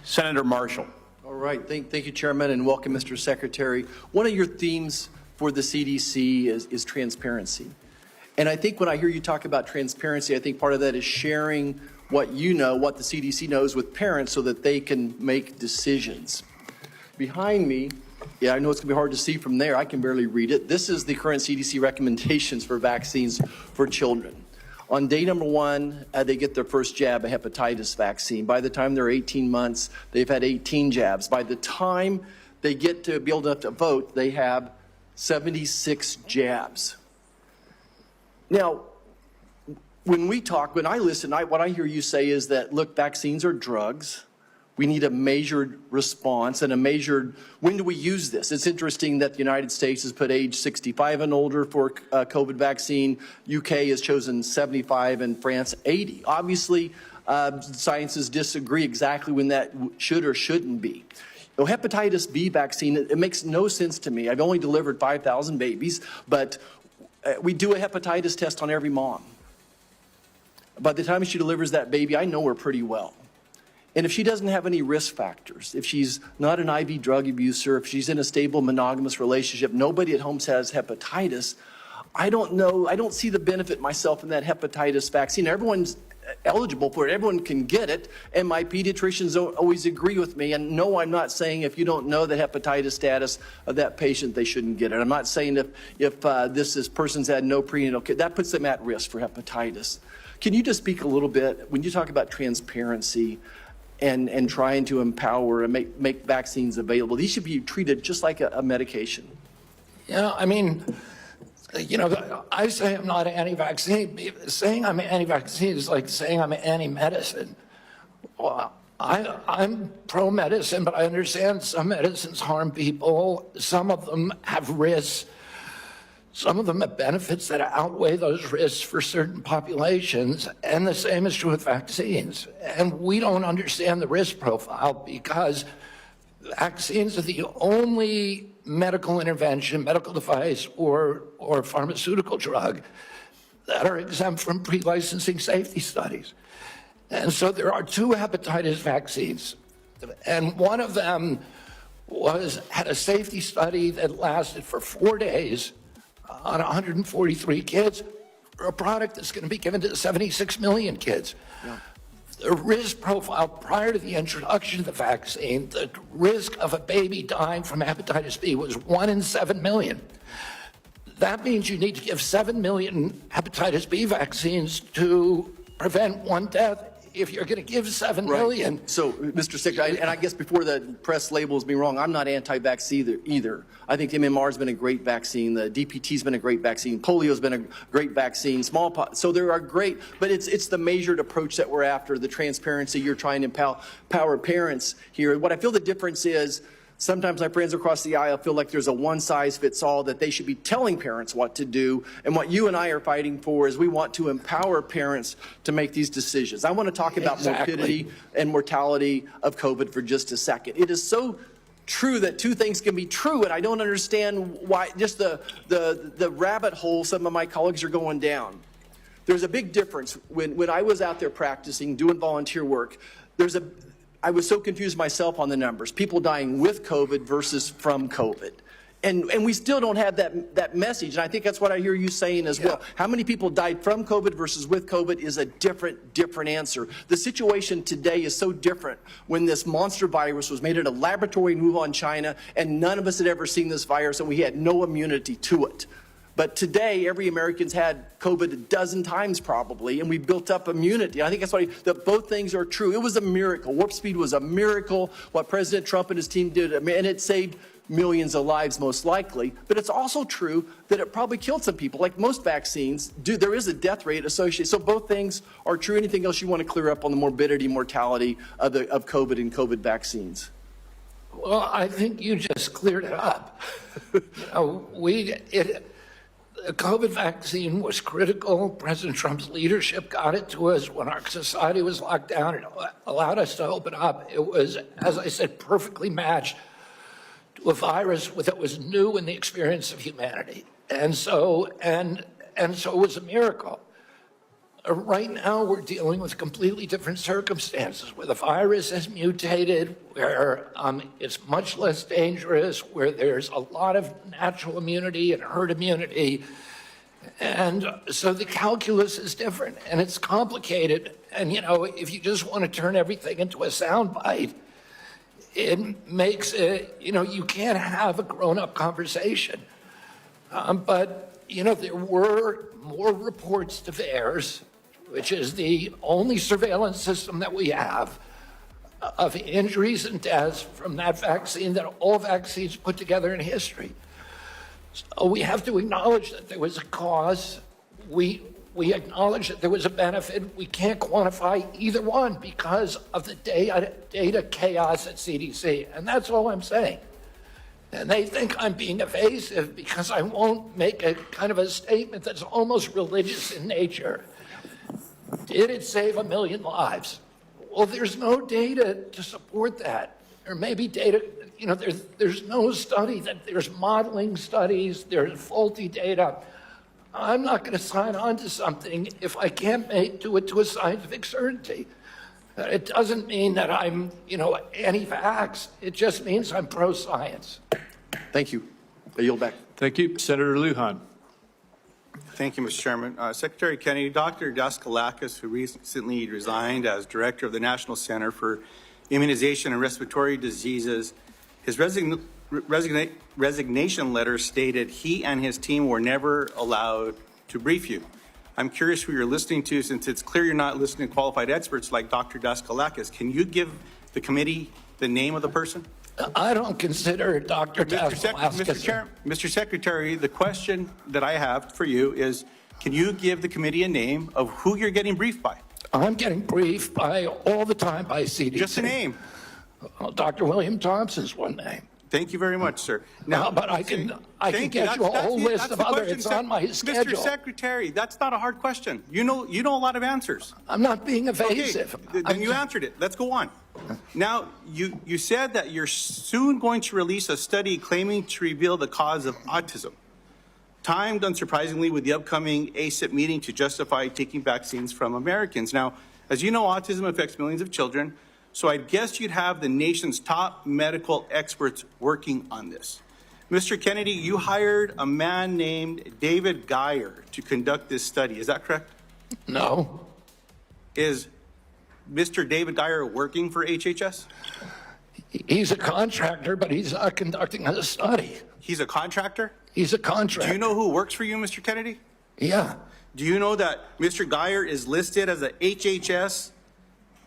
Speaker 20: Senator Marshall.
Speaker 1: All right. Thank you, Chairman, and welcome, Mr. Secretary. One of your themes for the CDC is transparency. And I think when I hear you talk about transparency, I think part of that is sharing what you know, what the CDC knows with parents so that they can make decisions. Behind me, yeah, I know it's going to be hard to see from there. I can barely read it. This is the current CDC recommendations for vaccines for children. On day number 1, they get their first jab, a hepatitis vaccine. By the time they're 18 months, they've had 18 jabs. By the time they get to be able to vote, they have 76 jabs. Now, when we talk, when I listen, what I hear you say is that, look, vaccines are drugs. We need a measured response and a measured, when do we use this? It's interesting that the United States has put age 65 and older for COVID vaccine. UK has chosen 75 and France 80. Obviously, scientists disagree exactly when that should or shouldn't be. You know, hepatitis B vaccine, it makes no sense to me. I've only delivered 5,000 babies, but we do a hepatitis test on every mom. By the time she delivers that baby, I know her pretty well. And if she doesn't have any risk factors, if she's not an IV drug abuser, if she's in a stable monogamous relationship, nobody at home has hepatitis, I don't know, I don't see the benefit myself in that hepatitis vaccine. Everyone's eligible for it, everyone can get it, and my pediatricians always agree with me. And no, I'm not saying if you don't know the hepatitis status of that patient, they shouldn't get it. I'm not saying if this person's had no prenatal care, that puts them at risk for hepatitis. Can you just speak a little bit, when you talk about transparency and trying to empower and make vaccines available, these should be treated just like a medication?
Speaker 4: Yeah, I mean, you know, I say I'm not anti-vaccine. Saying I'm anti-vaccine is like saying I'm anti-medicine. Well, I'm pro-medicine, but I understand some medicines harm people. Some of them have risks. Some of them have benefits that outweigh those risks for certain populations, and the same is true with vaccines. And we don't understand the risk profile because vaccines are the only medical intervention, medical device, or pharmaceutical drug that are exempt from pre-licensing safety studies. And so there are 2 hepatitis vaccines, and one of them had a safety study that lasted for 4 days on 143 kids for a product that's going to be given to 76 million kids. Yeah. The risk profile prior to the introduction of the vaccine, the risk of a baby dying from hepatitis B was 1 in 7 million. That means you need to give 7 million hepatitis B vaccines to prevent 1 death if you're going to give 7 million.
Speaker 1: So, Mr. Secretary, and I guess before the press labels me wrong, I'm not anti-vaccine either. I think MMR has been a great vaccine. The DPT has been a great vaccine. Polio has been a great vaccine. Smallpox. So there are great, but it's the measured approach that we're after, the transparency. You're trying to empower parents here. What I feel the difference is, Sometimes my friends across the aisle feel like there's a one-size-fits-all, that they should be telling parents what to do. And what you and I are fighting for is we want to empower parents to make these decisions. I want to talk about morbidity and mortality of COVID for just a second. It is so true that two things can be true, and I don't understand why, just the rabbit hole some of my colleagues are going down. There's a big difference. When I was out there practicing, doing volunteer work, I was so confused myself on the numbers. People dying with COVID versus from COVID. And we still don't have that message. And I think that's what I hear you saying as well. How many people died from COVID versus with COVID is a different answer. The situation today is so different when this monster virus was made in a laboratory in Wuhan, China, and none of us had ever seen this virus, and we had no immunity to it. But today, every American's had COVID a dozen times probably, and we built up immunity. I think that's why that both things are true. It was a miracle. Warp speed was a miracle, what President Trump and his team did, and it saved millions of lives most likely. But it's also true that it probably killed some people. Like most vaccines do, there is a death rate associated. So both things are true. Anything else you want to clear up on the morbidity, mortality of COVID and COVID vaccines?
Speaker 4: Well, I think you just cleared it up. The COVID vaccine was critical. President Trump's leadership got it to us when our society was locked down. It allowed us to open up. It was, as I said, perfectly matched to a virus that was new in the experience of humanity. And so it was a miracle. Right now, we're dealing with completely different circumstances, where the virus has mutated, where it's much less dangerous, where there's a lot of natural immunity and herd immunity. And so the calculus is different, and it's complicated. And, if you just want to turn everything into a soundbite, it makes it, you can't have a grown-up conversation. But, there were more reports to VAERS, which is the only surveillance system that we have, of injuries and deaths from that vaccine that all vaccines put together in history. So we have to acknowledge that there was a cause. We acknowledge that there was a benefit. We can't quantify either one because of the data chaos at CDC. And that's all I'm saying. And they think I'm being evasive because I won't make a kind of a statement that's almost religious in nature. Did it save 1 million lives? Well, there's no data to support that. There may be data, there's no study, there's modeling studies, there's faulty data. I'm not going to sign on to something if I can't do it to a scientific certainty. It doesn't mean that I'm, anti-vax. It just means I'm pro-science.
Speaker 1: Thank you. I yield back.
Speaker 2: Thank you. Senator Lujan.
Speaker 3: Thank you, Mr. Chairman. Secretary Kennedy, Dr. Daskalakis, who recently resigned as director of the National Center for Immunization and Respiratory Diseases, his resignation letter stated he and his team were never allowed to brief you. I'm curious who you're listening to, since it's clear you're not listening to qualified experts like Dr. Daskalakis. Can you give the committee the name of the person?
Speaker 4: I don't consider Dr. Daskalakis.
Speaker 3: Mr. Secretary, the question that I have for you is, can you give the committee a name of who you're getting briefed by?
Speaker 4: I'm getting briefed by all the time by CDC.
Speaker 3: Just a name.
Speaker 4: Well, Dr. William Thompson's one name.
Speaker 3: Thank you very much, sir. Now,
Speaker 4: but I can get you a whole list of others. It's on my schedule.
Speaker 3: Mr. Secretary, that's not a hard question. You know a lot of answers.
Speaker 4: I'm not being evasive.
Speaker 3: Okay, then you answered it. Let's go on. Now, you said that you're soon going to release a study claiming to reveal the cause of autism, timed unsurprisingly with the upcoming ACIP meeting to justify taking vaccines from Americans. Now, as you know, autism affects millions of children, so I guess you'd have the nation's top medical experts working on this. Mr. Kennedy, you hired a man named David Geyer to conduct this study. Is that correct?
Speaker 4: No.
Speaker 3: Is Mr. David Geyer working for HHS?
Speaker 4: He's a contractor, but he's not conducting a study.
Speaker 3: He's a contractor?
Speaker 4: He's a contractor.
Speaker 3: Do you know who works for you, Mr. Kennedy?
Speaker 4: Yeah.
Speaker 3: Do you know that Mr. Geyer is listed as a HHS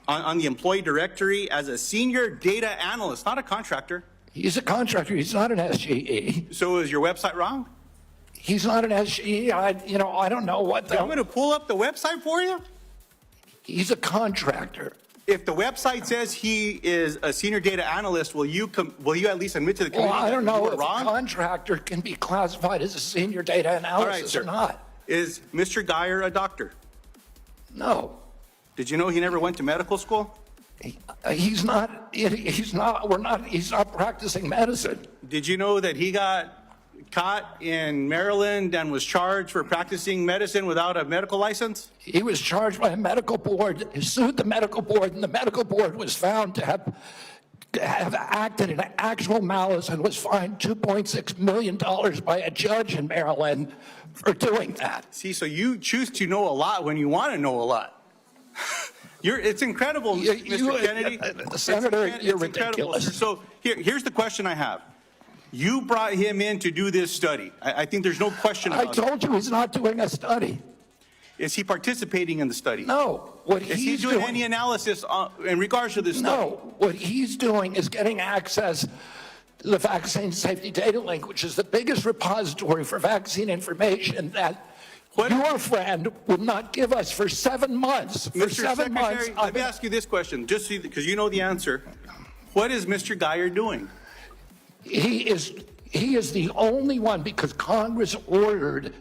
Speaker 3: on the employee directory as a senior data analyst, not a contractor?
Speaker 4: He's a contractor. He's not an SGE.
Speaker 3: So is your website wrong?
Speaker 4: He's not an SGE. I don't know what.
Speaker 3: I'm going to pull up the website for you.
Speaker 4: He's a contractor.
Speaker 3: If the website says he is a senior data analyst, will you at least admit to the committee
Speaker 4: Well, I don't
Speaker 3: that you
Speaker 4: know
Speaker 3: were
Speaker 4: if
Speaker 3: wrong?
Speaker 4: a contractor can be classified as a senior data
Speaker 3: All right,
Speaker 4: analysis
Speaker 3: sir.
Speaker 4: or not.
Speaker 3: Is Mr. Geyer a doctor?
Speaker 4: No.
Speaker 3: Did you know he never went to medical school?
Speaker 4: He's not practicing medicine.
Speaker 3: Did you know that he got caught in Maryland and was charged for practicing medicine without a medical license?
Speaker 4: He was charged by a medical board, sued the medical board, and the medical board was found to have acted in actual malice and was fined $2.6 million by a judge in Maryland for doing that.
Speaker 3: See, so you choose to know a lot when you want to know a lot. It's incredible, Mr. Kennedy.
Speaker 4: Senator, you're
Speaker 3: it's incredible,
Speaker 4: ridiculous.
Speaker 3: sir. So here's the question I have. You brought him in to do this study. I think there's no question about it.
Speaker 4: I told you he's not doing a study.
Speaker 3: Is he participating in the study?
Speaker 4: No. What
Speaker 3: Is he doing any analysis in regards to this study?
Speaker 4: No. What he's doing is getting access to the Vaccine Safety Data Link, which is the biggest repository for vaccine information that your friend would not give us for 7 months. For
Speaker 3: Mr.
Speaker 4: 7 months.
Speaker 3: Secretary, let me ask you this question, just because you know the answer. What is Mr. Geyer doing?
Speaker 4: He is the only one, because Congress ordered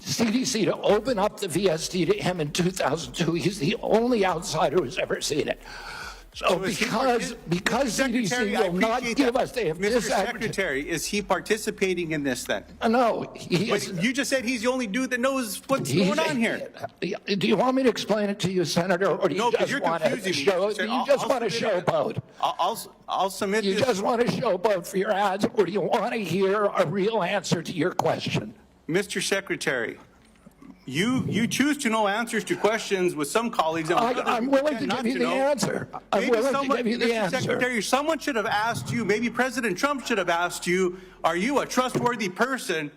Speaker 4: CDC to open up the VSD to him in 2002. He's the only outsider who's ever seen it. So because CDC will not give us, they have
Speaker 3: Mr. Secretary, is he participating in this then?
Speaker 4: No,
Speaker 3: you just said he's the only dude that knows what's going on here.
Speaker 4: Do you want me to explain it to you, Senator, or do you just want to show? Do you just want to showboat?
Speaker 3: I'll submit.
Speaker 4: You just want to showboat for your ads, or do you want to hear a real answer to your question?
Speaker 3: Mr. Secretary, you choose to know answers to questions with some colleagues. And
Speaker 4: I'm willing to give you the answer. I'm willing to give you the answer.
Speaker 3: Mr. Secretary, someone should have asked you, maybe President Trump should have asked you, are you a trustworthy person?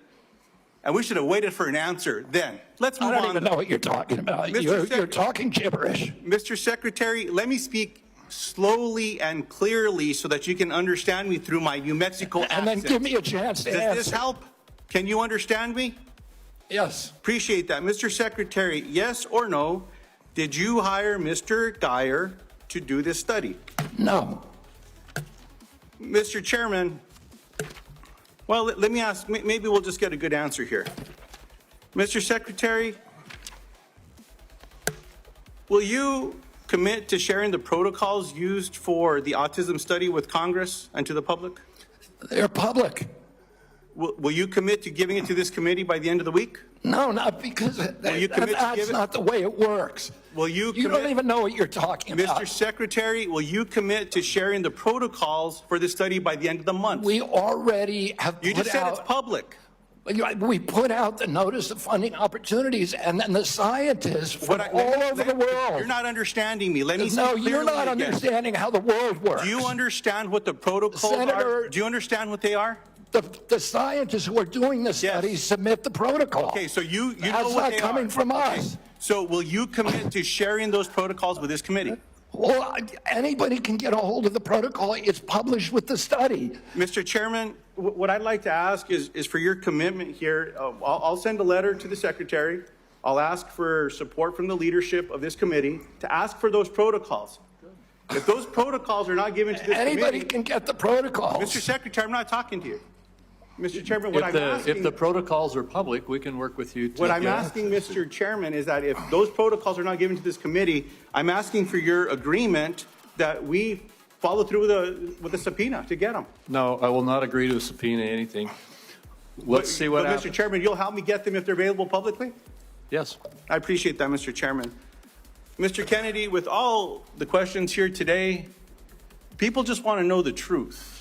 Speaker 3: And we should have waited for an answer then. Let's move on.
Speaker 4: I don't even know what you're talking about. You're talking gibberish.
Speaker 3: Mr. Secretary, let me speak slowly and clearly so that you can understand me through my New Mexico accent.
Speaker 4: And then give me a chance to answer.
Speaker 3: Does this help? Can you understand me?
Speaker 4: Yes.
Speaker 3: Appreciate that. Mr. Secretary, yes or no, did you hire Mr. Geyer to do this study?
Speaker 4: No.
Speaker 3: Mr. Chairman, well, let me ask, maybe we'll just get a good answer here. Mr. Secretary, will you commit to sharing the protocols used for the autism study with Congress and to the public?
Speaker 4: They're public.
Speaker 3: Will you commit to giving it to this committee by the end of the week?
Speaker 4: No, not because that's not the way it works.
Speaker 3: Will you
Speaker 4: don't even know what you're talking about.
Speaker 3: Mr. Secretary, will you commit to sharing the protocols for the study by the end of the month?
Speaker 4: We already have
Speaker 3: You just said it's public.
Speaker 4: We put out the notice of funding opportunities, and then the scientists from all over the world.
Speaker 3: You're not understanding me. Let me
Speaker 4: No,
Speaker 3: speak
Speaker 4: you're
Speaker 3: clearly
Speaker 4: not
Speaker 3: again.
Speaker 4: understanding how the world works.
Speaker 3: Do you understand what the protocols are? Do you understand what they are?
Speaker 4: The scientists who are doing the studies submit the protocol.
Speaker 3: Okay, so you know
Speaker 4: That's
Speaker 3: what
Speaker 4: not
Speaker 3: they
Speaker 4: coming
Speaker 3: are.
Speaker 4: from
Speaker 3: Okay,
Speaker 4: us.
Speaker 3: so will you commit to sharing those protocols with this committee?
Speaker 4: Well, anybody can get a hold of the protocol. It's published with the study.
Speaker 3: Mr. Chairman, what I'd like to ask is for your commitment here. I'll send a letter to the Secretary. I'll ask for support from the leadership of this committee to ask for those protocols. If those protocols are not given to this
Speaker 4: Anybody
Speaker 3: committee,
Speaker 4: can get the protocols.
Speaker 3: Mr. Secretary, I'm not talking to you. Mr. Chairman, what I'm asking...
Speaker 2: If the protocols are public, we can work with you to...
Speaker 3: What I'm asking, Mr. Chairman, is that if those protocols are not given to this committee, I'm asking for your agreement that we follow through with the subpoena to get them.
Speaker 2: No, I will not agree to subpoena anything. Let's see what happens.
Speaker 3: Mr. Chairman, you'll help me get them if they're available publicly?
Speaker 2: Yes.
Speaker 3: I appreciate that, Mr. Chairman. Mr. Kennedy, with all the questions here today, people just want to know the truth.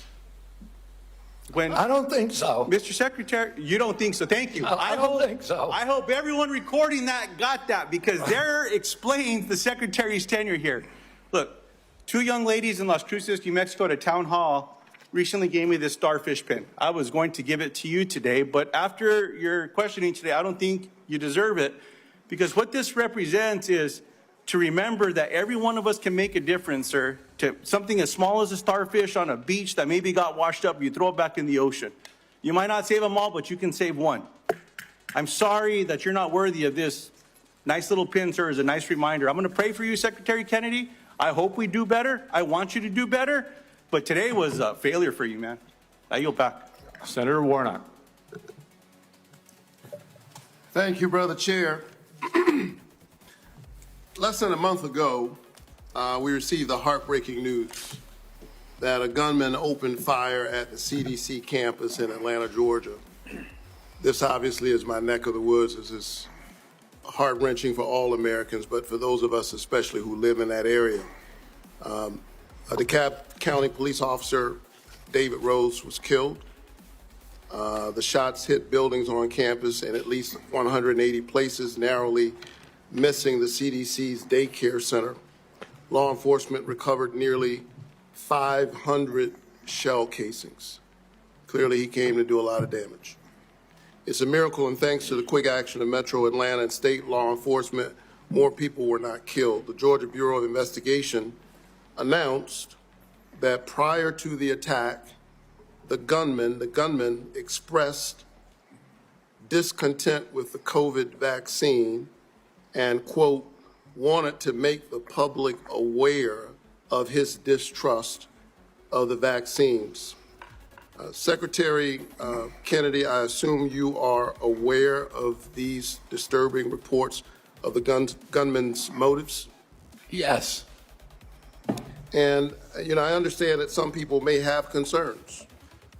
Speaker 4: I don't think so.
Speaker 3: Mr. Secretary, you don't think so. Thank you.
Speaker 4: I don't think so.
Speaker 3: I hope everyone recording that got that, because there explains the Secretary's tenure here. Look, 2 young ladies in Las Cruces, New Mexico at a town hall recently gave me this starfish pin. I was going to give it to you today, but after your questioning today, I don't think you deserve it, because what this represents is to remember that every one of us can make a difference, sir, to something as small as a starfish on a beach that maybe got washed up, you throw it back in the ocean. You might not save them all, but you can save one. I'm sorry that you're not worthy of this nice little pin, sir, as a nice reminder. I'm going to pray for you, Secretary Kennedy. I hope we do better. I want you to do better. But today was a failure for you, man. I yield back.
Speaker 2: Senator Warnock.
Speaker 5: Thank you, Brother Chair. Less than a month ago, we received the heartbreaking news that a gunman opened fire at the CDC campus in Atlanta, Georgia. This obviously is my neck of the woods. This is heart-wrenching for all Americans, but for those of us especially who live in that area. A DeKalb County police officer, David Rose, was killed. The shots hit buildings on campus in at least 180 places, narrowly missing the CDC's daycare center. Law enforcement recovered nearly 500 shell casings. Clearly, he came to do a lot of damage. It's a miracle, and thanks to the quick action of Metro Atlanta and state law enforcement, more people were not killed. The Georgia Bureau of Investigation announced that prior to the attack, the gunman expressed discontent with the COVID vaccine and, quote, wanted to make the public aware of his distrust of the vaccines. Secretary Kennedy, I assume you are aware of these disturbing reports of the gunman's motives?
Speaker 4: Yes.
Speaker 5: And, I understand that some people may have concerns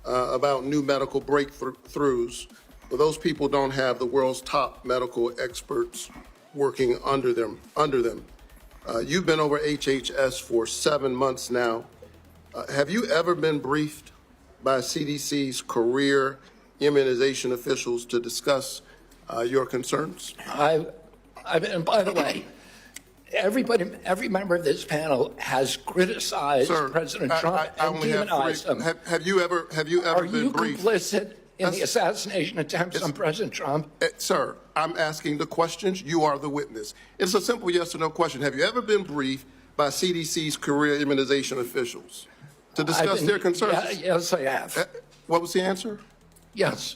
Speaker 5: about new medical breakthroughs, but those people don't have the world's top medical experts working under them. You've been over HHS for 7 months now. Have you ever been briefed by CDC's career immunization officials to discuss your concerns?
Speaker 4: And by the way, every member of this panel has criticized President Trump and demonized him.
Speaker 5: Have you ever
Speaker 4: Are
Speaker 5: been
Speaker 4: you
Speaker 5: briefed?
Speaker 4: complicit in the assassination attempts on President Trump?
Speaker 5: Sir, I'm asking the questions. You are the witness. It's a simple yes or no question. Have you ever been briefed by CDC's career immunization officials to discuss their concerns?
Speaker 4: Yes, I have.
Speaker 5: What was the answer?
Speaker 4: Yes.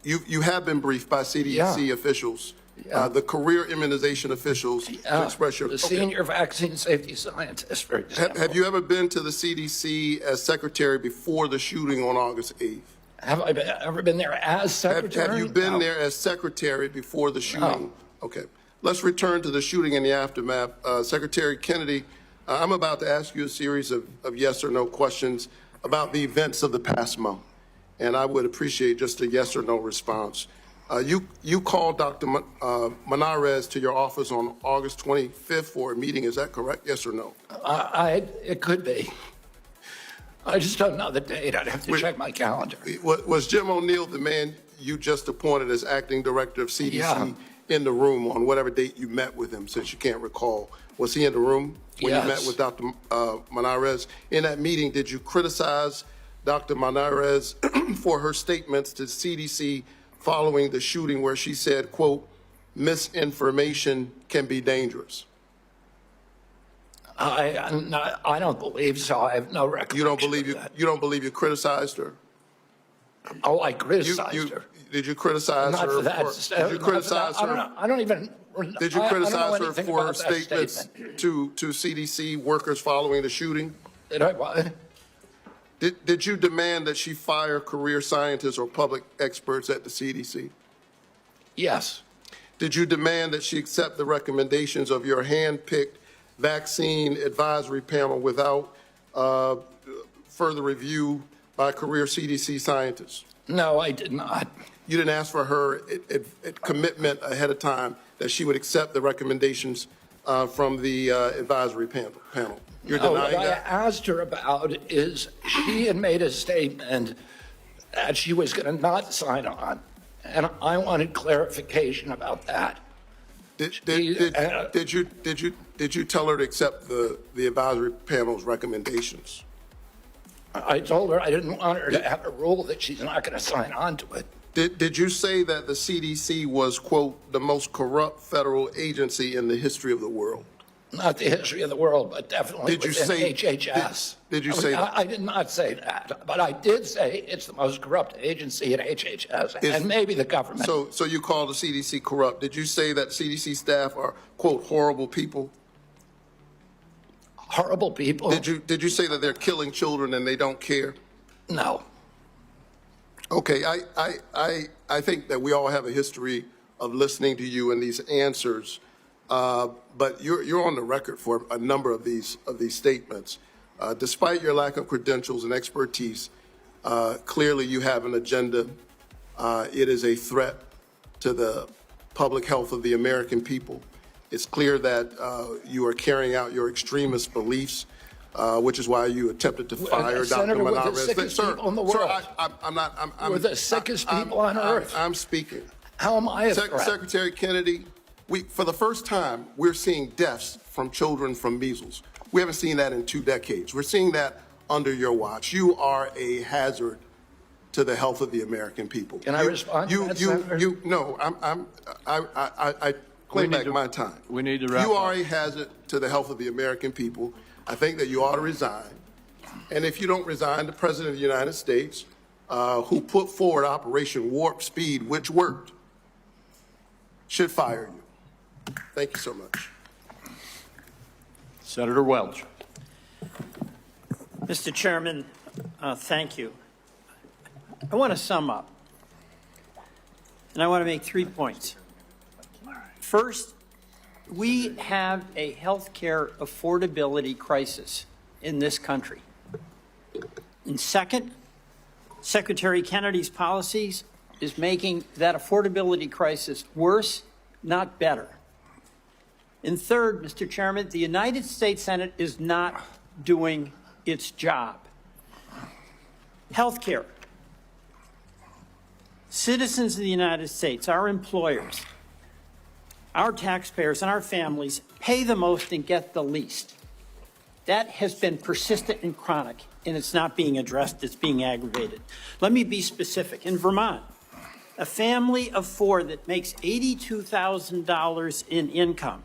Speaker 5: You have been briefed by CDC officials, the career immunization officials, to express your...
Speaker 4: The senior vaccine safety scientist, for example.
Speaker 5: Have you ever been to the CDC as secretary before the shooting on August 8th?
Speaker 4: Have I ever been there as secretary?
Speaker 5: Have you been there as secretary before the shooting? Okay. Let's return to the shooting and the aftermath. Secretary Kennedy, I'm about to ask you a series of yes or no questions about the events of the past month, and I would appreciate just a yes or no response. You called Dr. Manarez to your office on August 25th for a meeting. Is that correct? Yes or no?
Speaker 4: It could be. I just don't know the date. I'd have to check my calendar.
Speaker 5: Was Jim O'Neill the man you just appointed as acting director of CDC in the room on whatever date you met with him, since you can't recall? Was he in the room when you met with Dr. Manarez? In that meeting, did you criticize Dr. Manarez for her statements to CDC following the shooting where she said, quote, misinformation can be dangerous?
Speaker 4: I don't believe so. I have no recollection.
Speaker 5: You don't believe you criticized her?
Speaker 4: Oh, I criticized her.
Speaker 5: Did you criticize
Speaker 4: Not
Speaker 5: her?
Speaker 4: for that.
Speaker 5: Did you criticize her?
Speaker 4: I don't even.
Speaker 5: Did you criticize her for her
Speaker 4: statement
Speaker 5: statements to CDC workers following the shooting?
Speaker 4: Did I what?
Speaker 5: Did you demand that she fire career scientists or public experts at the CDC?
Speaker 4: Yes.
Speaker 5: Did you demand that she accept the recommendations of your hand-picked vaccine advisory panel without further review by career CDC scientists?
Speaker 4: No, I did not.
Speaker 5: You didn't ask for her commitment ahead of time that she would accept the recommendations from the advisory panel? You're denying
Speaker 4: what
Speaker 5: that?
Speaker 4: I asked her about is she had made a statement that she was going to not sign on, and I wanted clarification about that.
Speaker 5: Did you tell her to accept the advisory panel's recommendations?
Speaker 4: I told her I didn't want her to have a rule that she's not going to sign on to it.
Speaker 5: Did you say that the CDC was, quote, the most corrupt federal agency in the history of the world?
Speaker 4: Not the history of the world, but definitely
Speaker 5: Did you
Speaker 4: within
Speaker 5: say
Speaker 4: HHS.
Speaker 5: Did you say that?
Speaker 4: I did not say that, but I did say it's the most corrupt agency in HHS, and maybe the government.
Speaker 5: So you call the CDC corrupt. Did you say that CDC staff are, quote, horrible people?
Speaker 4: horrible people.
Speaker 5: Did you say that they're killing children and they don't care?
Speaker 4: No.
Speaker 5: Okay, I think that we all have a history of listening to you and these answers, but you're on the record for a number of these statements. Despite your lack of credentials and expertise, clearly you have an agenda. It is a threat to the public health of the American people. It's clear that you are carrying out your extremist beliefs, which is why you attempted to fire Dr.
Speaker 4: Senator, we're the
Speaker 5: Menarez.
Speaker 4: sickest people in the world.
Speaker 5: Sir,
Speaker 4: We're the sickest people on earth.
Speaker 5: I'm speaking.
Speaker 4: How am I a threat?
Speaker 5: Secretary Kennedy, for the first time, we're seeing deaths from children from measles. We haven't seen that in 2 decades. We're seeing that under your watch. You are a hazard to the health of the American people.
Speaker 4: Can I respond to that, Senator?
Speaker 5: No, I claim back my time.
Speaker 2: We need to wrap
Speaker 5: You
Speaker 2: up.
Speaker 5: are a hazard to the health of the American people. I think that you ought to resign. And if you don't resign, the President of the United States, who put forward Operation Warp Speed, which worked, should fire you. Thank you so much.
Speaker 2: Senator Welch.
Speaker 7: Mr. Chairman, thank you. I want to sum up, and I want to make 3 points. First, we have a health care affordability crisis in this country. And second, Secretary Kennedy's policies is making that affordability crisis worse, not better. And third, Mr. Chairman, the United States Senate is not doing its job. Health care. Citizens of the United States, our employers, our taxpayers, and our families pay the most and get the least. That has been persistent and chronic, and it's not being addressed, it's being aggravated. Let me be specific. In Vermont, a family of 4 that makes $82,000 in income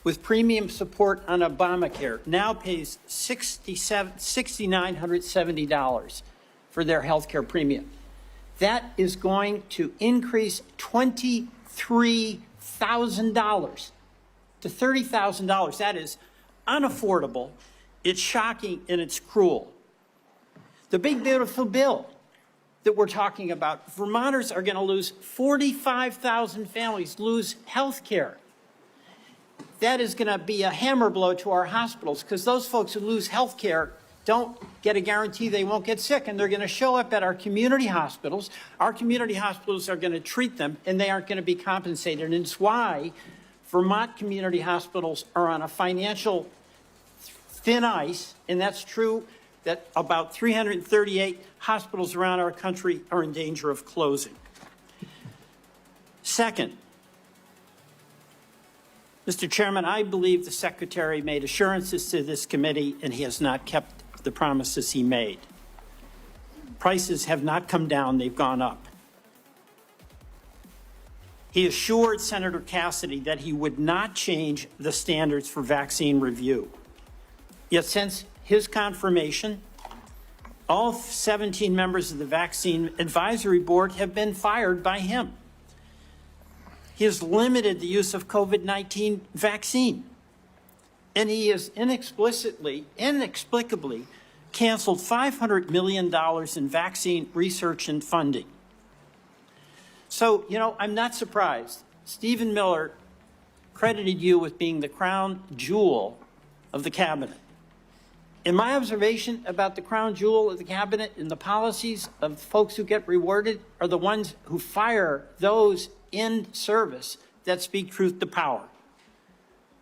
Speaker 7: with premium support on Obamacare now pays $6,970 for their health care premium. That is going to increase $23,000 to $30,000. That is unaffordable, it's shocking, and it's cruel. The big beautiful bill that we're talking about, Vermonters are going to lose 45,000 families lose health care. That is going to be a hammer blow to our hospitals because those folks who lose health care don't get a guarantee they won't get sick, and they're going to show up at our community hospitals. Our community hospitals are going to treat them, and they aren't going to be compensated. And it's why Vermont community hospitals are on a financial thin ice, and that's true that about 338 hospitals around our country are in danger of closing. Second, Mr. Chairman, I believe the Secretary made assurances to this committee, and he has not kept the promises he made. Prices have not come down, they've gone up. He assured Senator Cassidy that he would not change the standards for vaccine review. Yet since his confirmation, all 17 members of the Vaccine Advisory Board have been fired by him. He has limited the use of COVID-19 vaccine. And he has inexplicably canceled $500 million in vaccine research and funding. So, I'm not surprised. Stephen Miller credited you with being the crown jewel of the cabinet. And my observation about the crown jewel of the cabinet and the policies of folks who get rewarded are the ones who fire those in service that speak truth to power.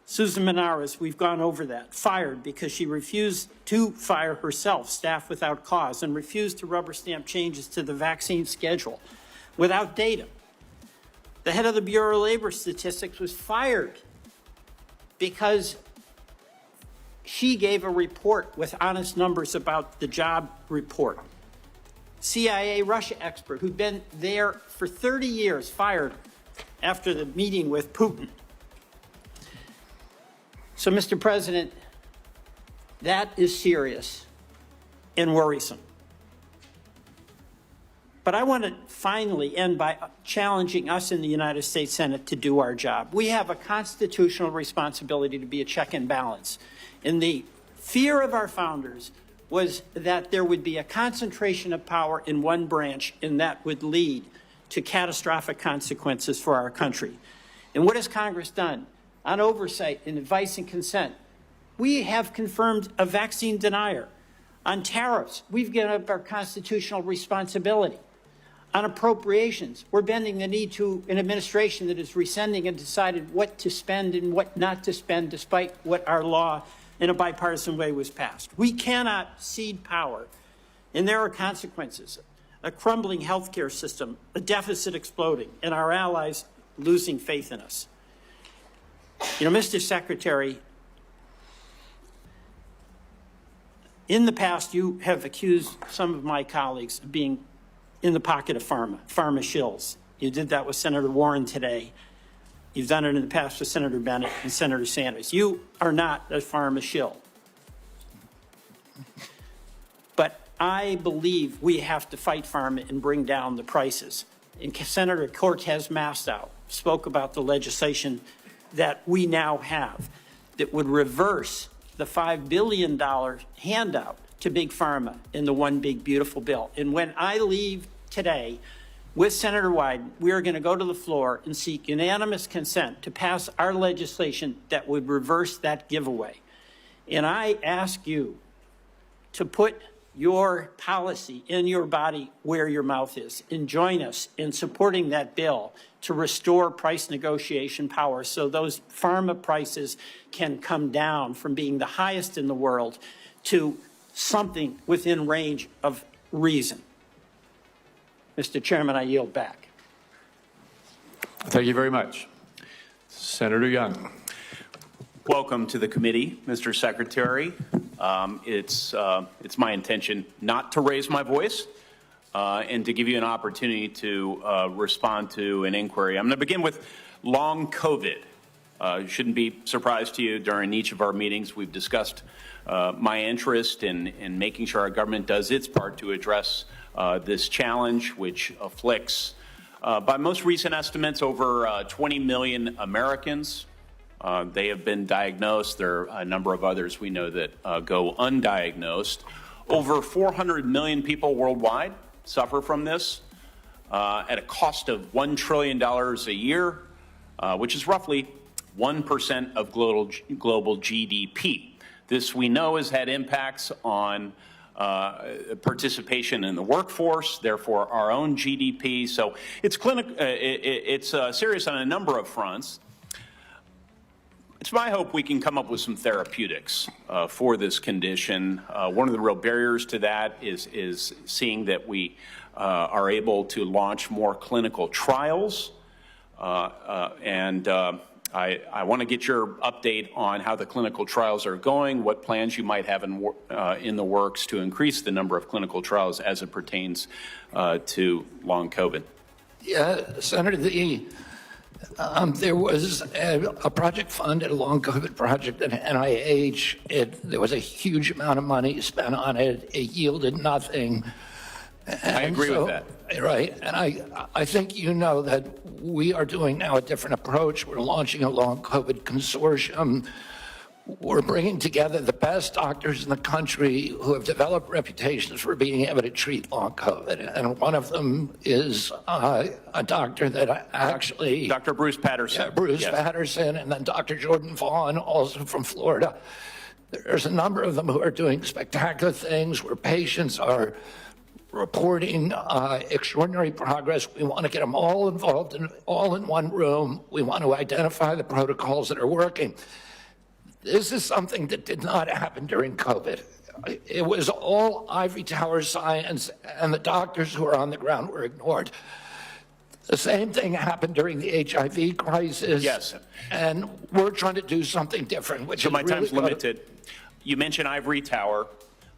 Speaker 7: Susan Menarez, we've gone over that, fired because she refused to fire herself, staff without cause, and refused to rubber stamp changes to the vaccine schedule without data. The head of the Bureau of Labor Statistics was fired because she gave a report with honest numbers about the job report. CIA Russia expert who'd been there for 30 years, fired after the meeting with Putin. So, Mr. President, that is serious and worrisome. But I want to finally end by challenging us in the United States Senate to do our job. We have a constitutional responsibility to be a check and balance. In the fear of our founders was that there would be a concentration of power in one branch, and that would lead to catastrophic consequences for our country. And what has Congress done? On oversight and advice and consent, we have confirmed a vaccine denier. On tariffs, we've given up our constitutional responsibility. On appropriations, we're bending the knee to an administration that is rescinding and decided what to spend and what not to spend, despite what our law in a bipartisan way was passed. We cannot cede power, and there are consequences. A crumbling healthcare system, a deficit exploding, and our allies losing faith in us. You know, Mr. Secretary, in the past, you have accused some of my colleagues of being in the pocket of pharma shills. You did that with Senator Warren today. You've done it in the past with Senator Bennett and Senator Sanders. You are not a pharma shill. But I believe we have to fight pharma and bring down the prices. And Senator Cortez Masto spoke about the legislation that we now have that would reverse the $5 billion handout to Big Pharma in the One Big Beautiful Bill. And when I leave today with Senator Wyden, we are going to go to the floor and seek unanimous consent to pass our legislation that would reverse that giveaway. And I ask you to put your policy in your body where your mouth is and join us in supporting that bill to restore price negotiation power so those pharma prices can come down from being the highest in the world to something within range of reason. Mr. Chairman, I yield back.
Speaker 2: Thank you very much. Senator Young.
Speaker 20: Welcome to the committee, Mr. Secretary. It's my intention not to raise my voice and to give you an opportunity to respond to an inquiry. I'm going to begin with long COVID. It shouldn't be a surprise to you. During each of our meetings, we've discussed my interest in making sure our government does its part to address this challenge, which afflicts, by most recent estimates, over 20 million Americans. They have been diagnosed. There are a number of others we know that go undiagnosed. Over 400 million people worldwide suffer from this at a cost of $1 trillion a year, which is roughly 1% of global GDP. This, we know, has had impacts on participation in the workforce, therefore our own GDP. So it's serious on a number of fronts. It's my hope we can come up with some therapeutics for this condition. One of the real barriers to that is seeing that we are able to launch more clinical trials. I want to get your update on how the clinical trials are going, what plans you might have in the works to increase the number of clinical trials as it pertains to long COVID.
Speaker 4: Yeah, Senator, there was a project funded, a long COVID project at NIH. There was a huge amount of money spent on it. It yielded nothing.
Speaker 20: I agree with that.
Speaker 4: Right. And I think you know that we are doing now a different approach. We're launching a long COVID consortium. We're bringing together the best doctors in the country who have developed reputations for being able to treat long COVID. And one of them is a doctor that actually...
Speaker 20: Dr. Bruce Patterson.
Speaker 4: Yeah, Bruce Patterson, and then Dr. Jordan Vaughn, also from Florida. There's a number of them who are doing spectacular things where patients are reporting extraordinary progress. We want to get them all involved, all in one room. We want to identify the protocols that are working. This is something that did not happen during COVID. It was all ivory tower science, and the doctors who are on the ground were ignored. The same thing happened during the HIV crisis.
Speaker 20: Yes.
Speaker 4: And we're trying to do something different, which
Speaker 20: so
Speaker 4: is
Speaker 20: my
Speaker 4: really
Speaker 20: time's limited. You mentioned ivory tower.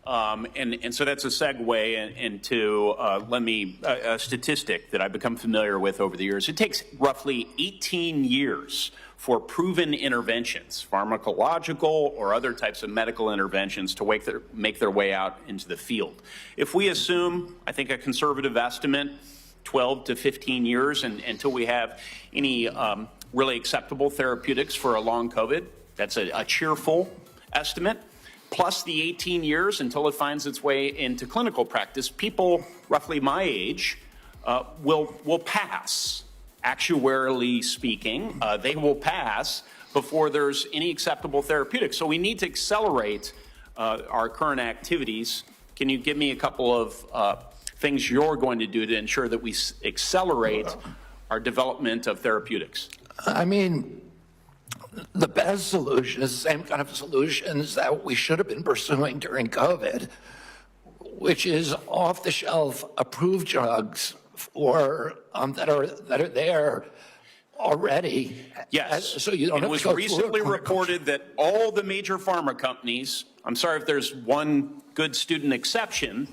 Speaker 20: And so that's a segue into a statistic that I've become familiar with over the years. It takes roughly 18 years for proven interventions, pharmacological or other types of medical interventions, to make their way out into the field. If we assume, I think a conservative estimate, 12 to 15 years until we have any really acceptable therapeutics for a long COVID, that's a cheerful estimate. plus the 18 years until it finds its way into clinical practice, people roughly my age will pass. Actuarially speaking, they will pass before there's any acceptable therapeutic. So we need to accelerate our current activities. Can you give me a couple of things you're going to do to ensure that we accelerate our development of therapeutics?
Speaker 4: I mean, the best solution is the same kind of solutions that we should have been pursuing during COVID, which is off-the-shelf approved drugs for that are there already.
Speaker 20: Yes.
Speaker 4: So you don't
Speaker 20: it
Speaker 4: have
Speaker 20: was
Speaker 4: to go
Speaker 20: recently
Speaker 4: through
Speaker 20: reported that all the major pharma companies, I'm sorry if there's one good student exception,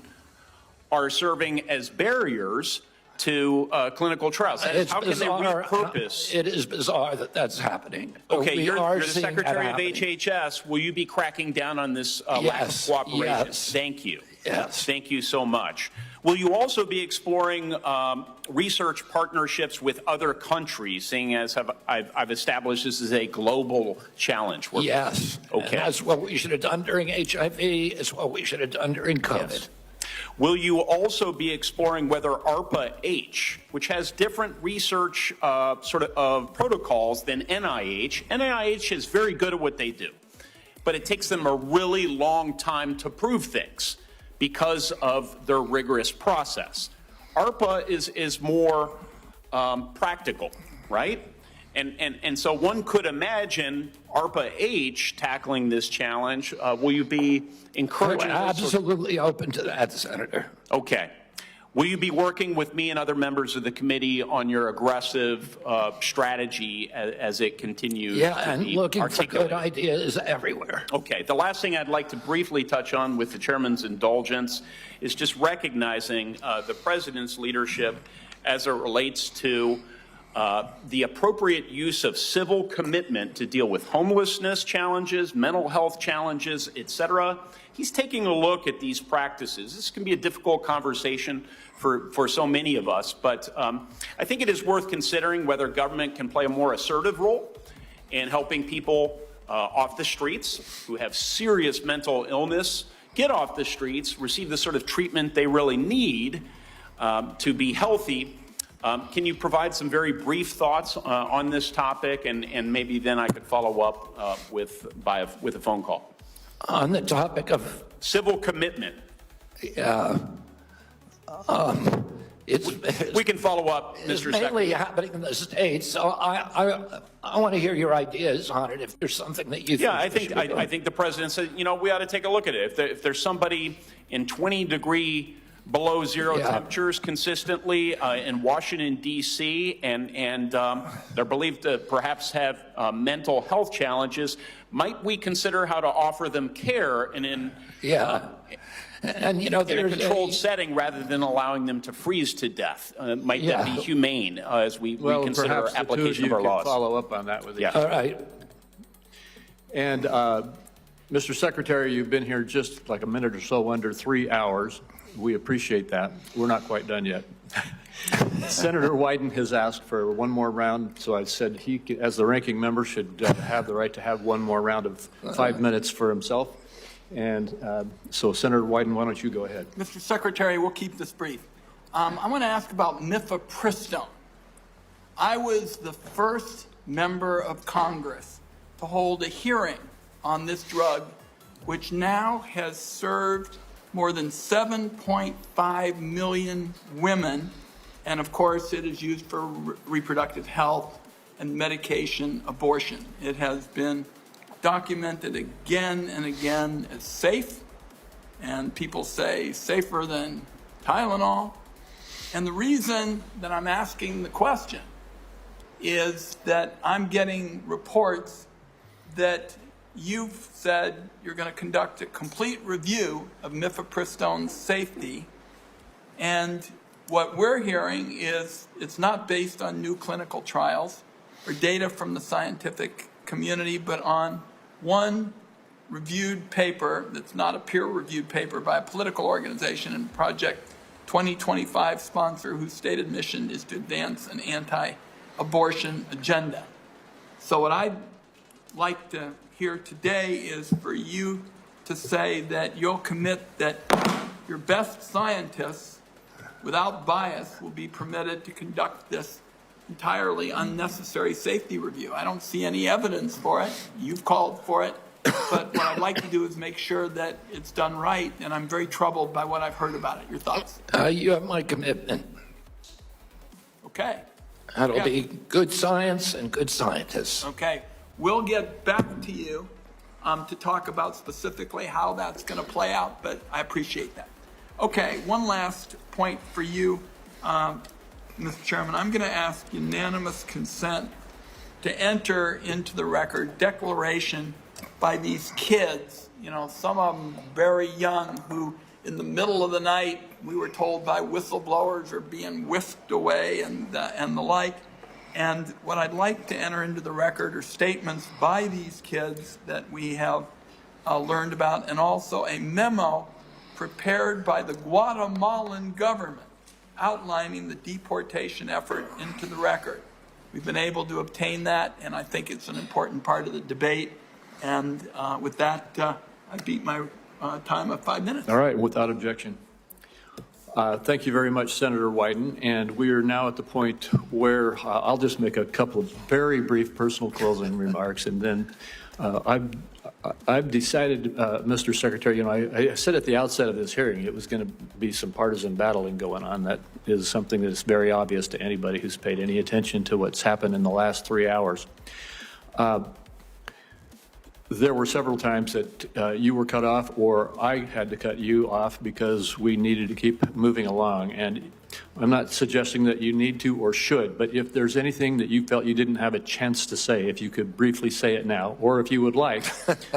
Speaker 20: are serving as barriers to clinical trials. How can they repurpose?
Speaker 4: It is bizarre that that's happening.
Speaker 20: Okay, you're the
Speaker 4: seeing that
Speaker 20: Secretary of
Speaker 4: happening.
Speaker 20: HHS. Will you be cracking down on this lack of cooperation?
Speaker 4: Yes.
Speaker 20: Thank you.
Speaker 4: Yes.
Speaker 20: Thank you so much. Will you also be exploring research partnerships with other countries, seeing as I've established this is a global challenge?
Speaker 4: Yes.
Speaker 20: Okay.
Speaker 4: And that's what we should have done during HIV. It's what we should have done during COVID.
Speaker 20: Yes. Will you also be exploring whether ARPA-H, which has different research protocols than NIH, NIH is very good at what they do, but it takes them a really long time to prove things because of their rigorous process. ARPA is more practical, right? And so one could imagine ARPA-H tackling this challenge. Will you be encouraging?
Speaker 4: We're absolutely open to that, Senator.
Speaker 20: Okay. Will you be working with me and other members of the committee on your aggressive strategy as it continues
Speaker 4: Yeah,
Speaker 20: to
Speaker 4: and
Speaker 20: be
Speaker 4: looking
Speaker 20: articulated?
Speaker 4: for good ideas everywhere.
Speaker 20: Okay. The last thing I'd like to briefly touch on with the chairman's indulgence is just recognizing the president's leadership as it relates to the appropriate use of civil commitment to deal with homelessness challenges, mental health challenges, et cetera. He's taking a look at these practices. This can be a difficult conversation for so many of us, but I think it is worth considering whether government can play a more assertive role in helping people off the streets who have serious mental illness get off the streets, receive the sort of treatment they really need to be healthy. Can you provide some very brief thoughts on this topic, and maybe then I could follow up with a phone call?
Speaker 4: On the topic of
Speaker 20: civil commitment.
Speaker 4: Yeah.
Speaker 20: We can follow up, Mr.
Speaker 4: It's
Speaker 20: Secretary.
Speaker 4: mainly happening in the States, so I want to hear your ideas on it if there's something that you think.
Speaker 20: Yeah, I think the president said, you know, we ought to take a look at it. If there's somebody in 20-degree below zero temperatures consistently in Washington, D.C., and they're believed to perhaps have mental health challenges, might we consider how to offer them care in
Speaker 4: and you know,
Speaker 20: in a controlled setting rather than allowing them to freeze to death? Might that be humane as we reconsider our application of our laws?
Speaker 2: Follow up on that with
Speaker 20: Yeah.
Speaker 4: All right.
Speaker 2: And Mr. Secretary, you've been here just like a minute or so under 3 hours. We appreciate that. We're not quite done yet. Senator Wyden has asked for one more round, so I said he, as the ranking member, should have the right to have one more round of 5 minutes for himself. And so, Senator Wyden, why don't you go ahead?
Speaker 8: Mr. Secretary, we'll keep this brief. I want to ask about mifepristone. I was the first member of Congress to hold a hearing on this drug, which now has served more than 7.5 million women, and of course it is used for reproductive health and medication abortion. It has been documented again and again as safe, and people say safer than Tylenol. And the reason that I'm asking the question is that I'm getting reports that you've said you're going to conduct a complete review of mifepristone's safety, and what we're hearing is it's not based on new clinical trials or data from the scientific community, but on one reviewed paper that's not a peer-reviewed paper by a political organization and Project 2025 sponsor whose stated mission is to advance an anti-abortion agenda. So what I'd like to here today is for you to say that you'll commit that your best scientists, without bias, will be permitted to conduct this entirely unnecessary safety review. I don't see any evidence for it. You've called for it. But what I'd like to do is make sure that it's done right, and I'm very troubled by what I've heard about it. Your thoughts?
Speaker 4: You have my commitment.
Speaker 8: Okay.
Speaker 4: That'll be good science and good scientists.
Speaker 8: Okay. We'll get back to you to talk about specifically how that's going to play out, but I appreciate that. Okay, one last point for you, Mr. Chairman. I'm going to ask unanimous consent to enter into the record declaration by these kids, you know, some of them very young, who in the middle of the night, we were told by whistleblowers, are being whisked away and the like. And what I'd like to enter into the record are statements by these kids that we have learned about, and also a memo prepared by the Guatemalan government outlining the deportation effort into the record. We've been able to obtain that, and I think it's an important part of the debate. And with that, I beat my time of 5 minutes.
Speaker 2: All right, without objection. Thank you very much, Senator Wyden. And we are now at the point where I'll just make a couple of very brief personal closing remarks, and then I've decided, Mr. Secretary, you know, I said at the outset of this hearing it was going to be some partisan battling going on. That is something that's very obvious to anybody who's paid any attention to what's happened in the last 3 hours. There were several times that you were cut off, or I had to cut you off because we needed to keep moving along. And I'm not suggesting that you need to or should, but if there's anything that you felt you didn't have a chance to say, if you could briefly say it now, or if you would like,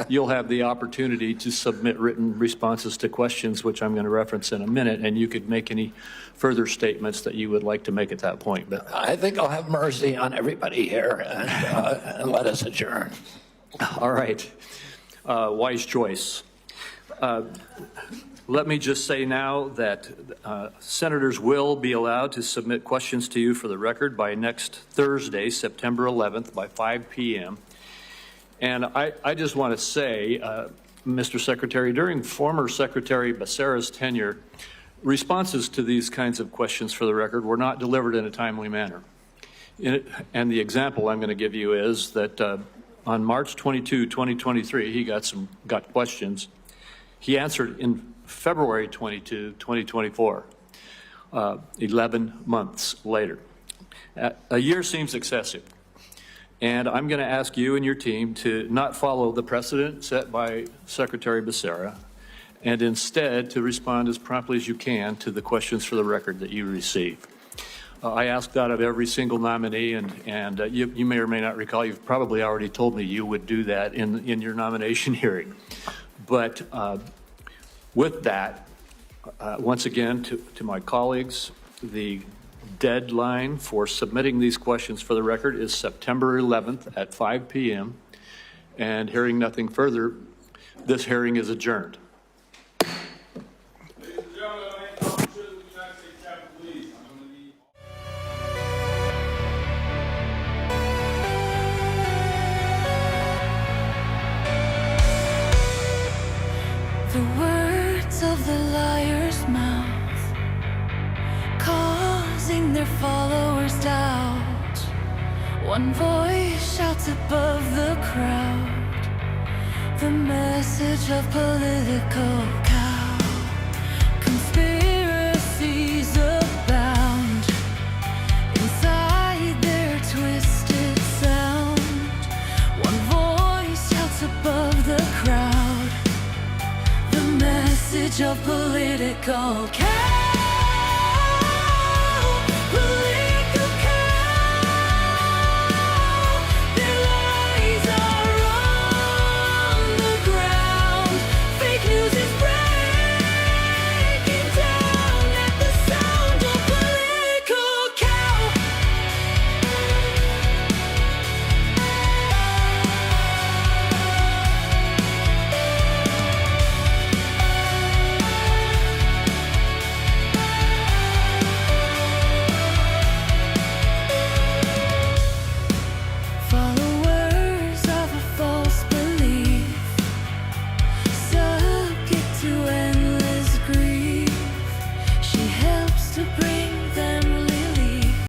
Speaker 2: you'll have the opportunity to submit written responses to questions, which I'm going to reference in a minute, and you could make any further statements that you would like to make at that point. But
Speaker 4: I think I'll have mercy on everybody here and let us adjourn.
Speaker 2: All right. Wise choice. Let me just say now that senators will be allowed to submit questions to you for the record by next Thursday, September 11th, by 5 p.m. And I just want to say, Mr. Secretary, during former Secretary Becerra's tenure, responses to these kinds of questions for the record were not delivered in a timely manner. And the example I'm going to give you is that on March 22, 2023, he got questions. He answered in February 22, 2024, 11 months later. A year seems excessive. And I'm going to ask you and your team to not follow the precedent set by Secretary Becerra, and instead to respond as promptly as you can to the questions for the record that you receive. I asked that of every single nominee, and you may or may not recall, you've probably already told me you would do that in your nomination hearing. But with that, once again, to my colleagues, the deadline for submitting these questions for the record is September 11th at 5 p.m. And hearing nothing further, this hearing is adjourned.
Speaker 10: The words of the liar's mouth, causing their followers doubt. One voice shouts above the crowd, the message of political cow. Conspiracies abound inside their twisted sound. One voice shouts above the crowd, the message of political chaos.